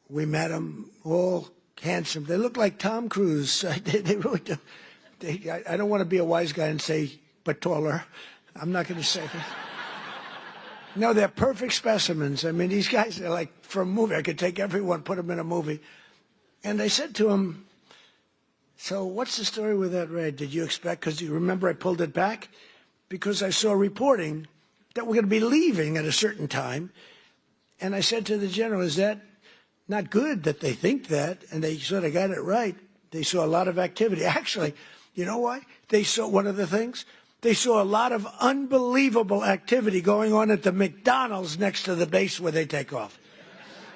we met them, all handsome. They look like Tom Cruise. They really do. I don't want to be a wise guy and say, but taller. I'm not going to say that. No, they're perfect specimens. I mean, these guys are like from a movie. I could take everyone, put them in a movie. And I said to him, so what's the story with that raid? Did you expect, because you remember I pulled it back? Because I saw reporting that we're going to be leaving at a certain time. And I said to the general, is that not good that they think that? And they sort of got it right. They saw a lot of activity. Actually, you know why? They saw one of the things. They saw a lot of unbelievable activity going on at the McDonald's next to the base where they take off.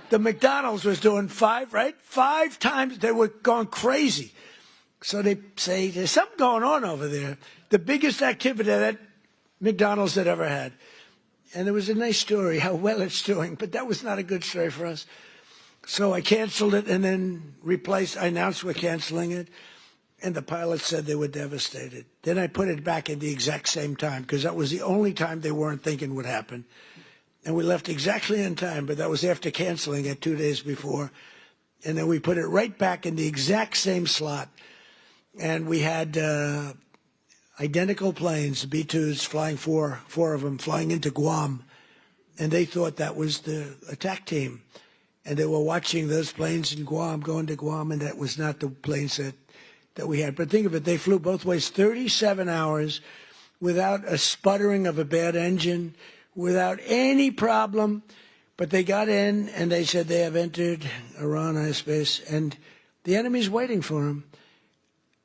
The McDonald's was doing 5, right? 5 times. They were going crazy. So they say, there's something going on over there. The biggest activity that McDonald's had ever had. And it was a nice story, how well it's doing, but that was not a good story for us. So I canceled it and then I announced we're canceling it. And the pilots said they were devastated. Then I put it back in the exact same time, because that was the only time they weren't thinking would happen. And we left exactly in time, but that was after canceling it 2 days before. And then we put it right back in the exact same slot. And we had identical planes, B-2s, flying four of them, flying into Guam. And they thought that was the attack team. And they were watching those planes in Guam, going to Guam, and that was not the planes that we had. But think of it, they flew both ways 37 hours without a sputtering of a bad engine, without any problem. But they got in, and they said they have entered Iran airspace, and the enemy's waiting for them.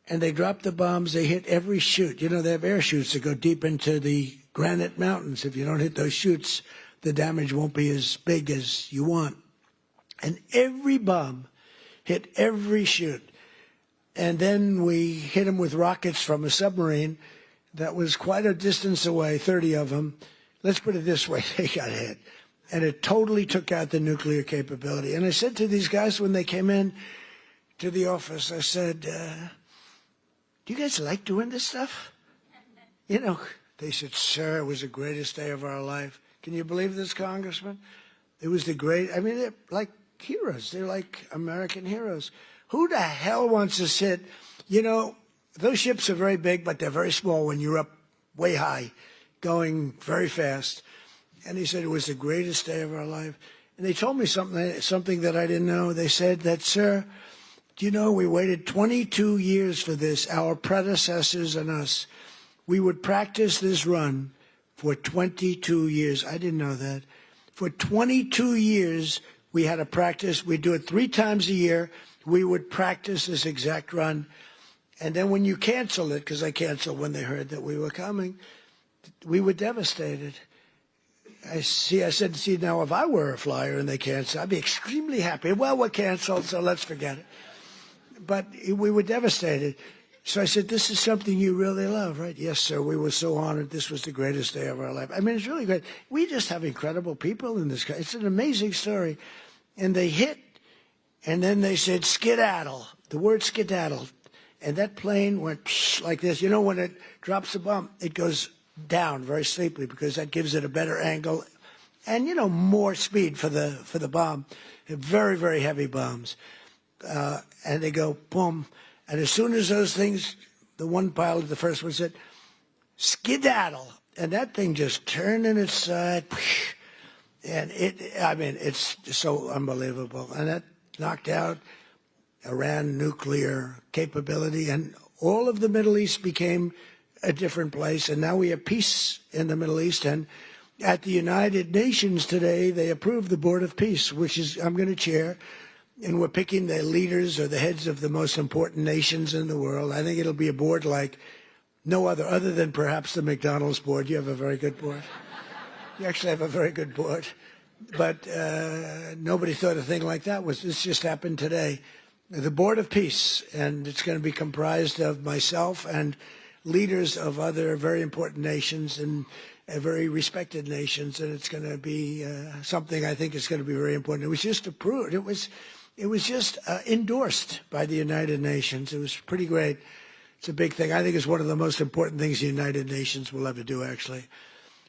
And they dropped the bombs. They hit every chute. You know, they have air chutes that go deep into the granite mountains. If you don't hit those chutes, the damage won't be as big as you want. And every bomb hit every chute. And then we hit them with rockets from a submarine that was quite a distance away, 30 of them. Let's put it this way, they got hit. And it totally took out the nuclear capability. And I said to these guys when they came in to the office, I said, do you guys like doing this stuff? You know, they said, sir, it was the greatest day of our life. Can you believe this, Congressman? It was they're like heroes. They're like American heroes. Who the hell wants to sit? You know, those ships are very big, but they're very small when you're up way high, going very fast. And he said it was the greatest day of our life. And they told me something that I didn't know. They said that, sir, do you know, we waited 22 years for this, our predecessors and us. We would practice this run for 22 years. I didn't know that. For 22 years, we had to practice. We'd do it 3 times a year. We would practice this exact run. And then when you cancel it, because I canceled when they heard that we were coming, we were devastated. I said, now, if I were a flyer and they canceled, I'd be extremely happy. Well, we're canceled, so let's forget it. But we were devastated. So I said, this is something you really love, right? Yes, sir. We were so honored. This was the greatest day of our life. I mean, it's really great. We just have incredible people in this country. It's an amazing story. And they hit, and then they said, skedaddle, the word skedaddle. And that plane went like this. You know, when it drops a bomb, it goes down very sleepily because that gives it a better angle and, you know, more speed for the bomb. Very, very heavy bombs. And they go, boom. And as soon as those things, the one pilot, the first one said, skedaddle. And that thing just turned in its side. And it's so unbelievable. And that knocked out Iran nuclear capability. And all of the Middle East became a different place. And now we have peace in the Middle East. And at the United Nations today, they approved the Board of Peace, which is I'm going to chair. And we're picking the leaders or the heads of the most important nations in the world. I think it'll be a board like no other than perhaps the McDonald's board. You have a very good board. You actually have a very good board. But nobody thought a thing like that this just happened today. The Board of Peace, and it's going to be comprised of myself and leaders of other very important nations and very respected nations, and it's going to be something I think is going to be very important. It was just approved. It was just endorsed by the United Nations. It was pretty great. It's a big thing. I think it's one of the most important things the United Nations will ever do, actually.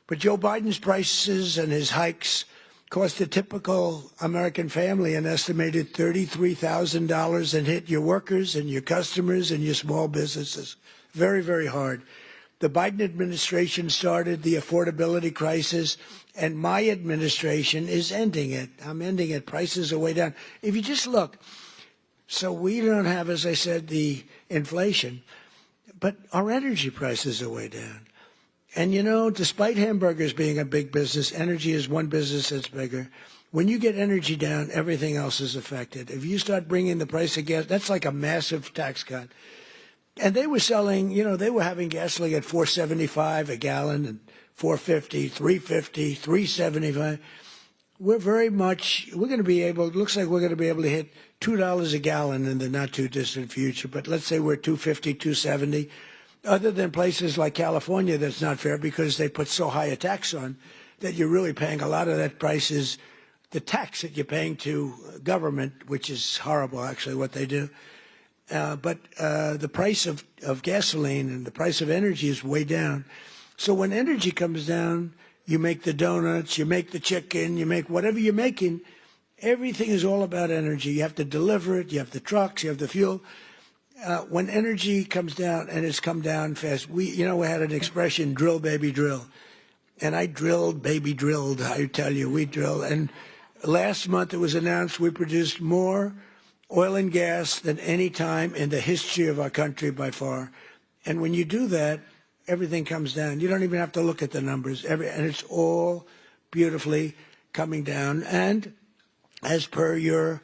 But Joe Biden's prices and his hikes cost a typical American family an estimated $33,000 and hit your workers and your customers and your small businesses. Very, very hard. The Biden administration started the affordability crisis, and my administration is ending it. I'm ending it. Prices are way down. If you just look, so we don't have, as I said, the inflation, but our energy prices are way down. And, you know, despite hamburgers being a big business, energy is one business that's bigger. When you get energy down, everything else is affected. If you start bringing the price of gas, that's like a massive tax cut. And they were selling, you know, they were having gasoline at $4.75 a gallon and $4.50, $3.50, $3.75. we're going to be able, it looks like we're going to be able to hit $2 a gallon in the not too distant future. But let's say we're $2.50, $2.70. Other than places like California, that's not fair because they put so high a tax on that you're really paying a lot of that price is the tax that you're paying to government, which is horrible, actually, what they do. But the price of gasoline and the price of energy is way down. So when energy comes down, you make the donuts, you make the chicken, you make whatever you're making. Everything is all about energy. You have to deliver it. You have the trucks. You have the fuel. When energy comes down, and it's come down fast, we had an expression, drill, baby, drill. And I drilled, baby, drilled. I tell you, we drilled. And last month it was announced we produced more oil and gas than any time in the history of our country by far. And when you do that, everything comes down. You don't even have to look at the numbers. And it's all beautifully coming down. And as per your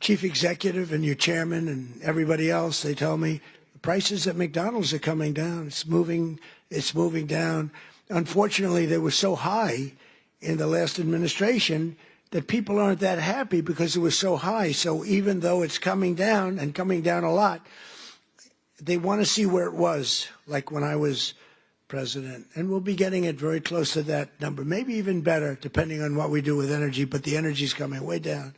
chief executive and your chairman and everybody else, they tell me the prices at McDonald's are coming down. It's moving down. Unfortunately, they were so high in the last administration that people aren't that happy because it was so high. So even though it's coming down and coming down a lot, they want to see where it was, like when I was president. And we'll be getting it very close to that number, maybe even better, depending on what we do with energy. But the energy's coming way down.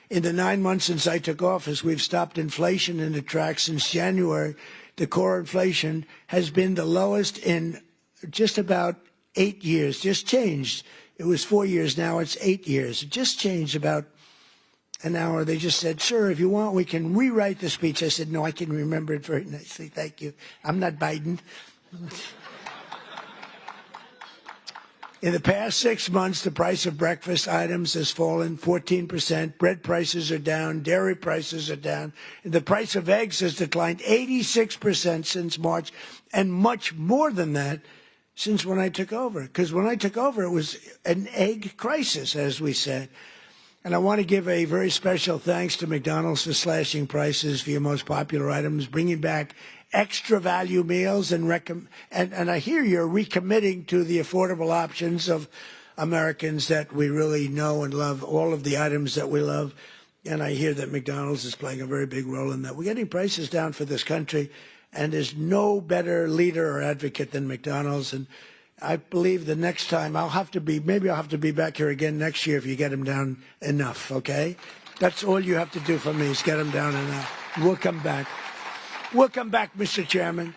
In the 9 months since I took office, we've stopped inflation in the tracks. Since January, the core inflation has been the lowest in just about 8 years, just changed. It was 4 years, now it's 8 years. It just changed about an hour. They just said, sir, if you want, we can rewrite the speech. I said, no, I can remember it very nicely. Thank you. I'm not Biden. In the past 6 months, the price of breakfast items has fallen 14%. Bread prices are down. Dairy prices are down. And the price of eggs has declined 86% since March, and much more than that since when I took over. Because when I took over, it was an egg crisis, as we said. And I want to give a very special thanks to McDonald's for slashing prices for your most popular items, bringing back extra value meals, and I hear you're recommitting to the affordable options of Americans that we really know and love, all of the items that we love. And I hear that McDonald's is playing a very big role in that. We're getting prices down for this country, and there's no better leader or advocate than McDonald's. And I believe the next time maybe I'll have to be back here again next year if you get them down enough, okay? That's all you have to do for me is get them down enough. We'll come back. We'll come back, Mr. Chairman.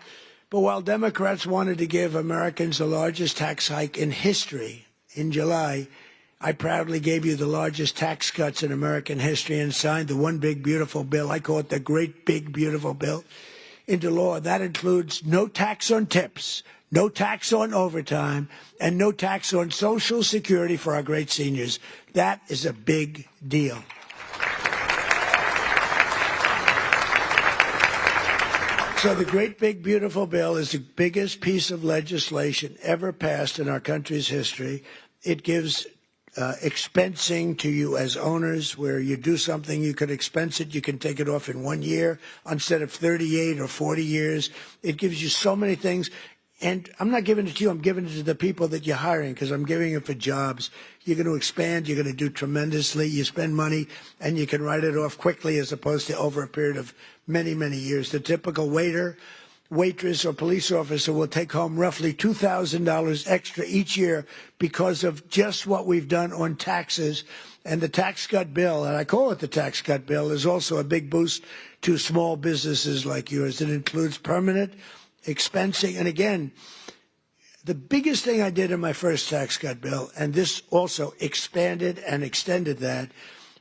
But while Democrats wanted to give Americans the largest tax hike in history in July, I proudly gave you the largest tax cuts in American history and signed the one big beautiful bill. I call it the great big beautiful bill into law. That includes no tax on tips, no tax on overtime, and no tax on Social Security for our great seniors. That is a big deal. So the great big beautiful bill is the biggest piece of legislation ever passed in our country's history. It gives expensing to you as owners, where you do something, you can expense it, you can take it off in 1 year instead of 38 or 40 years. It gives you so many things. And I'm not giving it to you, I'm giving it to the people that you're hiring, because I'm giving it for jobs. You're going to expand, you're going to do tremendously, you spend money, and you can write it off quickly as opposed to over a period of many, many years. The typical waiter, waitress, or police officer will take home roughly $2,000 extra each year because of just what we've done on taxes. And the tax cut bill, and I call it the tax cut bill, is also a big boost to small businesses like yours. It includes permanent expensing. And again, the biggest thing I did in my first tax cut bill, and this also expanded and extended that,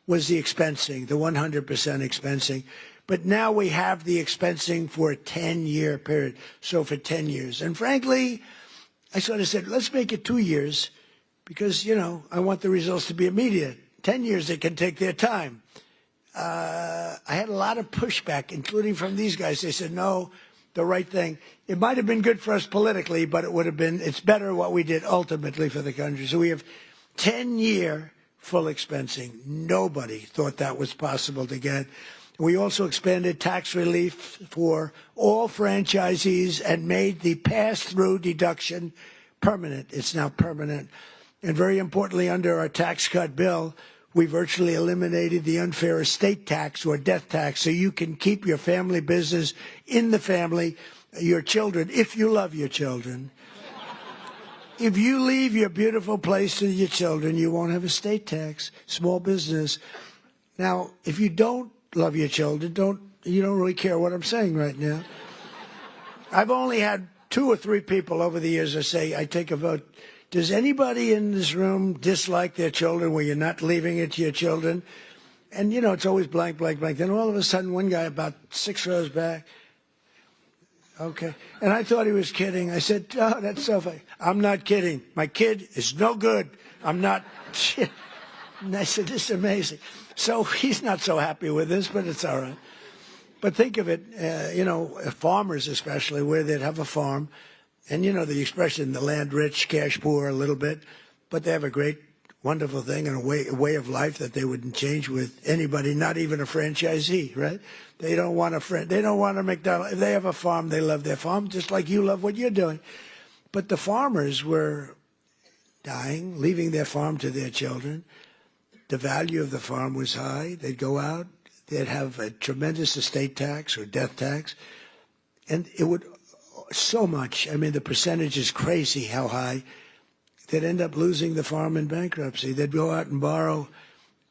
was the expensing, the 100% expensing. But now we have the expensing for a 10-year period, so for 10 years. And frankly, I sort of said, let's make it 2 years because, I want the results to be immediate. 10 years, they can take their time. I had a lot of pushback, including from these guys. They said, no, the right thing. It might have been good for us politically, but it's better what we did ultimately for the country. So we have 10-year full expensing. Nobody thought that was possible to get. We also expanded tax relief for all franchisees and made the pass-through deduction permanent. It's now permanent. And very importantly, under our tax cut bill, we virtually eliminated the unfair estate tax or death tax, so you can keep your family business in the family, your children, if you love your children. If you leave your beautiful place to your children, you won't have estate tax, small business. Now, if you don't love your children, you don't really care what I'm saying right now. I've only had 2 or 3 people over the years that say, I take a vote. Does anybody in this room dislike their children where you're not leaving it to your children? And, it's always blank, blank, blank. Then all of a sudden, one guy about 6 rows back, okay. And I thought he was kidding. I said, oh, that's so funny. I'm not kidding. My kid is no good. I'm not. And I said, this is amazing. So he's not so happy with this, but it's all right. But think of it, farmers especially, where they'd have a farm. And the expression, the land rich, cash poor a little bit. But they have a great, wonderful thing and a way of life that they wouldn't change with anybody, not even a franchisee, right? They don't want a McDonald's. If they have a farm, they love their farm, just like you love what you're doing. But the farmers were dying, leaving their farm to their children. The value of the farm was high. They'd go out. They'd have a tremendous estate tax or death tax. And it would so much. I mean, the percentage is crazy how high. They'd end up losing the farm in bankruptcy. They'd go out and borrow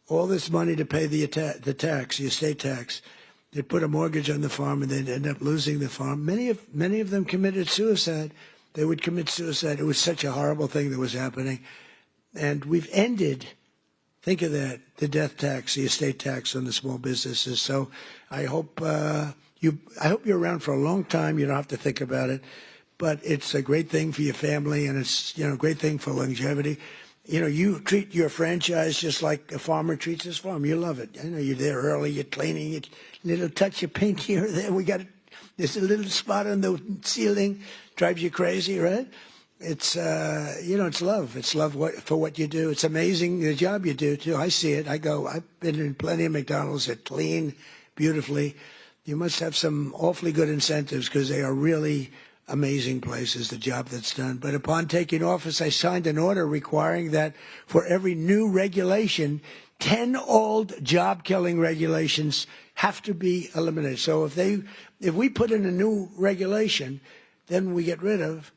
all this money to pay the tax, the estate tax. They'd put a mortgage on the farm, and they'd end up losing the farm. Many of them committed suicide. They would commit suicide. It was such a horrible thing that was happening. And we've ended, think of that, the death tax, the estate tax on the small businesses. So I hope you're around for a long time. You don't have to think about it. But it's a great thing for your family, and it's a great thing for longevity. You treat your franchise just like a farmer treats his farm. You love it. You're there early, you're cleaning it, little touch of paint here or there. There's a little spot on the ceiling, drives you crazy, right? It's it's love. It's love for what you do. It's amazing the job you do too. I see it. I've been in plenty of McDonald's that clean beautifully. You must have some awfully good incentives because they are really amazing places, the job that's done. But upon taking office, I signed an order requiring that for every new regulation, 10 old job-killing regulations have to be eliminated. So if we put in a new regulation, then we get rid of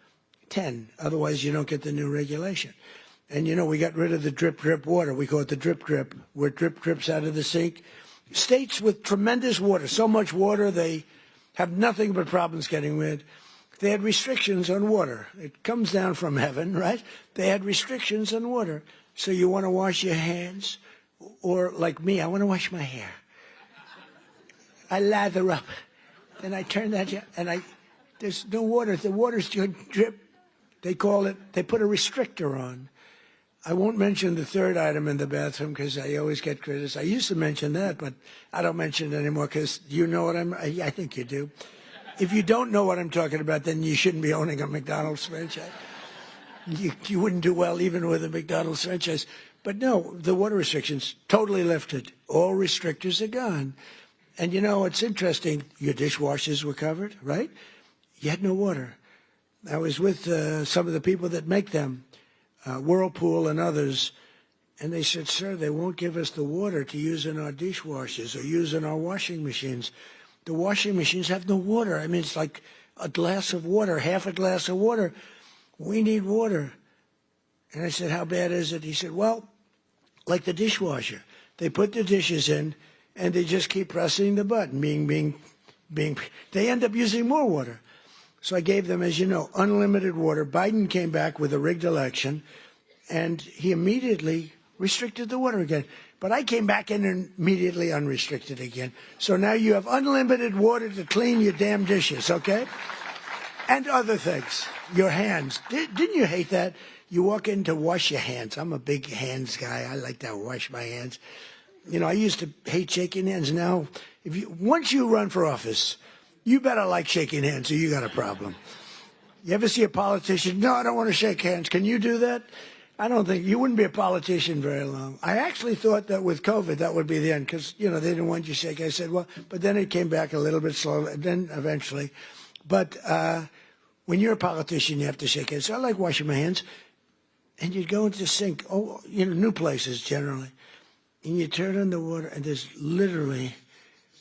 10. Otherwise, you don't get the new regulation. And, we got rid of the drip, drip water. We call it the drip, drip, where drip drips out of the sink. States with tremendous water, so much water, they have nothing but problems getting rid. They had restrictions on water. It comes down from heaven, right? They had restrictions on water. So you want to wash your hands, or like me, I want to wash my hair. I lather up, and I turn that, and there's no water. The water's drip. They put a restrictor on. I won't mention the third item in the bathroom because I always get criticized. I used to mention that, but I don't mention it anymore because you know what I think you do. If you don't know what I'm talking about, then you shouldn't be owning a McDonald's franchise. You wouldn't do well even with a McDonald's franchise. But no, the water restrictions totally lifted. All restrictors are gone. And it's interesting. Your dishwashers were covered, right? You had no water. I was with some of the people that make them, Whirlpool and others, and they said, sir, they won't give us the water to use in our dishwashers or use in our washing machines. The washing machines have no water. I mean, it's like a glass of water, half a glass of water. We need water. And I said, how bad is it? He said, well, like the dishwasher. They put the dishes in, and they just keep pressing the button, being. They end up using more water. So I gave them, as you know, unlimited water. Biden came back with a rigged election, and he immediately restricted the water again. But I came back in and immediately unrestricted again. So now you have unlimited water to clean your damn dishes, okay? And other things. Your hands. Didn't you hate that? You walk in to wash your hands. I'm a big hands guy. I like to wash my hands. I used to hate shaking hands. Now, once you run for office, you better like shaking hands or you got a problem. You ever see a politician? No, I don't want to shake hands. Can you do that? I don't think you wouldn't be a politician very long. I actually thought that with COVID, that would be the end because, they didn't want you to shake. I said, well, but then it came back a little bit slowly, then eventually. But when you're a politician, you have to shake hands. So I like washing my hands. and you'd go into the sink, new places generally, and you turn on the water, and there's literally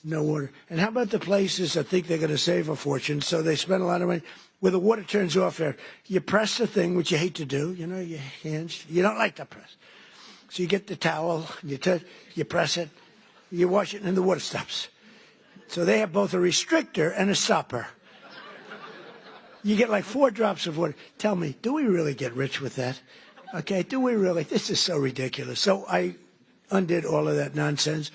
no water. And how about the places that think they're going to save a fortune, so they spend a lot of money, where the water turns off there. You press the thing, which you hate to do, your hands, you don't like to press. So you get the towel, you press it, you wash it, and the water stops. So they have both a restrictor and a stopper. You get like 4 drops of water. Tell me, do we really get rich with that? Okay, do we really? This is so ridiculous. So I undid all of that nonsense.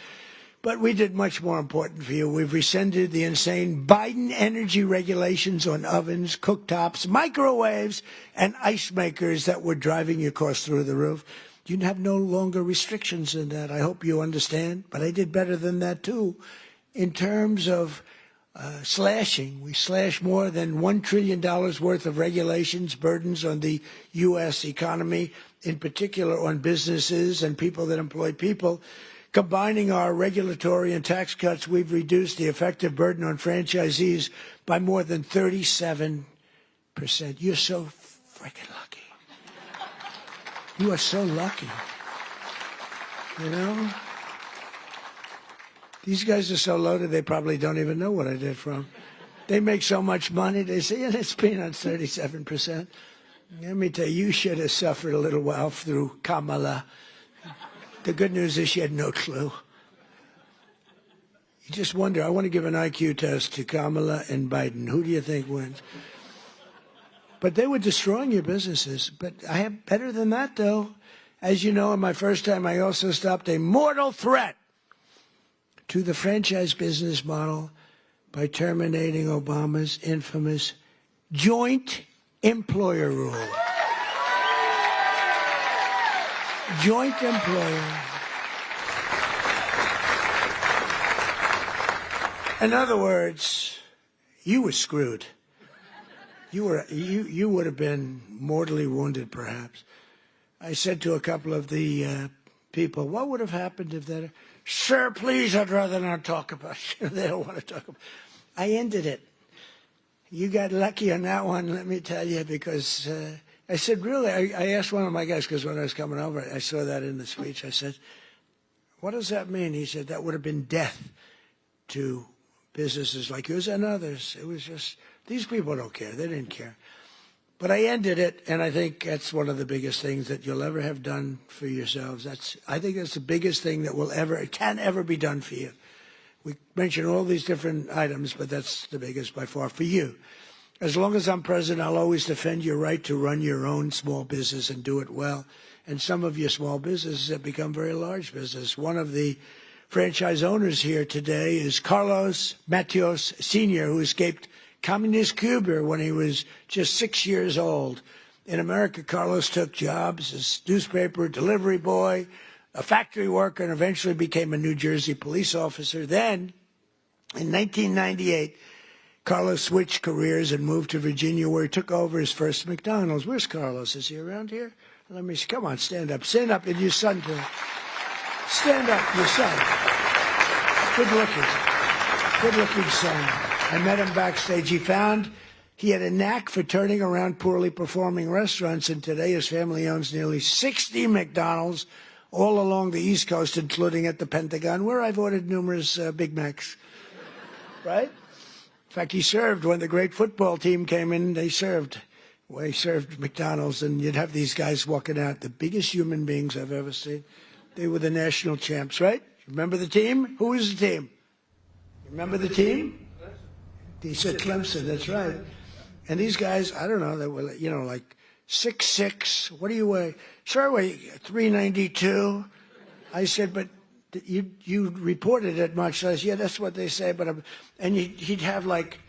But we did much more important for you. We've rescinded the insane Biden energy regulations on ovens, cooktops, microwaves, and ice makers that were driving your costs through the roof. You have no longer restrictions in that. I hope you understand. But I did better than that, too. In terms of slashing, we slashed more than $1 trillion worth of regulations, burdens on the U.S. economy, in particular on businesses and people that employ people. Combining our regulatory and tax cuts, we've reduced the effective burden on franchisees by more than 37%. You're so freaking lucky. You are so lucky. These guys are so loaded, they probably don't even know what I did for them. They make so much money, they say, it's peanuts, 37%. Let me tell you, you should have suffered a little while through Kamala. The good news is she had no clue. You just wonder, I want to give an IQ test to Kamala and Biden. Who do you think wins? But they were destroying your businesses. But I have better than that, though. As you know, in my first time, I also stopped a mortal threat to the franchise business model by terminating Obama's infamous joint employer rule. Joint employer. In other words, you were screwed. You would have been mortally wounded, perhaps. I said to a couple of the people, what would have happened if that? Sir, please, I'd rather not talk about it. They don't want to talk about it. I ended it. You got lucky on that one, let me tell you, because I said, really, I asked one of my guys, because when I was coming over, I saw that in the speech. I said, what does that mean? He said, that would have been death to businesses like yours and others. It was just, these people don't care. They didn't care. But I ended it, and I think that's one of the biggest things that you'll ever have done for yourselves. I think that's the biggest thing that can ever be done for you. We mentioned all these different items, but that's the biggest by far for you. As long as I'm president, I'll always defend your right to run your own small business and do it well. And some of your small businesses have become very large business. One of the franchise owners here today is Carlos Matios Sr., who escaped communist Cuba when he was just 6 years old. In America, Carlos took jobs as newspaper delivery boy, a factory worker, and eventually became a New Jersey police officer. Then, in 1998, Carlos switched careers and moved to Virginia, where he took over his first McDonald's. Where's Carlos? Is he around here? Let me see. Come on, stand up. Stand up, and your son too. Stand up, your son. Good-looking son. I met him backstage. He had a knack for turning around poorly performing restaurants, and today his family owns nearly 60 McDonald's all along the East Coast, including at the Pentagon, where I've ordered numerous Big Macs. Right? In fact, he served when the great football team came in. They served McDonald's, and you'd have these guys walking out, the biggest human beings I've ever seen. They were the national champs, right? Remember the team? Who was the team? Remember the team? He said Clemson, that's right. And these guys, I don't know, they were, like 6'6". What do you weigh? Sir, I weigh 392. I said, but you reported it much less. Yeah, that's what they say. But and he'd have like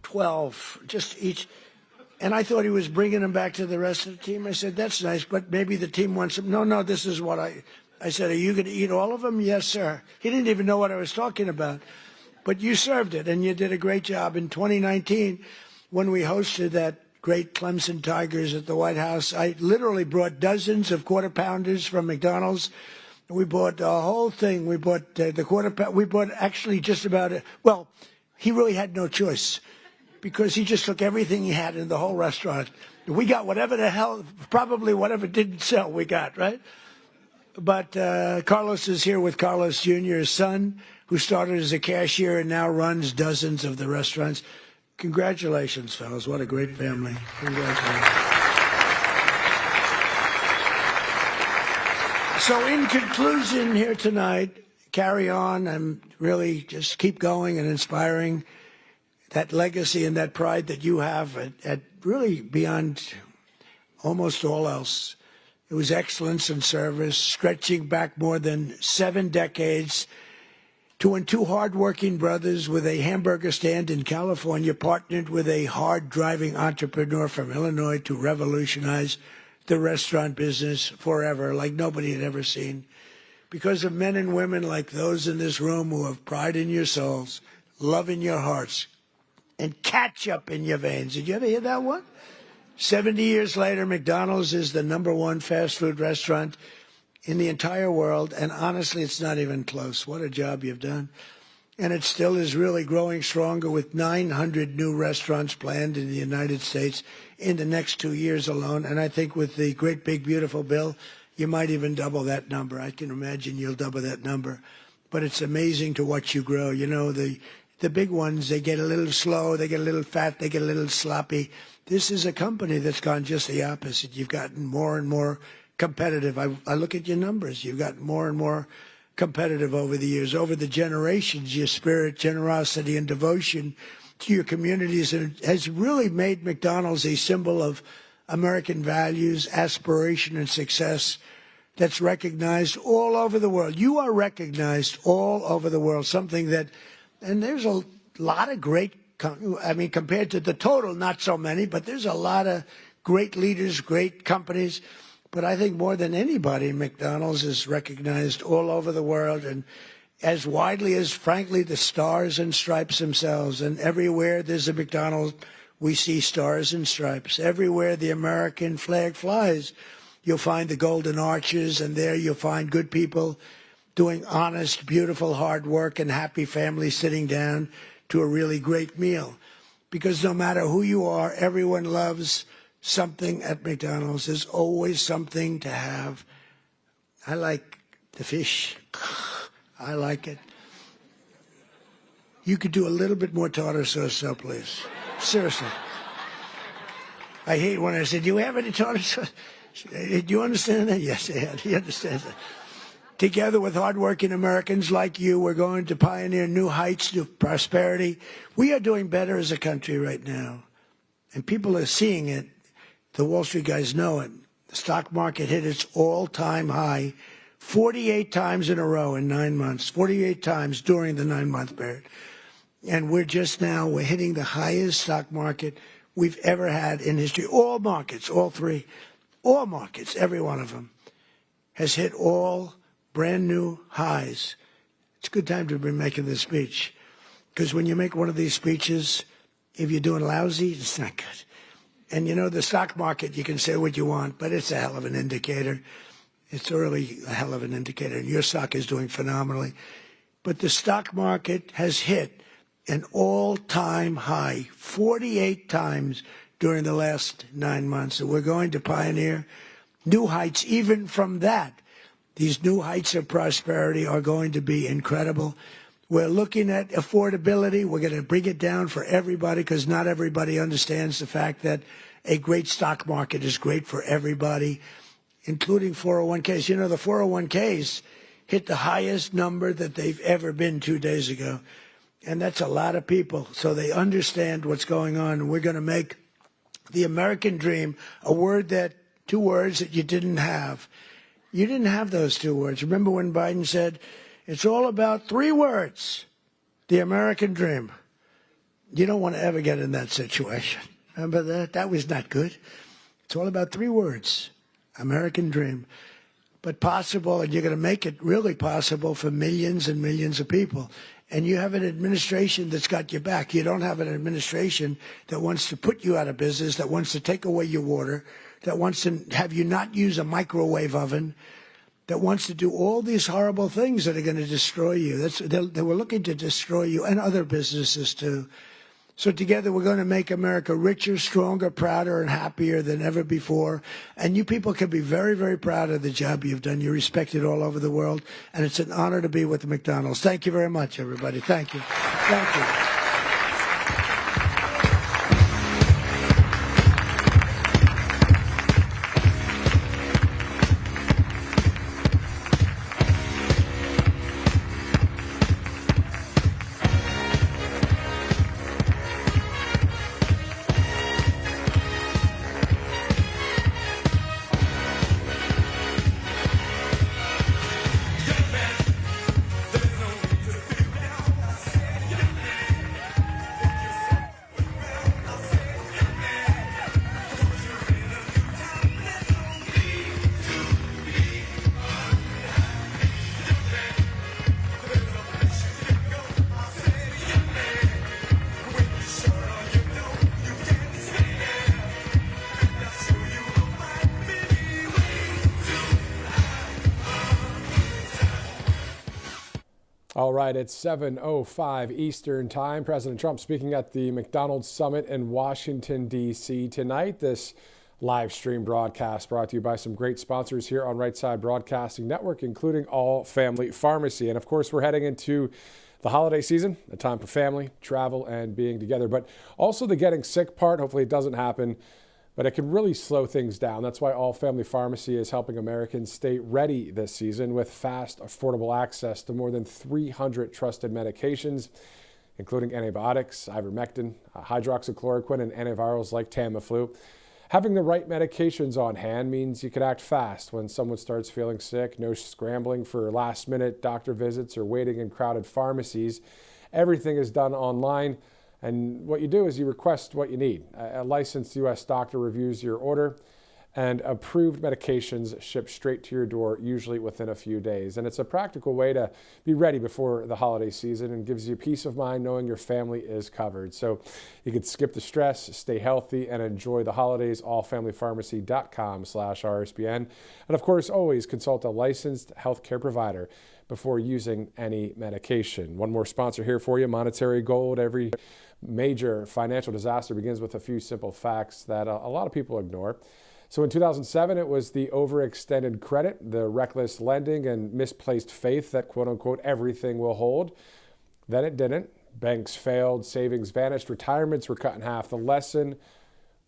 12, just each. And I thought he was bringing them back to the rest of the team. I said, that's nice, but maybe the team wants them. No, this is what I said, are you going to eat all of them? Yes, sir. He didn't even know what I was talking about. But you served it, and you did a great job. In 2019, when we hosted that great Clemson Tigers at the White House, I literally brought dozens of Quarter Pounders from McDonald's. We bought the whole thing. We bought the Quarter Pounder. We bought actually just about it. Well, he really had no choice. because he just took everything he had in the whole restaurant. We got whatever the hell, probably whatever didn't sell, we got, right? But Carlos is here with Carlos Jr., his son, who started as a cashier and now runs dozens of the restaurants. Congratulations, fellas. What a great family. Congratulations. So in conclusion here tonight, carry on and really just keep going and inspiring that legacy and that pride that you have at really beyond almost all else. It was excellence in service, stretching back more than 7 decades to when 2 hardworking brothers with a hamburger stand in California partnered with a hard-driving entrepreneur from Illinois to revolutionize the restaurant business forever, like nobody had ever seen. Because of men and women like those in this room who have pride in your souls, love in your hearts, and ketchup in your veins. Did you ever hear that one? 70 years later, McDonald's is the #1 fast food restaurant in the entire world, and honestly, it's not even close. What a job you've done. And it still is really growing stronger with 900 new restaurants planned in the United States in the next 2 years alone. And I think with the great big beautiful bill, you might even double that number. I can imagine you'll double that number. But it's amazing to watch you grow. You know, the big ones, they get a little slow, they get a little fat, they get a little sloppy. This is a company that's gone just the opposite. You've gotten more and more competitive. I look at your numbers. You've gotten more and more competitive over the years, over the generations. Your spirit, generosity, and devotion to your communities has really made McDonald's a symbol of American values, aspiration, and success that's recognized all over the world. You are recognized all over the world, something that, and there's a lot of great, I mean, compared to the total, not so many, but there's a lot of great leaders, great companies. But I think more than anybody, McDonald's is recognized all over the world and as widely as, frankly, the stars and stripes themselves. And everywhere there's a McDonald's, we see stars and stripes. Everywhere the American flag flies, you'll find the golden arches, and there you'll find good people doing honest, beautiful, hard work, and happy families sitting down to a really great meal. Because no matter who you are, everyone loves something at McDonald's. There's always something to have. I like the fish. I like it. You could do a little bit more tartar sauce, please. Seriously. I hate when I said, do you have any tartar sauce? Do you understand that? Yes, I had. He understands that. Together with hardworking Americans like you, we're going to pioneer new heights, new prosperity. We are doing better as a country right now. And people are seeing it. The Wall Street guys know it. The stock market hit its all-time high 48 times in a row in 9 months, 48 times during the 9-month period. And we're hitting the highest stock market we've ever had in history. All markets, all three, all markets, every one of them has hit all brand new highs. It's a good time to be making this speech, because when you make one of these speeches, if you're doing lousy, it's not good. And you know, the stock market, you can say what you want, but it's a hell of an indicator. It's really a hell of an indicator. And your stock is doing phenomenally. But the stock market has hit an all-time high 48 times during the last 9 months. And we're going to pioneer new heights even from that. These new heights of prosperity are going to be incredible. We're looking at affordability. We're going to bring it down for everybody, because not everybody understands the fact that a great stock market is great for everybody, including 401ks. You know, the 401ks hit the highest number that they've ever been 2 days ago. And that's a lot of people. So they understand what's going on. And we're going to make the American dream a word that, 2 words that you didn't have. You didn't have those 2 words. Remember when Biden said, it's all about 3 words, the American dream. You don't want to ever get in that situation. Remember that? That was not good. It's all about 3 words, American dream. But possible, and you're going to make it really possible for millions and millions of people. And you have an administration that's got your back. You don't have an administration that wants to put you out of business, that wants to take away your water, that wants to have you not use a microwave oven, that wants to do all these horrible things that are going to destroy you. They were looking to destroy you and other businesses too. So together we're going to make America richer, stronger, prouder, and happier than ever before. And you people can be very, very proud of the job you've done. You're respected all over the world. And it's an honor to be with the McDonald's. Thank you very much, everybody. Thank you. Thank you. All right, it's 7:05 Eastern Time. President Trump speaking at the McDonald's Summit in Washington, D.C. tonight. This live stream broadcast brought to you by some great sponsors here on Right Side Broadcasting Network, including All Family Pharmacy. And of course, we're heading into the holiday season, a time for family, travel, and being together. But also the getting sick part, hopefully it doesn't happen, but it can really slow things down. That's why All Family Pharmacy is helping Americans stay ready this season with fast, affordable access to more than 300 trusted medications, including antibiotics, ivermectin, hydroxychloroquine, and antivirals like Tamiflu. Having the right medications on hand means you can act fast when someone starts feeling sick. No scrambling for last-minute doctor visits or waiting in crowded pharmacies. Everything is done online. And what you do is you request what you need. A licensed U.S. doctor reviews your order, and approved medications ship straight to your door, usually within a few days. And it's a practical way to be ready before the holiday season and gives you peace of mind knowing your family is covered. So you can skip the stress, stay healthy, and enjoy the holidays. allfamilypharmacy.com/RSBN. And of course, always consult a licensed healthcare provider before using any medication. One more sponsor here for you, Monetary Gold. Every major financial disaster begins with a few simple facts that a lot of people ignore. So in 2007, it was the overextended credit, the reckless lending, and misplaced faith that, quote unquote, everything will hold. Then it didn't. Banks failed, savings vanished, retirements were cut in half. The lesson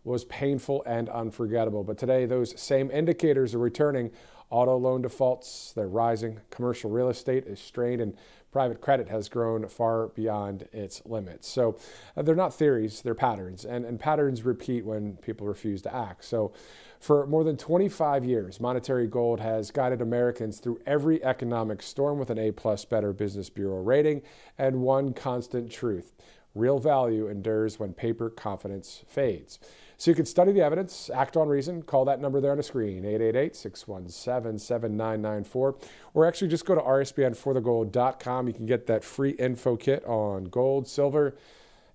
was painful and unforgettable. But today, those same indicators are returning. Auto loan defaults, they're rising. Commercial real estate is strained, and private credit has grown far beyond its limits. So they're not theories, they're patterns, and patterns repeat when people refuse to act. So for more than 25 years, Monetary Gold has guided Americans through every economic storm with an A+ Better Business Bureau rating and one constant truth: real value endures when paper confidence fades. So you can study the evidence, act on reason, call that number there on the screen, 888-617-7994, or actually just go to rsbnforthegold.com. You can get that free info kit on gold, silver,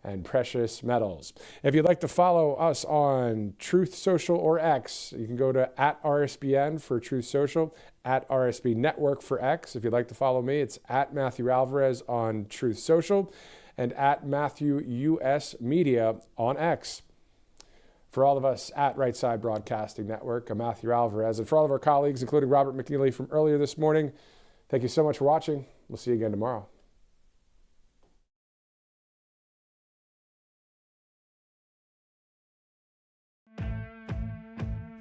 and precious metals. If you'd like to follow us on Truth Social or X, you can go to @RSBN for Truth Social, @RSB Network for X. If you'd like to follow me, it's @Matthew Alvarez on Truth Social and @MatthewUS Media on X. For all of us at Right Side Broadcasting Network, I'm Matthew Alvarez. And for all of our colleagues, including Robert McNeely from earlier this morning, thank you so much for watching. We'll see you again tomorrow.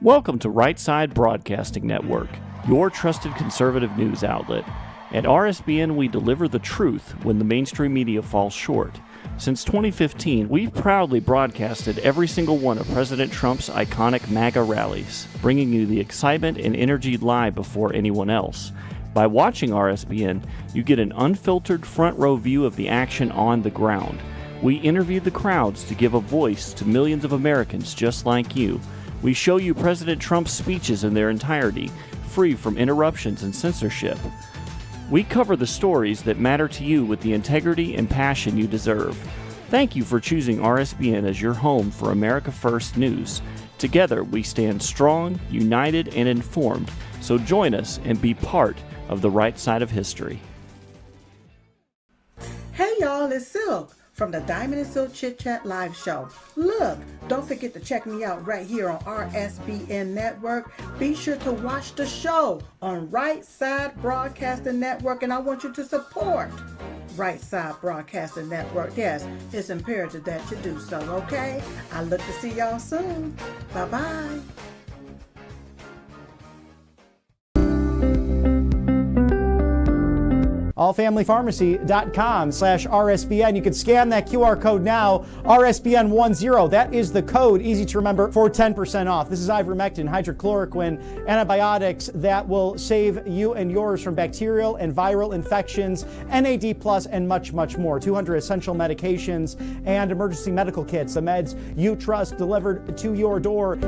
Welcome to Right Side Broadcasting Network, your trusted conservative news outlet. At RSBN, we deliver the truth when the mainstream media falls short. Since 2015, we've proudly broadcasted every single one of President Trump's iconic MAGA rallies, bringing you the excitement and energy live before anyone else. By watching RSBN, you get an unfiltered front row view of the action on the ground. We interview the crowds to give a voice to millions of Americans just like you. We show you President Trump's speeches in their entirety, free from interruptions and censorship. We cover the stories that matter to you with the integrity and passion you deserve. Thank you for choosing RSBN as your home for America First News. Together, we stand strong, united, and informed. So join us and be part of the right side of history. Hey y'all, it's Silk from the Diamond and Silk Chit Chat live show. Look, don't forget to check me out right here on RSBN Network. Be sure to watch the show on Right Side Broadcasting Network, and I want you to support Right Side Broadcasting Network. Yes, it's imperative that you do so, okay? I look to see y'all soon. Bye-bye. allfamilypharmacy.com/RSBN. You can scan that QR code now, RSBN10. That is the code, easy to remember, for 10% off. This is ivermectin, hydrochloroquine, antibiotics that will save you and yours from bacterial and viral infections, NAD+, and much, much more. 200 essential medications and emergency medical kits, the meds you trust delivered to your door.